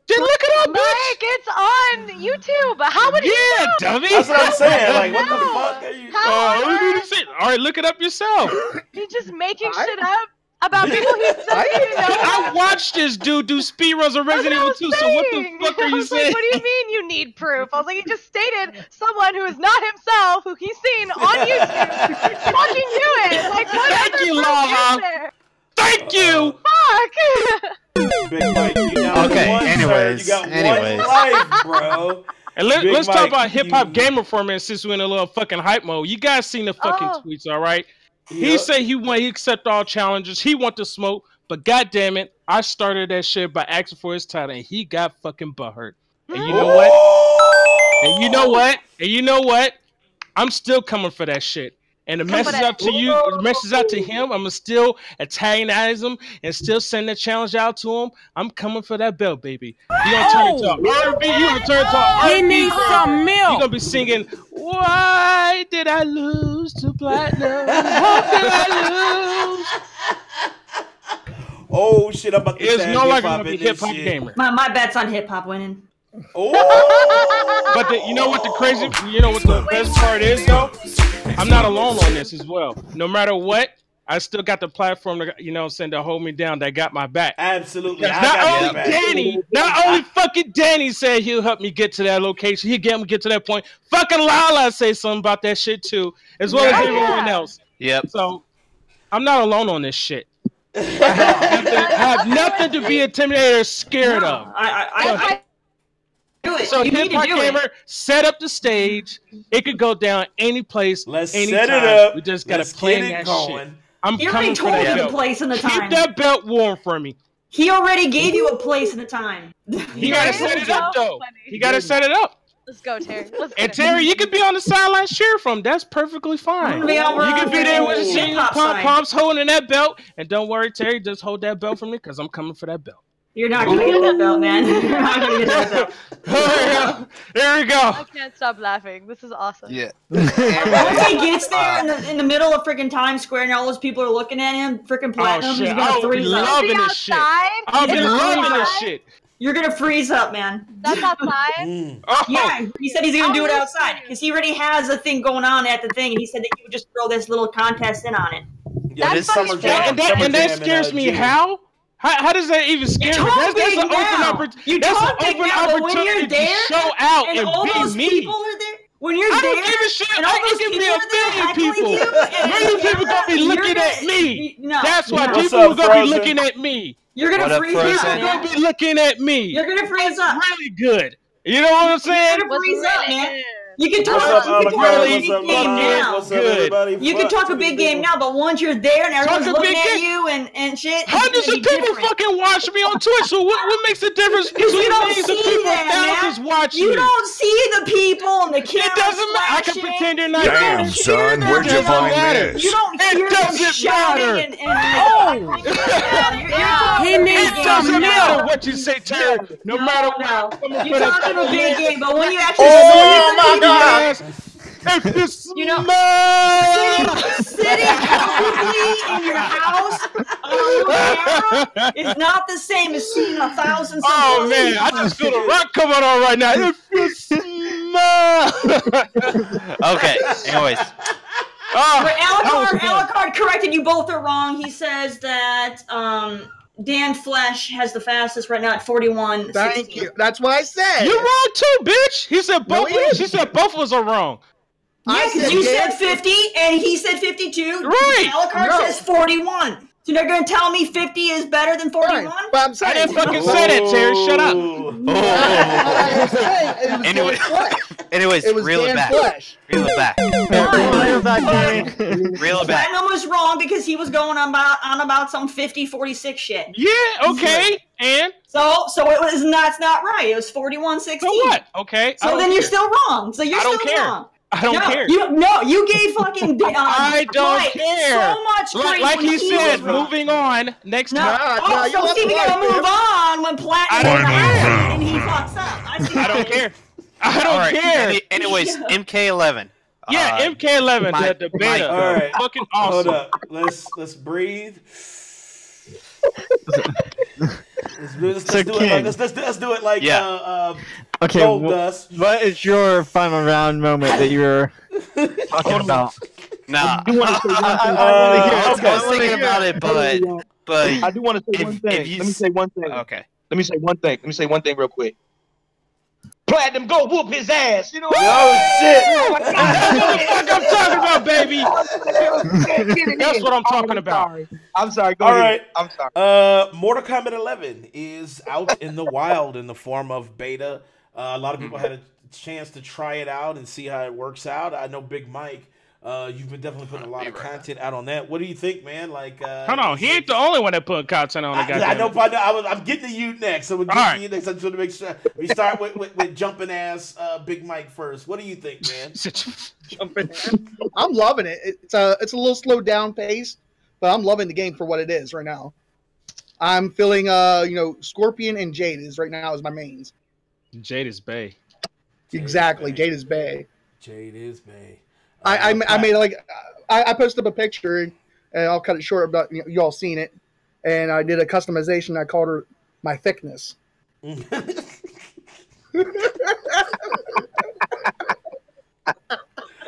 Then look it up, Mike, it's on YouTube. How would you know? dummy. That's what I'm saying. Like, what the fuck are you? All right, look it up yourself. He's just making shit up about people he doesn't even know. I watched this dude do speedruns of Resident Evil 2, so what the fuck are you saying? Like, what do you mean you need proof? I was like, he just stated someone who is not himself, who he's seen on YouTube, fucking do it. Like, what Thank you, proof LaLa. is there? Thank you. Fuck. Big Mike, you got Okay, one, anyways, sir. You got anyways. one life, bro. And Big let's Mike, talk about Hip Hop Gamer for a minute since we're in a little fucking hype mode. You guys seen the fucking tweets, all right? He Yep. said he accept all challenges. He want to smoke, but goddamn it, I started that shit by asking for his title, and he got fucking butthurt. And you know what? And you know what? And you know what? I'm still coming for that shit. And the message out to you, the message out to him, I'm gonna still antagonize him and still send that challenge out to him. I'm coming for that belt, baby. You gonna turn into R&B? You gonna turn into R&B? He needs some milk. You gonna be singing, "Why did I lose to platinum? What did I lose?" Oh shit! I'm about to It's say no longer hip-hop gonna be in this hip hop shit. gamer. My bet's on hip hop winning. Oh! But you know what the best part is though? I'm not alone on this as well. No matter what, I still got the platform to hold me down. That got my back. Absolutely. Not only fucking Danny said he'll help me get to that location. He'll get me get to that point. Fucking LaLa say something about that shit too, as well as everyone else. Yep. So I'm not alone on this shit. I have nothing to be intimidated or scared of. I do it. So You need Hip to Hop do Gamer it. set up the stage. It could go down any place, Let's anytime. set it up. We just gotta Let's plan get it that going. shit. I'm He already coming for told that you the belt. place and the time. Keep that belt warm for me. He already gave you a place and a time. You gotta set it up though. You gotta set it up. Let's go, Terry. Let's And get it. Terry, you could be on the sidelines cheering from. That's perfectly fine. I'm gonna be out You could be there with the hip singing hop pom side. poms holding that belt. And don't worry, Terry, just hold that belt for me because I'm coming for that belt. You're not gonna get that belt, man. You're not gonna get that belt. There we go. I can't stop laughing. This is awesome. Yeah. Once he gets there in the middle of freaking Times Square and all those people are looking at him, freaking platinum, shit. he's gonna I'll be freeze up. loving this shit. I'll be He's gonna loving freeze this up. shit. You're gonna freeze up, man. That's outside? Oh. Yeah, he said he's gonna do it outside because he already has a thing going on at the thing, and he said that he would just throw this little contest in on it. Yeah, this summer jam. And that scares me. How? How does that even scare me? That's an open opportunity. That's an open opportunity to show out and all be those me. people are there. When you're I there, don't give a shit. and all I those can be people a are there million heckling people. you, and Million people gonna be you're looking gonna- at me. No, That's why no. people are gonna be looking at me. You're gonna freeze up. People are gonna be looking at me. You're gonna freeze up. Really good. You know what I'm saying? You're gonna freeze up, man. You can What's talk, up, you can Alacard? talk a big What's up, game LaLa? now. What's up, everybody? You can Fuck talk a to big these game people. now, but once you're there and everyone's Talk a looking big at game. you and shit, it's Hundreds gonna of be people different. fucking watch me on Twitch. So what makes the difference? Because you don't Millions of see people, that, thousands man. watch You me. don't see the people and the camera. It doesn't matter. I can pretend you're not Damn, there. son, where'd you find this? You don't hear It them doesn't shouting matter. He It doesn't matter what you say, Terry. No matter what. You're talking a big game, but when you actually Oh my God! If you know, smell sitting comfortably in your house on a camera is not the same as seeing 1,000. Oh man, I just feel the rock coming on right now. If you smell. Okay. Anyways. Alucard corrected you both are wrong. He says that Dan Flesh has the fastest right now at 41. Thank you. That's what I said. You're wrong too, bitch. He said both. No, he She said both of us are wrong. Yeah, because you said 50 and he said 52. Right. Alucard No. says 41. So you're going to tell me 50 is better than 41? Right. But I'm saying, I didn't fucking say that, Terry. Shut up. Anyways, it was reel it Dan back. Flesh. Reel it back. Reel it back. Platinum was wrong because he was going on about some 50-46 shit. Yeah, okay. And? So it was that's not right. It was 41-16. So what? Okay. So then you're still wrong. So you're still wrong. I don't care. You gave fucking I don't Mike care. so much grace like when he said, was wrong. moving on. Next No. time. So see, we gotta move on when Platinum and he fucks up. I don't care. I don't care. Anyways, MK11. Yeah, MK11, the beta. All right. Fucking awesome. Hold up. Let's breathe. Let's do it like Okay, Gold Dust. what is your final round moment that you were talking about? Nah. I was thinking about it, but I do want to say one thing. Let me say one thing. Okay. Let me say one thing real quick. Platinum, go whoop his ass. You know what? Oh shit! That's what I'm talking about, baby. That's what I'm talking about. I'm sorry. Go All ahead. right. I'm sorry. Mortal Kombat 11 is out in the wild in the form of beta. A lot of people had a chance to try it out and see how it works out. I know Big Mike, you've been definitely putting a lot of content out on that. What do you think, man? Like, hold on, he ain't the only one that put content on the I know, partner. I'm getting to you next. So we'll get to you next. I just want to make sure we start with jumping ass Big Mike first. What do you think, man? Jumping. I'm loving it. It's a little slowed down pace, but I'm loving the game for what it is right now. I'm feeling Scorpion and Jade is right now is my mains. Jade is Bay. Exactly, Jade is Bay. Jade is Bay. I made I posted up a picture and I'll cut it short. But you all seen it, and I did a customization. I called her my thickness.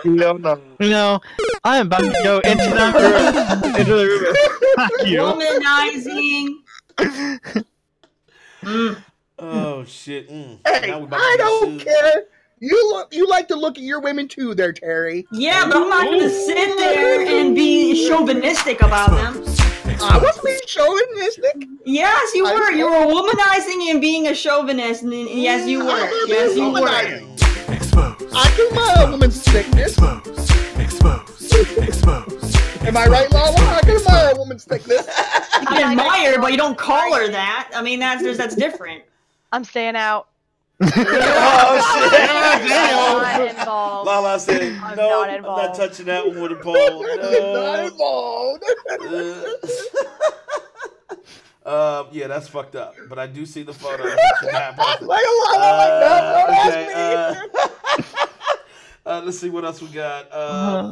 No, I'm about to go into the room. Womanizing. Oh shit! Hey, I don't care. You like to look at your women too, there, Terry. Yeah, but I'm not going to sit there and be chauvinistic about them. I wasn't being chauvinistic. Yes, you were. You were womanizing and being a chauvinist. And yes, you were. Yes, you were. Exposed. I can admire a woman's thickness. Exposed. Am I right, LaLa? I can admire a woman's thickness. You can admire, but you don't call her that. I mean, that's different. I'm staying out. Oh shit! I'm not involved. LaLa said, "No, I'm not touching that one with a pole." No. Not involved. Yeah, that's fucked up. But I do see the photo. Let's see what else we got.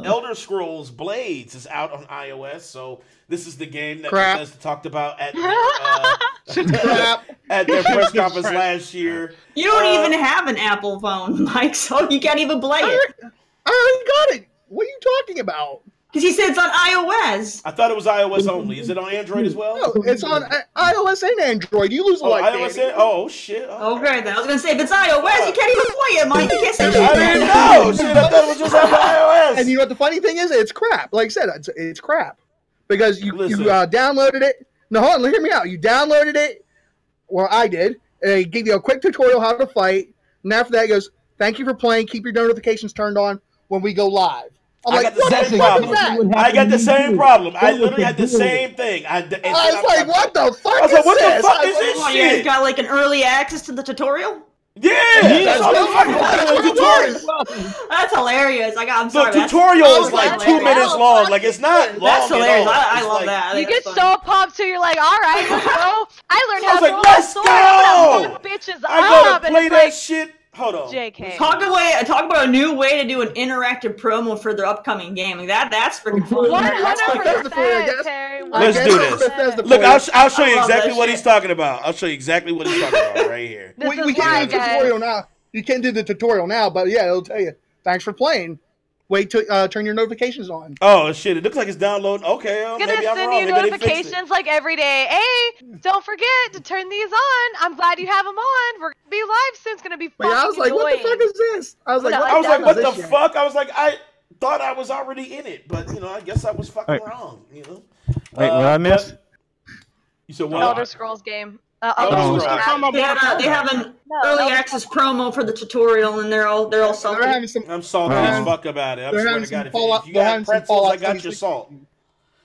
Elder Scrolls Blades is out on iOS, so this is the game that Bethesda talked about at their press conference last year. You don't even have an Apple phone, Mike, so you can't even play it. I already got it. What are you talking about? Because he said it's on iOS. I thought it was iOS only. Is it on Android as well? No, it's on iOS and Android. You lose a lot. iOS and shit. Okay, then I was gonna say if it's iOS, you can't even play it, Mike. You can't say shit. I didn't know. Shit, I thought it was just on iOS. And you know what the funny thing is? It's crap. Like I said, it's crap because you downloaded it. No, hold on, hear me out. You downloaded it. Well, I did. And it gave you a quick tutorial how to fight. And after that, it goes, "Thank you for playing. Keep your notifications turned on when we go live." I got the same problem. I got the same problem. I literally had the same thing. I was like, what the fuck I was like, what the fuck is this Oh, shit? you got like an early access to the tutorial? Yeah! That's hilarious. I'm sorry. The tutorial is like 2 minutes long. Like, it's not long. That's hilarious. I love like, that. You get so pumped too. You're like, all right, let's go. I learned how to roll let's sword. go! Bitches I up, gotta and play it's that like, shit. Hold on. JK. Talk about a new way to do an interactive promo for their upcoming game. That's freaking fun. 100%, Terry. Let's do this. Look, I'll show you exactly what he's talking about. I'll show you exactly what he's talking about right here. We can't do the tutorial now. You can't do the tutorial now, but yeah, it'll tell you. Thanks for playing. Wait to turn your notifications on. Oh shit! It looks like it's downloading. Okay, It's gonna send you notifications like every day. Hey, don't forget to turn these on. I'm glad you have them on. We're gonna be live soon. It's gonna be fucking I was like, annoying. what the fuck is this? I was like, what the fuck? I was like, I thought I was already in it, but I guess I was fucking wrong. Wait, what I missed? You said what? Elder Scrolls game. Elder Scrolls. They have an early access promo for the tutorial, and they're all salty. I'm salty as fuck about it. I'm swear to God, if you got pretzels, I got your salt.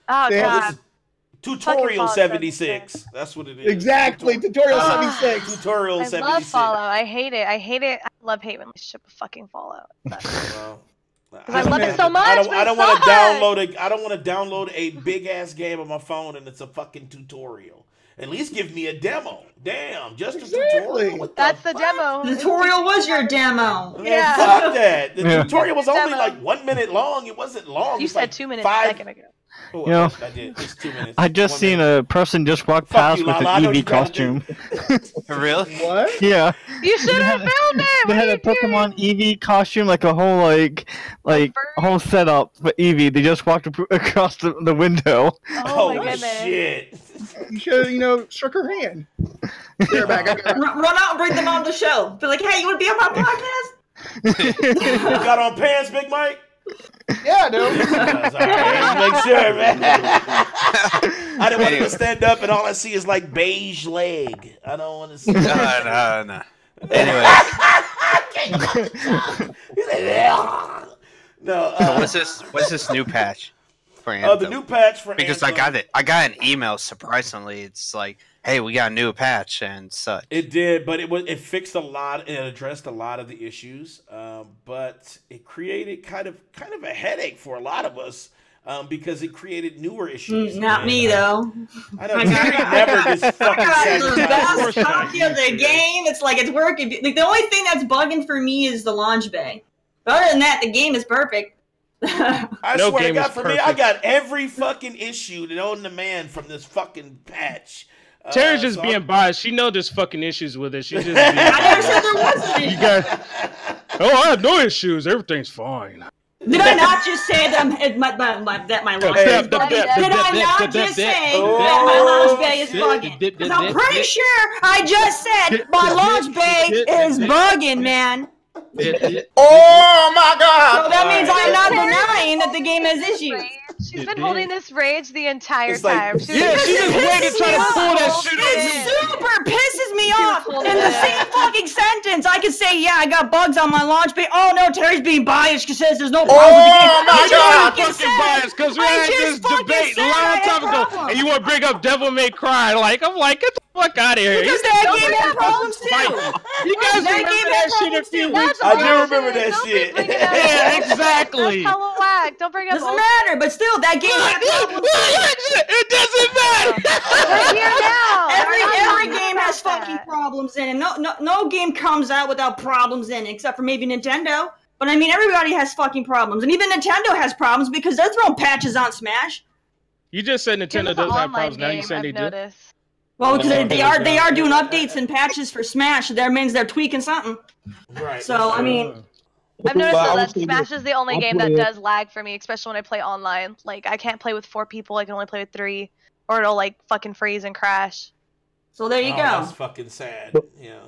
Oh God. Tutorial 76. That's what it is. Exactly, Tutorial 76. Tutorial 76. I love Fallout. I hate it. I love-hate relationship with fucking Fallout. Because I love it so much. I don't want to download I don't want to download a big ass game on my phone and it's a fucking tutorial. At least give me a demo. Damn, just a tutorial. What That's the demo. The tutorial was your demo. Yeah, fuck that. The tutorial was only like 1 minute long. It wasn't long. You said like 2 minutes a second ago. Oh, You know, I did. It's 2 minutes. I just seen a person just walk past you, with LaLa. I know an what you Eevee gotta costume. Really? What? Yeah. You should have filmed it. They had a Pokemon Eevee costume, like a whole a whole setup for Eevee. They just walked across the window. Oh my goodness. Shit. You should have, shook her hand. They're back. Run out and bring them on the show. Be like, hey, you want to be on my podcast? You got on pants, Big Mike? Yeah, dude. Make sure, man. I didn't want him to stand up and all I see is like beige leg. I don't want to see that. No. Anyway. No. What's this new patch for Anthem? The new patch for because Anthem. I got an email. Surprisingly, it's like, hey, we got a new patch and such. It did, but it fixed a lot and addressed a lot of the issues. But it created kind of a headache for a lot of us because it created newer issues. Not me though. I know. Never just fucking I got the sabotage. best copy of the game. It's like it's working. Like, the only thing that's bugging for me is the launch bay. But other than that, the game is perfect. I swear to God, for me, I got every fucking issue known to man from this fucking patch. Terry's just being biased. She know there's fucking issues with it. She just. I never said there wasn't. You guys. Oh, I have no issues. Everything's fine. Did I not just say that my launch bay is bugging? Did I not just say that my launch bay is bugging? 'Cause I'm pretty sure I just said my launch bay is bugging, man. Oh my God! So that means I'm not denying that the game has issues. She's been holding this rage the entire It's like- time. She just waited to try to pull that shit It super pisses me off. In the same fucking sentence, I could say, yeah, I got bugs on my launch bay. Oh no, Terry's being biased because says there's no problem with the game. Oh my God! fucking biased because we had this debate a long time ago, and you want to bring up Devil May Cry. I'm like, get the fuck out of here. Because that game had problems too. You guys remember that shit a few weeks ago? I do remember that shit. Yeah, exactly. That's hella whack. Don't bring up Doesn't matter, but still, that game had problems too. It doesn't matter. We're here now. Every game has fucking problems in it. No game comes out without problems in it, except for maybe Nintendo. But I mean, everybody has fucking problems, and even Nintendo has problems because they're throwing patches on Smash. You just said Nintendo doesn't have problems. Now you saying they do? Well, because they are doing updates and patches for Smash. So that means they're tweaking something. Right. So I mean. I've noticed Well, that Smash is the only game that does lag for me, especially when I play online. Like, I can't play with 4 people, I can only play with 3, or it'll, like, fucking freeze and crash. So there you go. That's fucking sad. Yeah.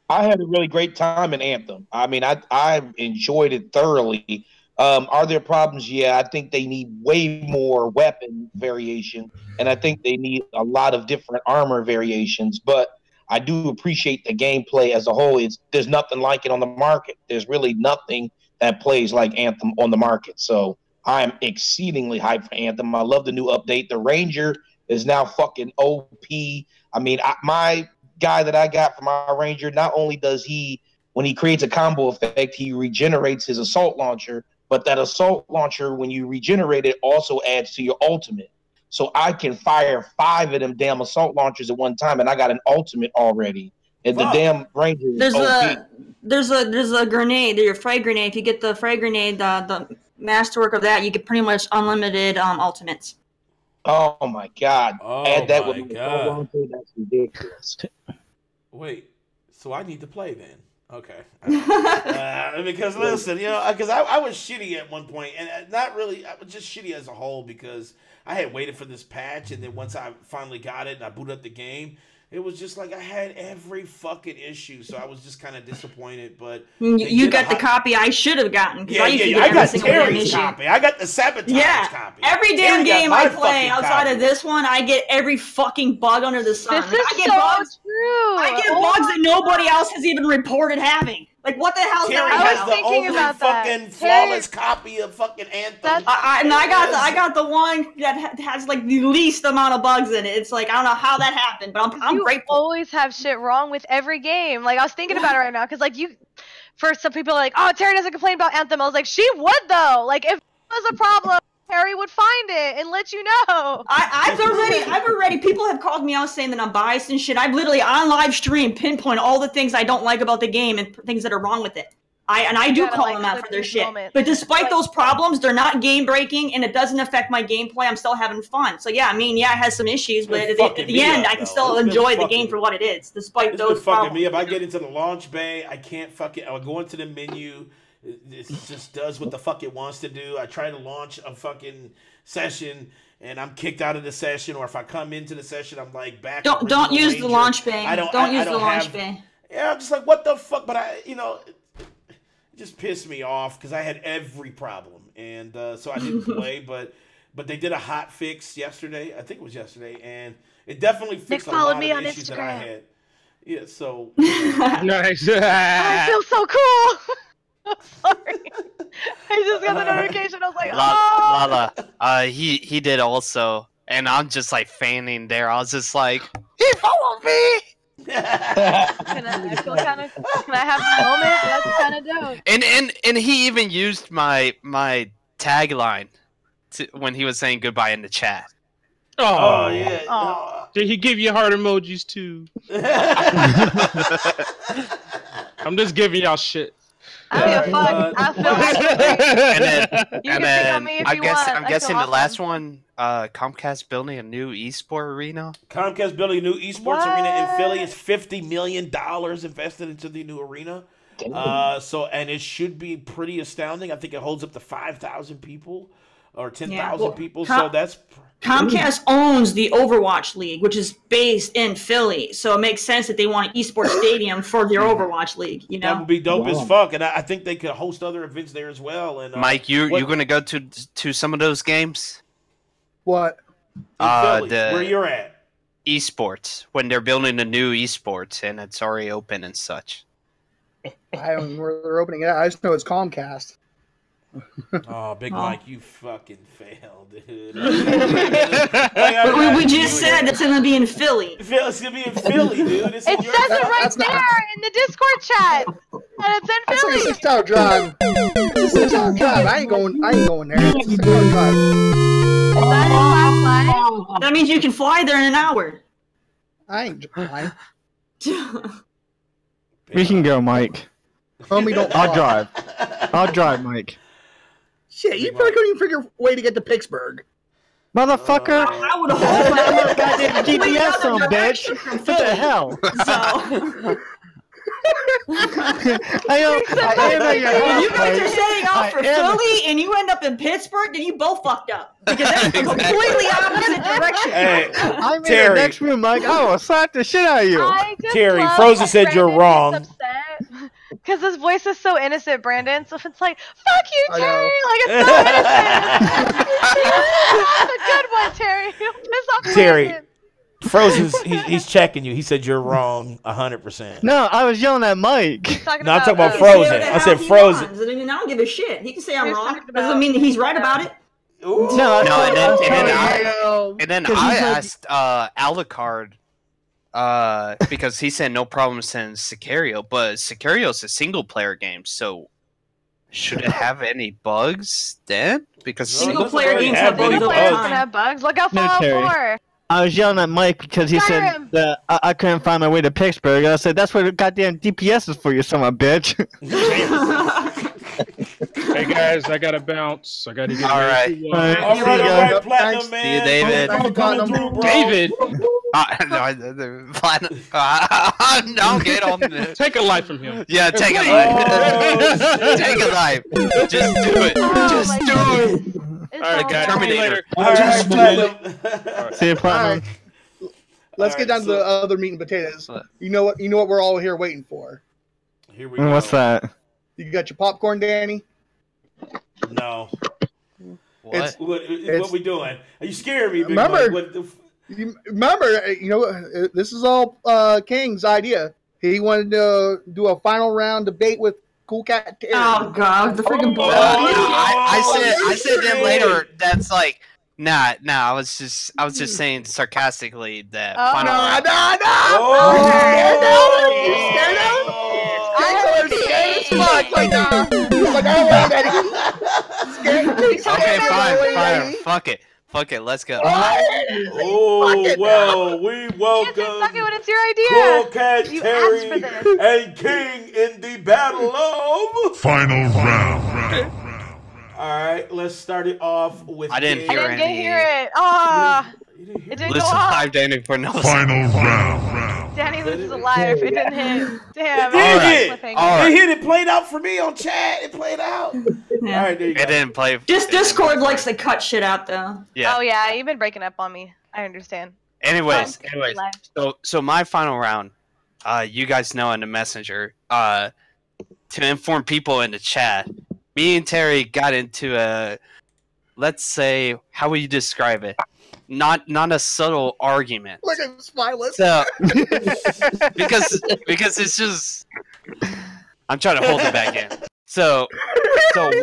I had a really great time in Anthem. I mean, I enjoyed it thoroughly. Are there problems? Yeah, I think they need way more weapon variation, and I think they need a lot of different armor variations. But I do appreciate the gameplay as a whole. There's nothing like it on the market. There's really nothing that plays like Anthem on the market. So I'm exceedingly hyped for Anthem. I love the new update. The Ranger is now fucking OP. I mean, my guy that I got for my Ranger, not only does he, when he creates a combo effect, he regenerates his assault launcher, but that assault launcher, when you regenerate it, also adds to your ultimate. So I can fire 5 of them damn assault launchers at one time, and I got an ultimate already. And the damn Ranger is OP. There's a grenade, your frag grenade. If you get the frag grenade, the masterwork of that, you get pretty much unlimited ultimates. Oh my God! Oh Add that my with God. launcher, that's ridiculous. Wait, so I need to play then? Okay. Because listen, because I was shitty at one point, and not really. I was just shitty as a whole because I had waited for this patch, and then once I finally got it and I booted up the game, It was just like I had every fucking issue, so I was just kind of disappointed. But you got the copy I should have gotten. I used to get every single damn issue. Copy. I got the Sabotage copy. Every damn game I play outside of this one, I get every fucking bug under the sun. This is so true. I get bugs that nobody else has even reported having. Like, what the hell's Terry that? has the only fucking flawless copy of fucking Anthem. I got the one that has like the least amount of bugs in it. It's like I don't know how that happened, but I'm grateful. You always have shit wrong with every game. Like I was thinking about it right now because like for some people are like, oh, Terry doesn't complain about Anthem. I was like, she would though. Like if there was a problem, Terry would find it and let you know. I've already. People have called me out saying that I'm biased and shit. I've literally on live stream pinpoint all the things I don't like about the game and things that are wrong with it. I do call them out for their shit. But despite those problems, they're not game breaking and it doesn't affect my gameplay. I'm still having fun. So yeah, I mean, yeah, it has some issues, but at the end, I can still enjoy the game for what it is, despite those problems. Me up. I get into the launch bay, I can't fucking. I'll go into the menu. It just does what the fuck it wants to do. I try to launch a fucking session and I'm kicked out of the session, or if I come into the session, I'm like back. Don't use the launch bay. Don't use the launch bay. Yeah, I'm just like, what the fuck? But it just pissed me off because I had every problem, and so I didn't play. But they did a hot fix yesterday. I think it was yesterday, and it definitely fixed a lot of the issues that I had. Yeah, so nice. I feel so cool. Sorry. I just got the notification. I was like, oh. LaLa, he did also, and I'm just like fanning there. I was just like, he followed me. Can I have a moment? That's kind of dope. And he even used my tagline when he was saying goodbye in the chat. Oh yeah. Oh. Did he give you heart emojis too? I'm just giving y'all shit. I feel fun. I feel and then I'm guessing the last one, Comcast building a new esport arena. Comcast building a new esports arena in Philly. It's $50 million invested into the new arena. And it should be pretty astounding. I think it holds up to 5,000 people or 10,000 people. So that's. Comcast owns the Overwatch League, which is based in Philly, so it makes sense that they want an esports stadium for their Overwatch League. You know, that would be dope as fuck, and I think they could host other events there as well. And Mike, you gonna go to some of those games? What? Where you're at? Esports, when they're building a new esports and it's already open and such. I don't know where they're opening it. I just know it's Comcast. Oh, Big Mike, you fucking failed, dude. we just said it's going to be in Philly. It's going to be in Philly, dude. It says it right there in the Discord chat. And it's in Philly. It's like a 6-hour drive. It's a 6-hour drive. I ain't going there. It's a 6-hour drive. Is that in last life? That means you can fly there in an hour. I ain't flying. We can go, Mike. Homie, don't I'll drive. I'll drive, Mike. Shit, you probably couldn't even figure a way to get to Pittsburgh. Motherfucker! I would have my goddamn GPS on, bitch! What the hell? If you guys are setting off for Philly and you end up in Pittsburgh, then you both fucked up. Because that's a completely opposite direction. Hey, I'm in the next room, Mike. I will slap the shit out of you. Terry, Frozen said you're wrong. Because his voice is so innocent, Brandon. So if it's like, fuck you, Terry. Like, it's so innocent. That's a good one, Terry. Piss off Terry. Frozen's he's checking you. He said you're wrong 100%. No, I was yelling at Mike. No, I'm talking about Frozen. I said Frozen. I mean, I don't give a shit. He can say I'm wrong. Doesn't mean that he's right about it. Ooh. No, and then I asked Alucard because he said no problem sending Sicario, but Sicario's a single player game, so should it have any bugs then? Because single player games have bugs. Single players can have bugs. Look out Fallout 4. I was yelling at Mike because he said that I couldn't find my way to Pittsburgh. I said, that's what goddamn DPS is for, you son of a bitch. Hey guys, I gotta bounce. I gotta get all right. All right, Platinum Man. See you, David. David. No, get on this. Take a life from him. Yeah, take a life. Take a life. Just do it. Just do it. All right, guys. Terminator. All right, Platinum. See you, Platinum. let's get down to the other meat and potatoes. You know what? You know what we're all here waiting for. Here we go. What's that? You got your popcorn, Danny? No. What? What we doing? Are you scaring me, big Remember, Mike? this is all King's idea. He wanted to do a final round debate with Cool Cat Terry. Oh God, the freaking bull. I said then later. That's like, nah. I was just saying sarcastically that. Final round. Okay, fine. Fuck it. Let's go. Oh, well, we welcome Suck it when it's your idea. Cool Cat You Terry asked for this. and King in the battle of Final round. All right, let's start it off with. I didn't hear any. hear it. Ah, it didn't go Listen off. live, Danny, for no. Final round. Danny loses a liar if it didn't hit. Damn. It hit. It played out for me on chat. It played out. Yeah. All right, there you go. It didn't play. Just Discord likes to cut shit out though. Yeah. Oh yeah, you've been breaking up on me. I understand. Anyways, so my final round, you guys know in the messenger, to inform people in the chat, me and Terry got into a, let's say, how would you describe it? Not a subtle argument. Look at Smiley. So, because it's just, I'm trying to hold it back in. So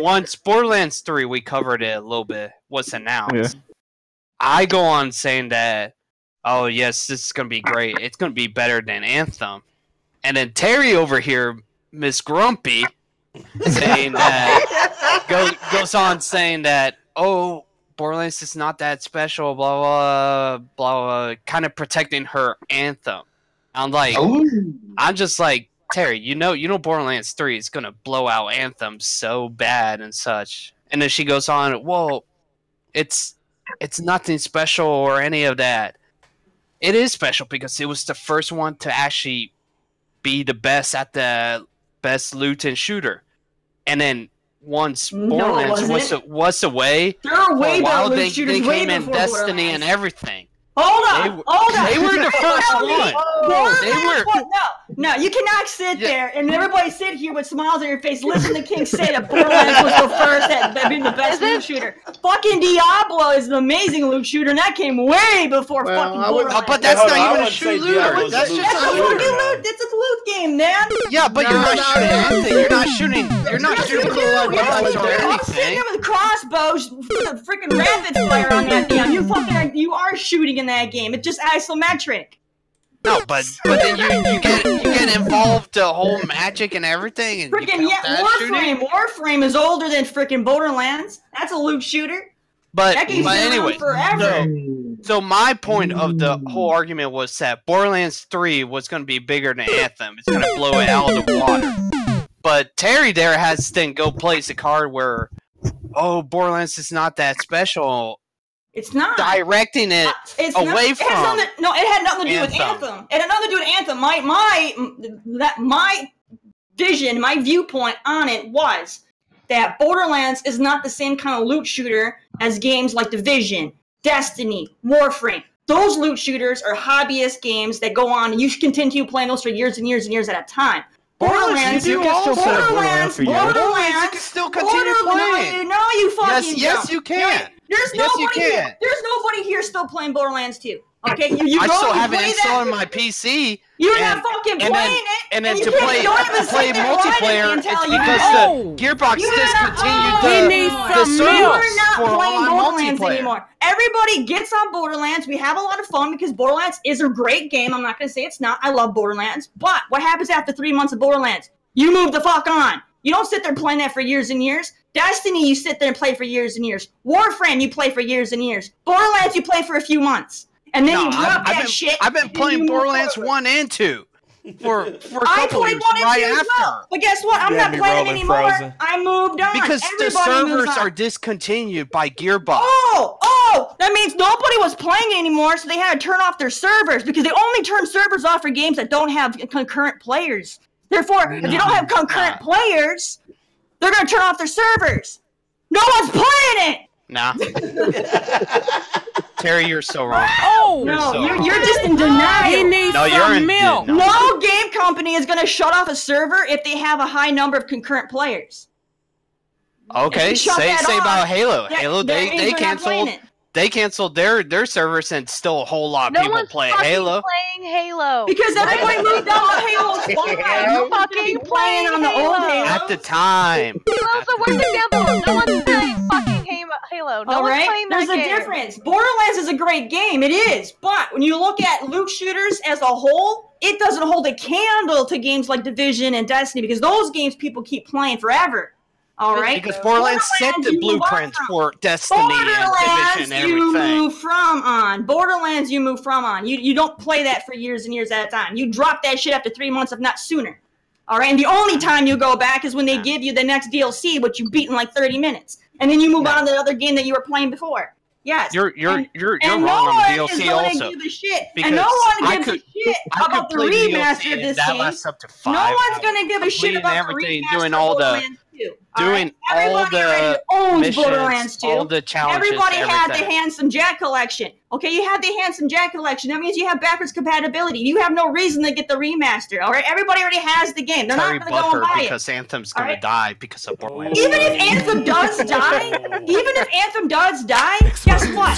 once Borderlands 3, we covered it a little bit, was announced. Yeah. I go on saying that, oh yes, this is gonna be great. It's gonna be better than Anthem. And then Terry over here, Miss Grumpy, saying that goes on saying that, oh, Borderlands is not that special, blah blah blah, kind of protecting her Anthem. I'm like, I'm just like, Terry, you know Borderlands 3 is gonna blow out Anthem so bad and such. And then she goes on, well, it's nothing special or any of that. It is special because it was the first one to actually be the best at the best loot and shooter. And then once Borderlands was away, there are way for a while, better they loot shooters came way in before Destiny Borderlands. and everything. Hold on. They were the first one. No, you cannot sit there and everybody sit here with smiles on your face. Listen to King say that Borderlands was the first at being the best loot shooter. Fucking Diablo is an amazing loot shooter, and that came way before fucking Borderlands. But that's not even a shoot looter. That's just a fucking looter. loot. It's a loot game, man. Yeah, but you're not shooting anything. You're not shooting. You're not shooting guns or I'm sitting anything. there with crossbows, freaking rapid fire on that damn. You are shooting in that game. It's just isometric. No, but then you get involved the whole magic and everything, and Freaking Warframe is older than freaking Borderlands. That's a loot shooter. But that game's been around anyway, forever. so my point of the whole argument was that Borderlands 3 was going to be bigger than Anthem. It's going to blow it out of the water. But Terry there has to then go place a card where, oh, Borderlands is not that special. It's not directing it away from. It had nothing to do with Anthem. It had nothing to do with Anthem. My vision, my viewpoint on it was that Borderlands is not the same kind of loot shooter as games like Division, Destiny, Warframe. Those loot shooters are hobbyist games that go on and you continue playing those for years and years and years at a time. Borderlands, you can still play Borderlands, you can still continue playing. No, you fucking yes, you can. There's nobody here still playing Borderlands 2. Okay, I still have it installed on my PC. You're not fucking playing it. And then to play multiplayer, it's because the Gearbox discontinued the servers for online multiplayer anymore. Everybody gets on Borderlands. We have a lot of fun because Borderlands is a great game. I'm not going to say it's not. I love Borderlands. But what happens after 3 months of Borderlands? You move the fuck on. You don't sit there playing that for years and years. Destiny, you sit there and play for years and years. Warframe, you play for years and years. Borderlands, you play for a few months. And then you drop that shit. I've been playing Borderlands 1 and 2 for a couple years right after. Well. But guess what? I'm not playing it anymore. Frozen. I moved on. Because the servers are discontinued by Gearbox. That means nobody was playing it anymore, so they had to turn off their servers because they only turn servers off for games that don't have concurrent players. Therefore, if you don't have concurrent players, they're going to turn off their servers. No one's playing it! Nah. Terry, you're so wrong. Oh! No, so you're just in denial. He needs No, you're some in milk. denial. No game company is going to shut off a server if they have a high number of concurrent players. Okay, Shut say that off. about Halo. That- Halo, that means they they're not playing canceled. it. They canceled their servers, and still a whole lot of No people one's play fucking Halo. playing Halo. Because everybody moved on to Halo 5. No one's fucking playing on the old Halo. At the time. Well, that's the worst example. No one's playing fucking Halo. No All one's right, playing there's that a game. difference. Borderlands is a great game, it is. But when you look at loot shooters as a whole, it doesn't hold a candle to games like Division and Destiny because those games people keep playing forever. All right, Because Borderlands set the you move on blueprints from. for Destiny and Division and You everything. move from on. Borderlands, you move from on. You don't play that for years and years at a time. You drop that shit after 3 months, if not sooner. All right, and the only time you go back is when they give you the next DLC, which you beat in like 30 minutes, and then you move on to the other game that you were playing before. Yes, You're and wrong no on one the is DLC gonna also. give a shit, Because and no one I gives could- a shit I could about the play the remaster DLC of this that game. lasts up to No 5 one's gonna give a shit completing about the everything, remaster doing of all the Borderlands 2. doing all Everybody already the owns missions, Borderlands 2. all the challenges, Everybody had the everything. Handsome Jack collection. Okay, you have the Handsome Jack collection. That means you have backwards compatibility. You have no reason to get the remaster. All right, everybody already has the game. They're Terry not going to go and Butthurt buy it. because Anthem's gonna Alright. die because of Borderlands. Even if Anthem does die, guess what?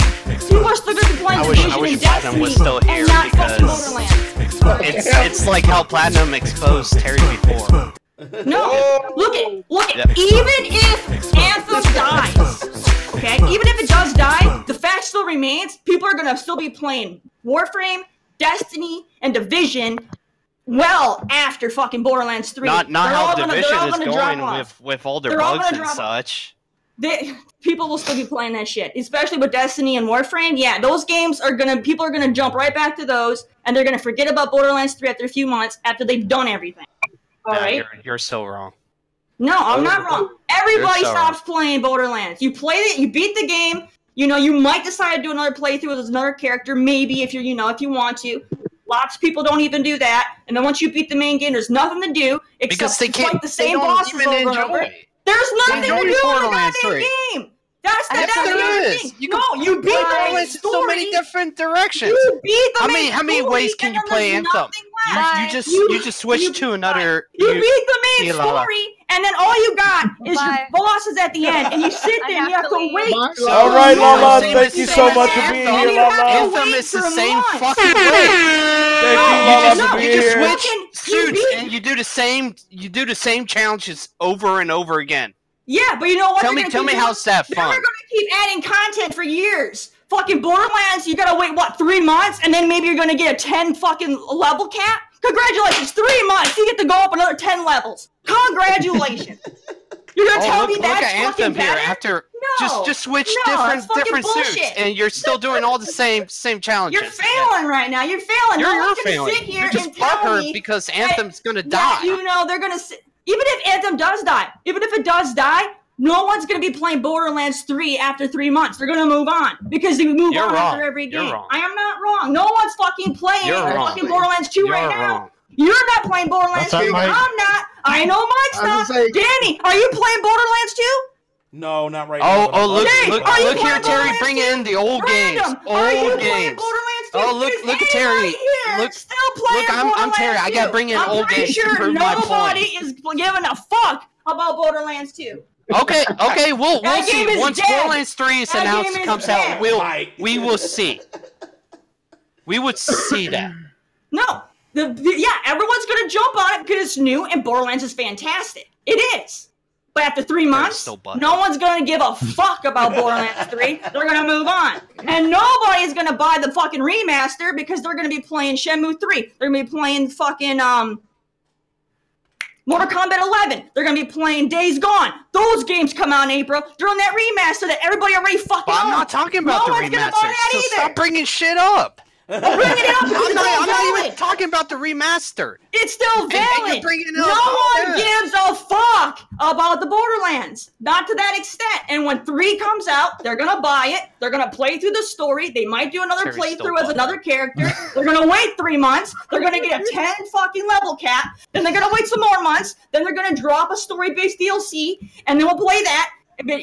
People are still going to be playing I wish Division and Platinum was Destiny still here and not fucking because Borderlands. it's like how Platinum exposed Terry before. No, look at. Yep. Even if Anthem dies, okay, even if it does die, the fact still remains. People are gonna still be playing Warframe, Destiny, and Division well after fucking Borderlands 3. Not They're how all gonna- they're Division all is gonna drop going off. with all their They're all bugs gonna and drop off. such. People will still be playing that shit, especially with Destiny and Warframe. Yeah, those games are people are gonna jump right back to those, and they're gonna forget about Borderlands 3 after a few months after they've done everything. All Yeah, right. you're so wrong. No, I'm not wrong. Everybody You're so stops playing Borderlands. You played it, you beat the game. You know, you might decide to do another playthrough with another character, maybe if if you want to. Lots of people don't even do that. And then once you beat the main game, there's nothing to do except Because they fight can't. the they same don't bosses even over and enjoy. over. There's nothing to do in the Borderlands goddamn 3. game. That's the Yes, other there thing. is. You No, can you beat play the main Borderlands in so many story. different directions. You beat the How many main ways story, can and you then play there's Anthem? nothing left. You just switch to another. You beat the main LaLa. story, and then all you got is your bosses at the end, and you sit there and you have to wait. All right, LaLa, thank you so much for being here, LaLa. Anthem is the same fucking way. Thank you, LaLa, for being You just here. switch suits and you do the same challenges over and over again. Yeah, but you know what? Tell they're me gonna keep doing? how's that They're fun? gonna keep adding content for years. Fucking Borderlands, you gotta wait, 3 months, and then maybe you're gonna get a 10 fucking level cap? Congratulations, 3 months, you get to go up another 10 levels. Congratulations. You're gonna tell me look that's at Anthem fucking here. better? After No, just switch no, that's fucking different suits, bullshit. and you're still doing all the same challenges. You're failing right now. You're failing. You're no one's gonna failing. sit here You're just and tell butthurt me because that- Anthem's gonna that, die. You know they're gonna sit. Even if Anthem does die, no one's gonna be playing Borderlands 3 after 3 months. They're gonna move on because they move You're on wrong. after every You're game. wrong. I am not wrong. No one's fucking playing You're wrong. fucking Borderlands 2 right You're now. wrong. You're not playing Borderlands That's 2. not I'm Mike. not. I know Mike's I was not. gonna say- Danny, are you playing Borderlands 2? No, not right now. Oh, look, Hey, look, are you look here, playing Terry, Borderlands bring 2? in the old games. Random, are you Old playing games. Borderlands 2? Oh, look Is at Terry. anybody here Look, still playing look, I'm Terry. I gotta bring in I'm old pretty games to sure prove my nobody point. is giving a fuck about Borderlands 2. Okay, we'll That see. game is Once dead. Borderlands 3 is That announced, game is comes dead. out, we will see. We would see that. No, everyone's gonna jump on it because it's new and Borderlands is fantastic. It is. But after 3 months, still butthurt. no one's gonna give a fuck about Borderlands 3. They're gonna move on. And nobody's gonna buy the fucking remaster because they're gonna be playing Shenmue 3. They're gonna be playing fucking Mortal Kombat 11. They're gonna be playing Days Gone. Those games come out in April. They're on that remaster that everybody already fucking But I'm owns. not talking about No the one's gonna buy remaster. that So either. stop bringing shit up. Bring it up. I'm not even talking about the remaster. It's still And valid. you're bringing it No up. one gives a fuck about the Borderlands. Not to that extent. And when 3 comes out, they're gonna buy it. They're gonna play through the story. They might do another Terry's still playthrough as another character. They're gonna wait 3 months. They're gonna get a 10 fucking level cap. Then they're gonna wait some more months. Then they're gonna drop a story-based DLC, and then we'll play that. But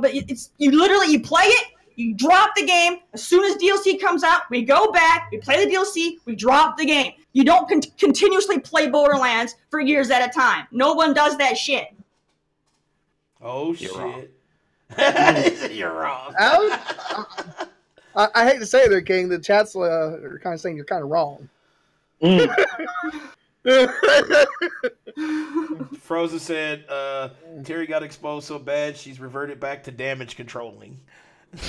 but it's you play it. You drop the game. As soon as DLC comes out, we go back, we play the DLC, we drop the game. You don't continuously play Borderlands for years at a time. No one does that shit. Oh, shit. You're wrong. I hate to say it there, King. The chat's are kind of saying you're kind of wrong. Frozen said Terry got exposed so bad she's reverted back to damage controlling.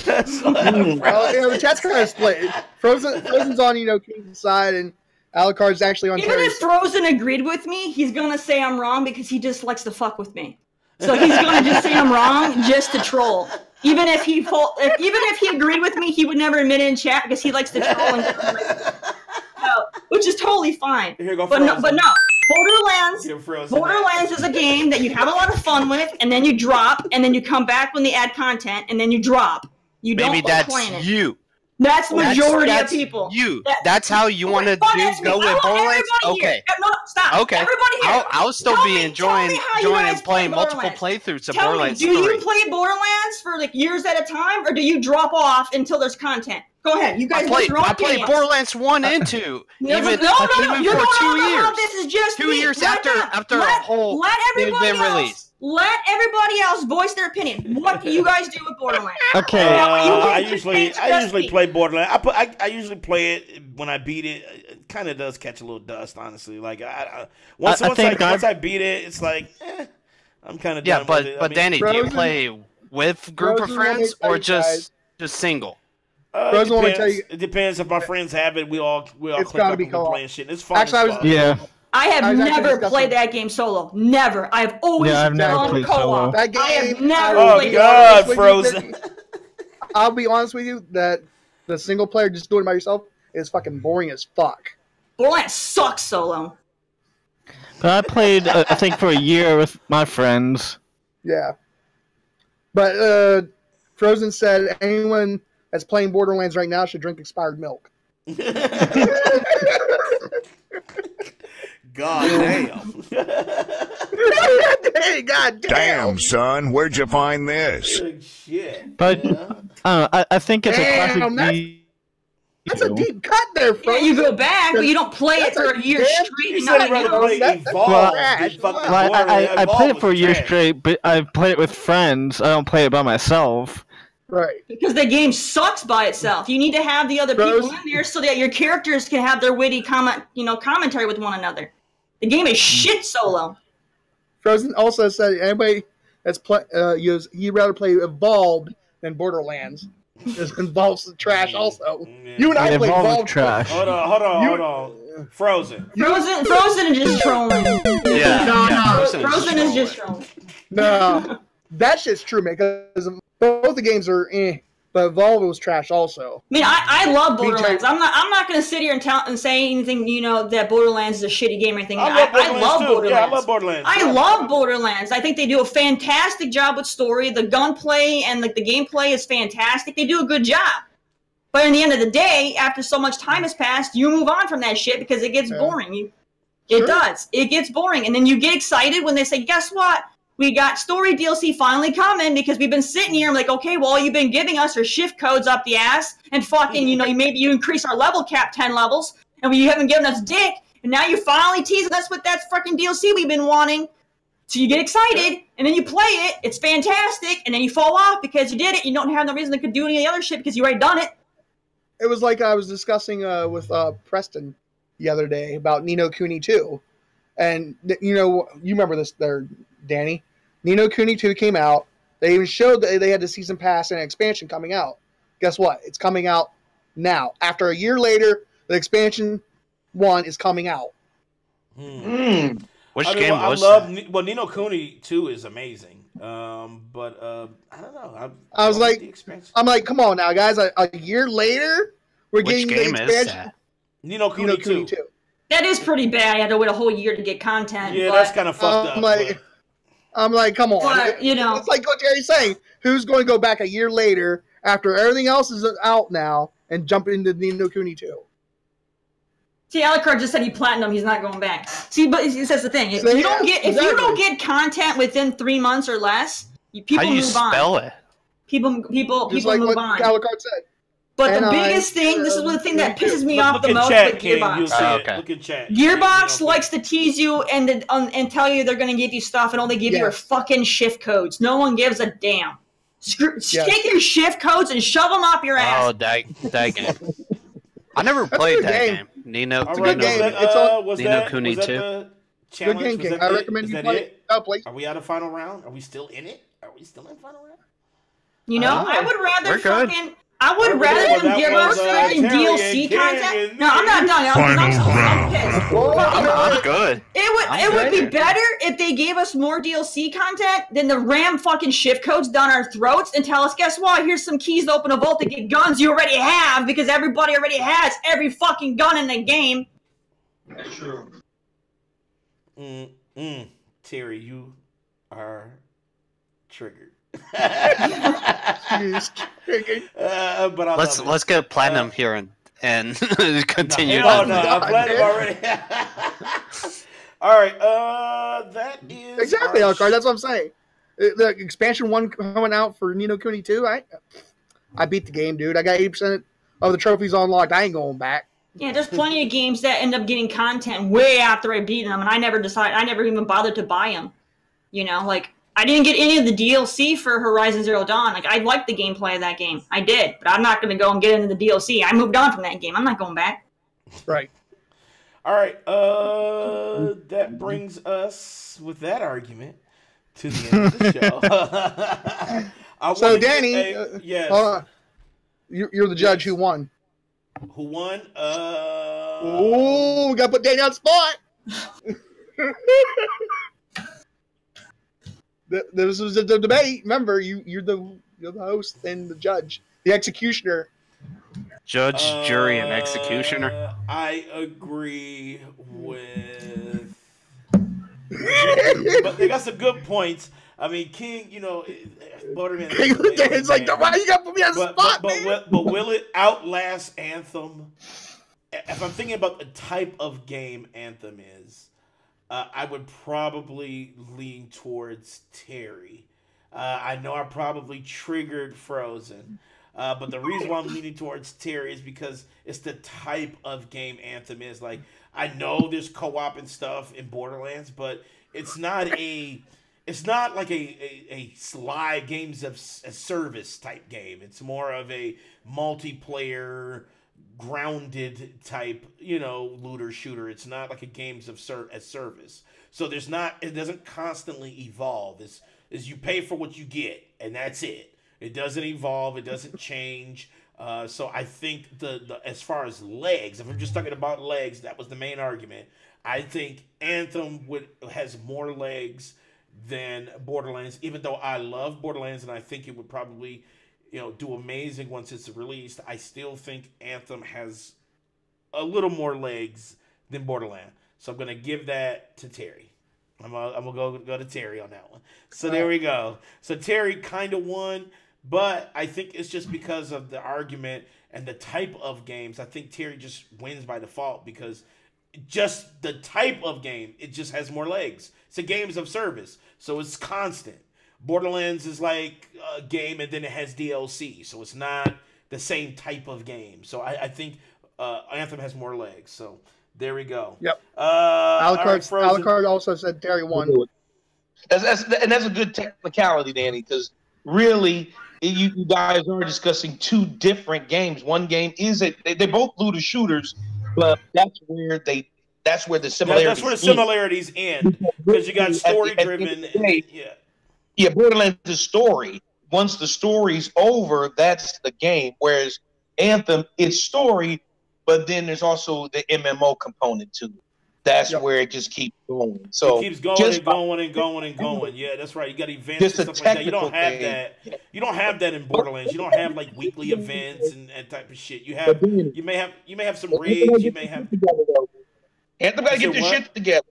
Well, the chat's kind of split. Frozen's on King's side, and Alucard's actually on Even Terry's. if Frozen agreed with me, he's gonna say I'm wrong because he just likes to fuck with me. So he's gonna just say I'm wrong just to troll. Even if he agreed with me, he would never admit it in chat because he likes to troll and which is totally fine. Here go but no, Borderlands is a game that you have a lot of fun with, and then you drop, and then you come back when they add content, and then you drop. You don't like playing it. You. That's the majority of people. That's how you want to go with Borderlands? Okay. No, stop. Okay. Everybody here. I'll still be enjoying and playing multiple playthroughs of Borderlands 3. Do you play Borderlands for like years at a time, or do you drop off until there's content? Go ahead. You guys I played Borderlands 1 and 2. even for 2 years. This is just 2 years after a whole they've been released. Let everybody else voice their opinion. What do you guys do with Borderlands? Okay. I usually play Borderlands. I usually play it when I beat it. It kind of does catch a little dust, honestly. Like once I beat it, it's like I'm kind of done with it. But Danny, do you play with group of friends or just single? It depends if my friends have it. We all click up and be playing shit. It's fun. I have never played that game solo. Never. I've always I've never played solo. That game, I have never played God, Frozen. I'll be honest with you that the single player just doing it by yourself is fucking boring as fuck. Borderlands sucks solo. But I played, I think, for a year with my friends. Yeah. But Frozen said anyone that's playing Borderlands right now should drink expired milk. God damn. God damn. Damn, son, where'd you find this? Good shit. But I think it's a classic. That's a deep cut there, bro. Yeah, you go back, but you don't play it for a year straight. I played it for a year straight, but I played it with friends. I don't play it by myself. Right. Because the game sucks by itself. You need to have the other people in there so that your characters can have their witty commentary with one another. The game is shit solo. Frozen also said anybody that's he'd rather play Evolved than Borderlands. This involves trash also. You and I play Evolved trash. Hold on. Frozen is just trolling. Frozen is just trolling. No, that shit's true, man. Because both the games are but Evolved was trash also. I mean, I love Borderlands. I'm not going to sit here and say anything. That Borderlands is a shitty game or anything. I love Borderlands. Yeah, I love Borderlands. I love Borderlands. I think they do a fantastic job with story. The gunplay and the gameplay is fantastic. They do a good job. But in the end of the day, after so much time has passed, you move on from that shit because it gets boring. It does. It gets boring, and then you get excited when they say, "Guess what? We got story DLC finally coming," because we've been sitting here. I'm like, okay, well, all you've been giving us are shift codes up the ass and fucking, maybe you increase our level cap 10 levels, and you haven't given us dick, and now you're finally teasing us with that fucking DLC we've been wanting. So you get excited, and then you play it. It's fantastic, and then you fall off because you did it. You don't have no reason to do any of the other shit because you already done it. It was like I was discussing with Preston the other day about Ni no Kuni 2. And, you remember this there, Danny. Ni no Kuni 2 came out. They even showed that they had the season pass and an expansion coming out. Guess what? It's coming out now. After a year later, the expansion 1 is coming out. Which game was Well, Ni no Kuni 2 is amazing. But I don't know. I was like, come on now, guys. A year later, we're getting the expansion. Is that? Ni no Kuni 2. That is pretty bad. I had to wait a whole year to get content. Yeah, that's kind of fucked up. I'm like, come on. But, it's like what Jerry's saying. Who's going to go back a year later after everything else is out now and jump into Ni no Kuni 2? See, Alucard just said he platinum. He's not going back. See, but that's the thing. If you don't get content within 3 months or less, people move on. How do you spell it? People Just move what on. Alucard said. But And the biggest thing, this is the thing that pisses me off the Look most chat, with King. Gearbox. You'll see it. Look at chat. Gearbox likes to tease you and tell you they're going to give you stuff and all they give you are fucking shift codes. No one gives a damn. Take your shift codes and shove them up your ass. Oh, that game. I never played that game. Nino, It's a good game. It's on. Nino Kuni 2. Good game, King. I recommend you play it. Are we out of final round? Are we still in it? Are we still in final round? You know, I would rather We're good. fucking. I would rather than give us fucking DLC content. No, I'm not done. I'm pissed. I'm good. It would be better if they gave us more DLC content than the ram fucking shift codes down our throats and tell us, guess what? Here's some keys to open a vault to get guns you already have because everybody already has every fucking gun in the game. That's true. Terry, you are triggered. But let's get platinum here and continue. No, I'm platinum already. All right, that is exactly Alucard. That's what I'm saying. The expansion 1 coming out for Nino Kuni 2. I beat the game, dude. I got 80% of the trophies unlocked. I ain't going back. Yeah, there's plenty of games that end up getting content way after I beat them, and I never even bothered to buy them. You know, like. I didn't get any of the DLC for Horizon Zero Dawn. Like, I liked the gameplay of that game. I did, but I'm not going to go and get into the DLC. I moved on from that game. I'm not going back. Right. All right. That brings us, with that argument, to the end of the show. So, Danny, yes. You're the judge. Who won? Who won? Oh, we got to put Danny on the spot. This was the debate. Remember, you're the host and the judge, the executioner. Judge, jury, and executioner. I agree with. But they got some good points. I mean, King, you know, Butterman. It's like, why you got to put me on the spot, man? But will it outlast Anthem? If I'm thinking about the type of game Anthem is. I would probably lean towards Terry. I know I probably triggered Frozen. But the reason why I'm leaning towards Terry is because it's the type of game Anthem is. Like, I know there's co-op and stuff in Borderlands, but it's not like a Sly games of service type game. It's more of a multiplayer, grounded type, you know, looter shooter. It's not like a games of service. So it doesn't constantly evolve. It's you pay for what you get, and that's it. It doesn't evolve. It doesn't change. So I think the as far as legs, if I'm just talking about legs, that was the main argument. I think Anthem has more legs than Borderlands, even though I love Borderlands and I think it would probably, you know, do amazing once it's released. I still think Anthem has a little more legs than Borderlands. So I'm gonna give that to Terry. I'm gonna go to Terry on that one. So there we go. So Terry kind of won, but I think it's just because of the argument and the type of games. I think Terry just wins by default because just the type of game, it just has more legs. It's a games of service, so it's constant. Borderlands is like a game and then it has DLC, so it's not the same type of game. So I think Anthem has more legs. So there we go. Yep. Alucard also said Terry won. That's a good technicality, Danny, because really you guys are discussing two different games. One game is they're both looter shooters, but that's where the similarities. That's where the similarities end because you got story driven. Yeah, Borderlands is story. Once the story's over, that's the game. Whereas Anthem, it's story, but then there's also the MMO component to it. That's where it just keeps going. So it keeps going and going and going and going. Yeah, that's right. You got events and stuff like that. You don't have that. You don't have that in Borderlands. You don't have like weekly events and type of shit. You may have some raids. You may have. Anthem got to get their shit together.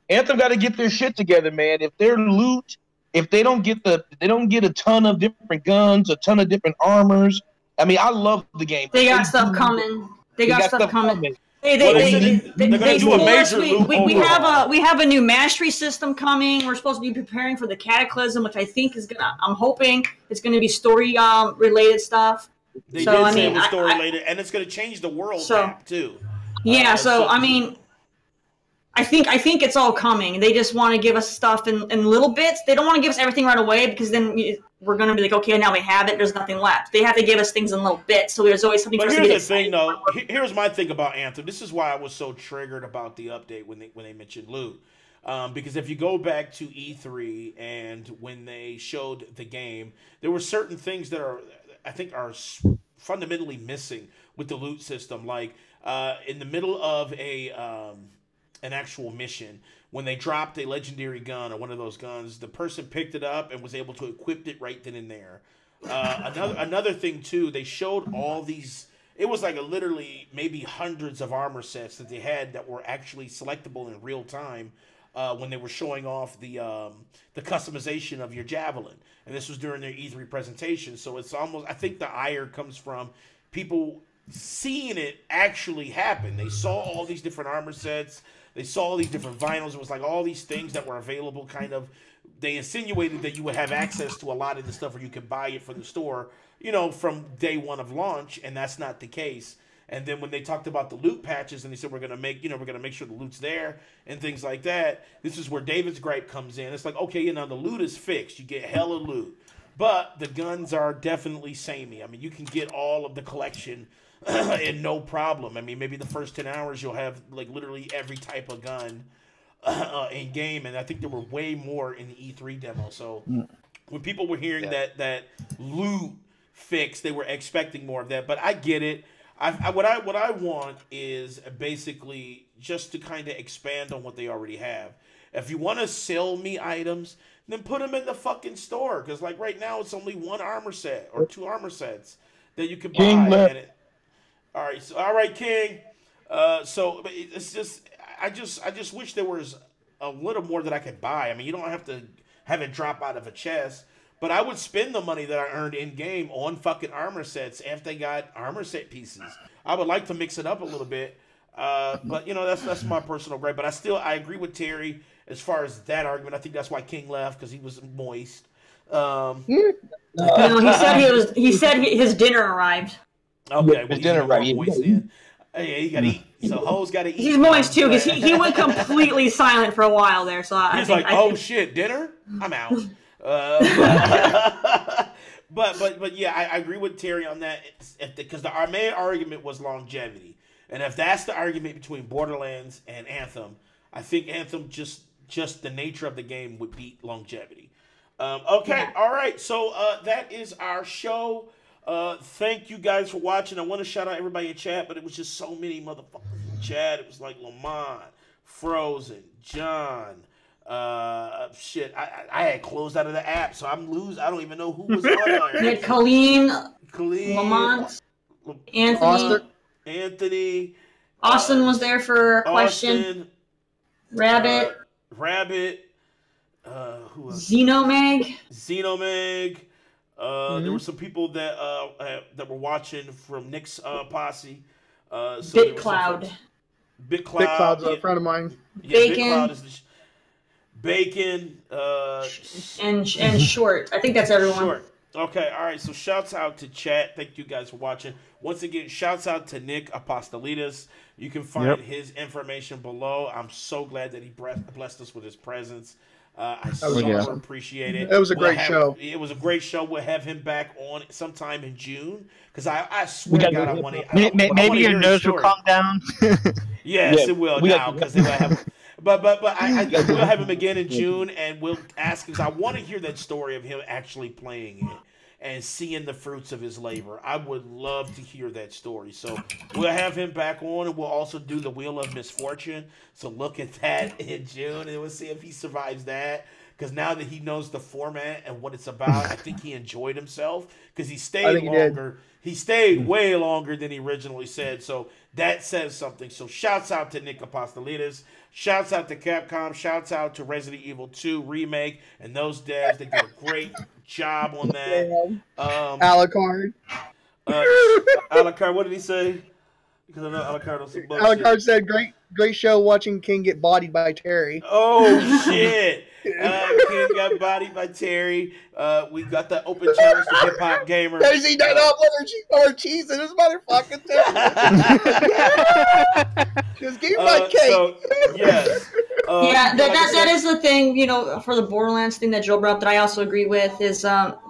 Anthem got to get their shit together, man. If their loot, if they don't get a ton of different guns, a ton of different armors. I mean, I love the game. They got stuff coming. They got stuff coming. They're going to do a major loop we have a new mastery system coming. We're supposed to be preparing for the Cataclysm, which I think is gonna. I'm hoping it's going to be story related stuff. They did say it was story related, and it's going to change the world map too. Yeah, I mean, I think it's all coming. They just want to give us stuff in little bits. They don't want to give us everything right away because then we're going to be like, okay, now we have it. There's nothing left. They have to give us things in little bits, so there's always something. But here's the thing, though. Here's my thing about Anthem. This is why I was so triggered about the update when they mentioned loot. Because if you go back to E3 and when they showed the game, there were certain things that I think are fundamentally missing with the loot system. Like in the middle of an actual mission, when they dropped a legendary gun or one of those guns, the person picked it up and was able to equip it right then and there. Another thing too, they showed all these. It was like literally maybe hundreds of armor sets that they had that were actually selectable in real time when they were showing off the customization of your javelin, and this was during their E3 presentation. So it's almost, I think the ire comes from people seeing it actually happen. They saw all these different armor sets. They saw all these different vinyls. It was like all these things that were available, kind of. They insinuated that you would have access to a lot of the stuff where you could buy it from the store, from day one of launch, and that's not the case. And then when they talked about the loot patches and they said we're going to make sure the loot's there and things like that, this is where David's gripe comes in. It's like, okay, the loot is fixed. You get hella loot. But the guns are definitely samey. I mean, you can get all of the collection and no problem. I mean, maybe the first 10 hours you'll have like literally every type of gun in game, and I think there were way more in the E3 demo. So when people were hearing that loot fix, they were expecting more of that. But I get it. What I want is basically just to kind of expand on what they already have. If you want to sell me items, then put them in the fucking store. Because like right now, it's only one armor set or two armor sets that you can buy. All right, King. So it's just, I just wish there was a little more that I could buy. I mean, you don't have to have it drop out of a chest, but I would spend the money that I earned in game on fucking armor sets if they got armor set pieces. I would like to mix it up a little bit, but that's my personal gripe. But I agree with Terry as far as that argument. I think that's why King left, because he was moist. He said his dinner arrived. Okay, well, dinner right. Yeah, you gotta eat. So hoes gotta eat. He's moist too, because he went completely silent for a while there. So he's shit, dinner? I'm out. But yeah, I agree with Terry on that, because our main argument was longevity, and if that's the argument between Borderlands and Anthem, I think Anthem just the nature of the game would beat longevity. Okay, all right. So that is our show. Thank you guys for watching. I want to shout out everybody in chat, but it was just so many motherfuckers in chat. It was like Lamont, Frozen, John. Shit, I had closed out of the app, so I'm losing. I don't even know who was on there. You had Colleen, Lamont, Anthony. Austin was there for a question. Rabbit. Who else? Xenomeg. There were some people that were watching from Nick's posse. BitCloud. BitCloud's a friend of mine. Yeah, BitCloud is Bacon. And Short. I think that's everyone. Short. Okay, all right. So shouts out to chat. Thank you guys for watching. Once again, shouts out to Nick Apostolides. You can find his information below. I'm so glad that he blessed us with his presence. I so appreciate it. It was a great show. It was a great show. We'll have him back on sometime in June, because I swear to God, I want to. Maybe your nose will calm down. Yes, it will now, because they will have. But we'll have him again in June, and we'll ask, because I want to hear that story of him actually playing it and seeing the fruits of his labor. I would love to hear that story. So we'll have him back on, and we'll also do the Wheel of Misfortune. So look at that in June, and we'll see if he survives that. Because now that he knows the format and what it's about, I think he enjoyed himself, because he stayed longer. He stayed way longer than he originally said. So that says something. So shouts out to Nick Apostolides. Shouts out to Capcom. Shouts out to Resident Evil 2 Remake and those devs. They did a great job on that. Alucard. Alucard, what did he say? Because I know Alucard was some bullshit. Alucard said, "Great show watching King get bodied by Terry." Oh shit! King got bodied by Terry. We got the open challenge to Hip Hop Gamer. There's he done up with her cheese in his motherfucking Just give me my cake. So, yes. Yeah, that is the thing, you know, for the Borderlands thing that Joe brought up that I also agree with is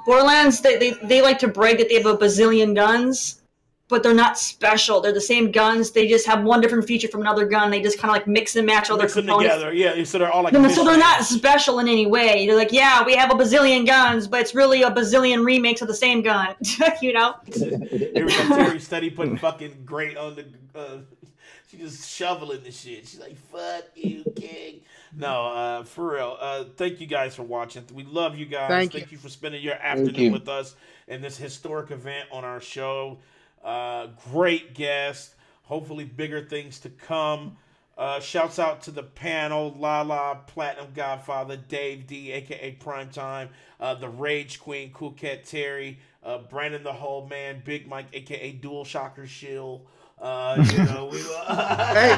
Borderlands, they like to brag that they have a bazillion guns, but they're not special. They're the same guns. They just have one different feature from another gun. They just kind of like mix and match all their components. Together. Yeah, so they're all like so they're not special in any way. They're like, yeah, we have a bazillion guns, but it's really a bazillion remakes of the same gun. You know? Here we got Terry Steady putting fucking great on the... She's just shoveling the shit. She's like, fuck you, King. No, for real. Thank you guys for watching. We love you guys. Thank you for spending your afternoon with us in this historic event on our show. Great guest. Hopefully bigger things to come. Shouts out to the panel, LaLa, Platinum Godfather, Dave D, a.k.a. Primetime, the Rage Queen, Cool Cat Terry, Brandon the Whole Man, Big Mike, a.k.a. Dual Shocker Shill. You know, hey,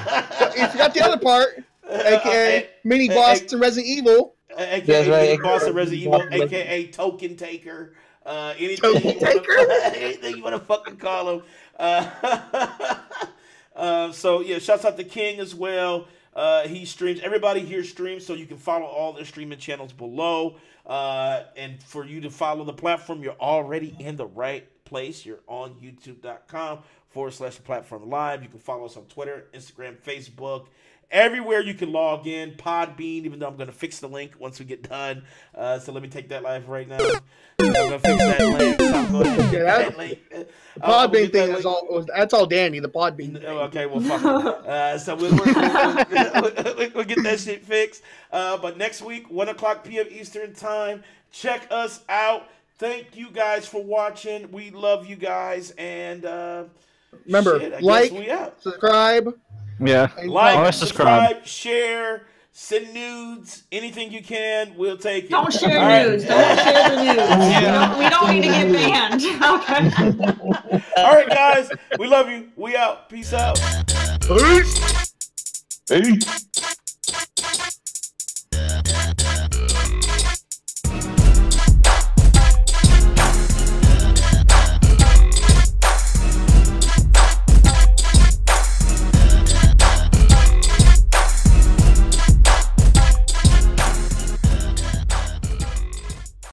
you forgot the other part, aka Mini Boss and Resident Evil, aka Mini Boss and Resident Evil, aka Token Taker, anything you want to fucking call him. So yeah, shouts out to King as well. He streams. Everybody here streams, so you can follow all their streaming channels below. And for you to follow the platform, you're already in the right place. You're on youtube.com/platform live. You can follow us on Twitter, Instagram, Facebook, everywhere you can log in. Podbean, even though I'm going to fix the link once we get done. So let me take that live right now. I'm going to fix that link. That link. The Podbean thing is that's all Danny, the Podbean. Okay, well, fuck it. So we'll get that shit fixed. But next week, 1 o'clock p.m. Eastern Time. Check us out. Thank you guys for watching. We love you guys. And remember, subscribe. Yeah. Like, subscribe, share, send nudes, anything you can. We'll take it. Don't share nudes. Don't share the nudes. Yeah. We don't need to get banned. Okay. All right, guys. We love you. We out. Peace out. Peace. Peace.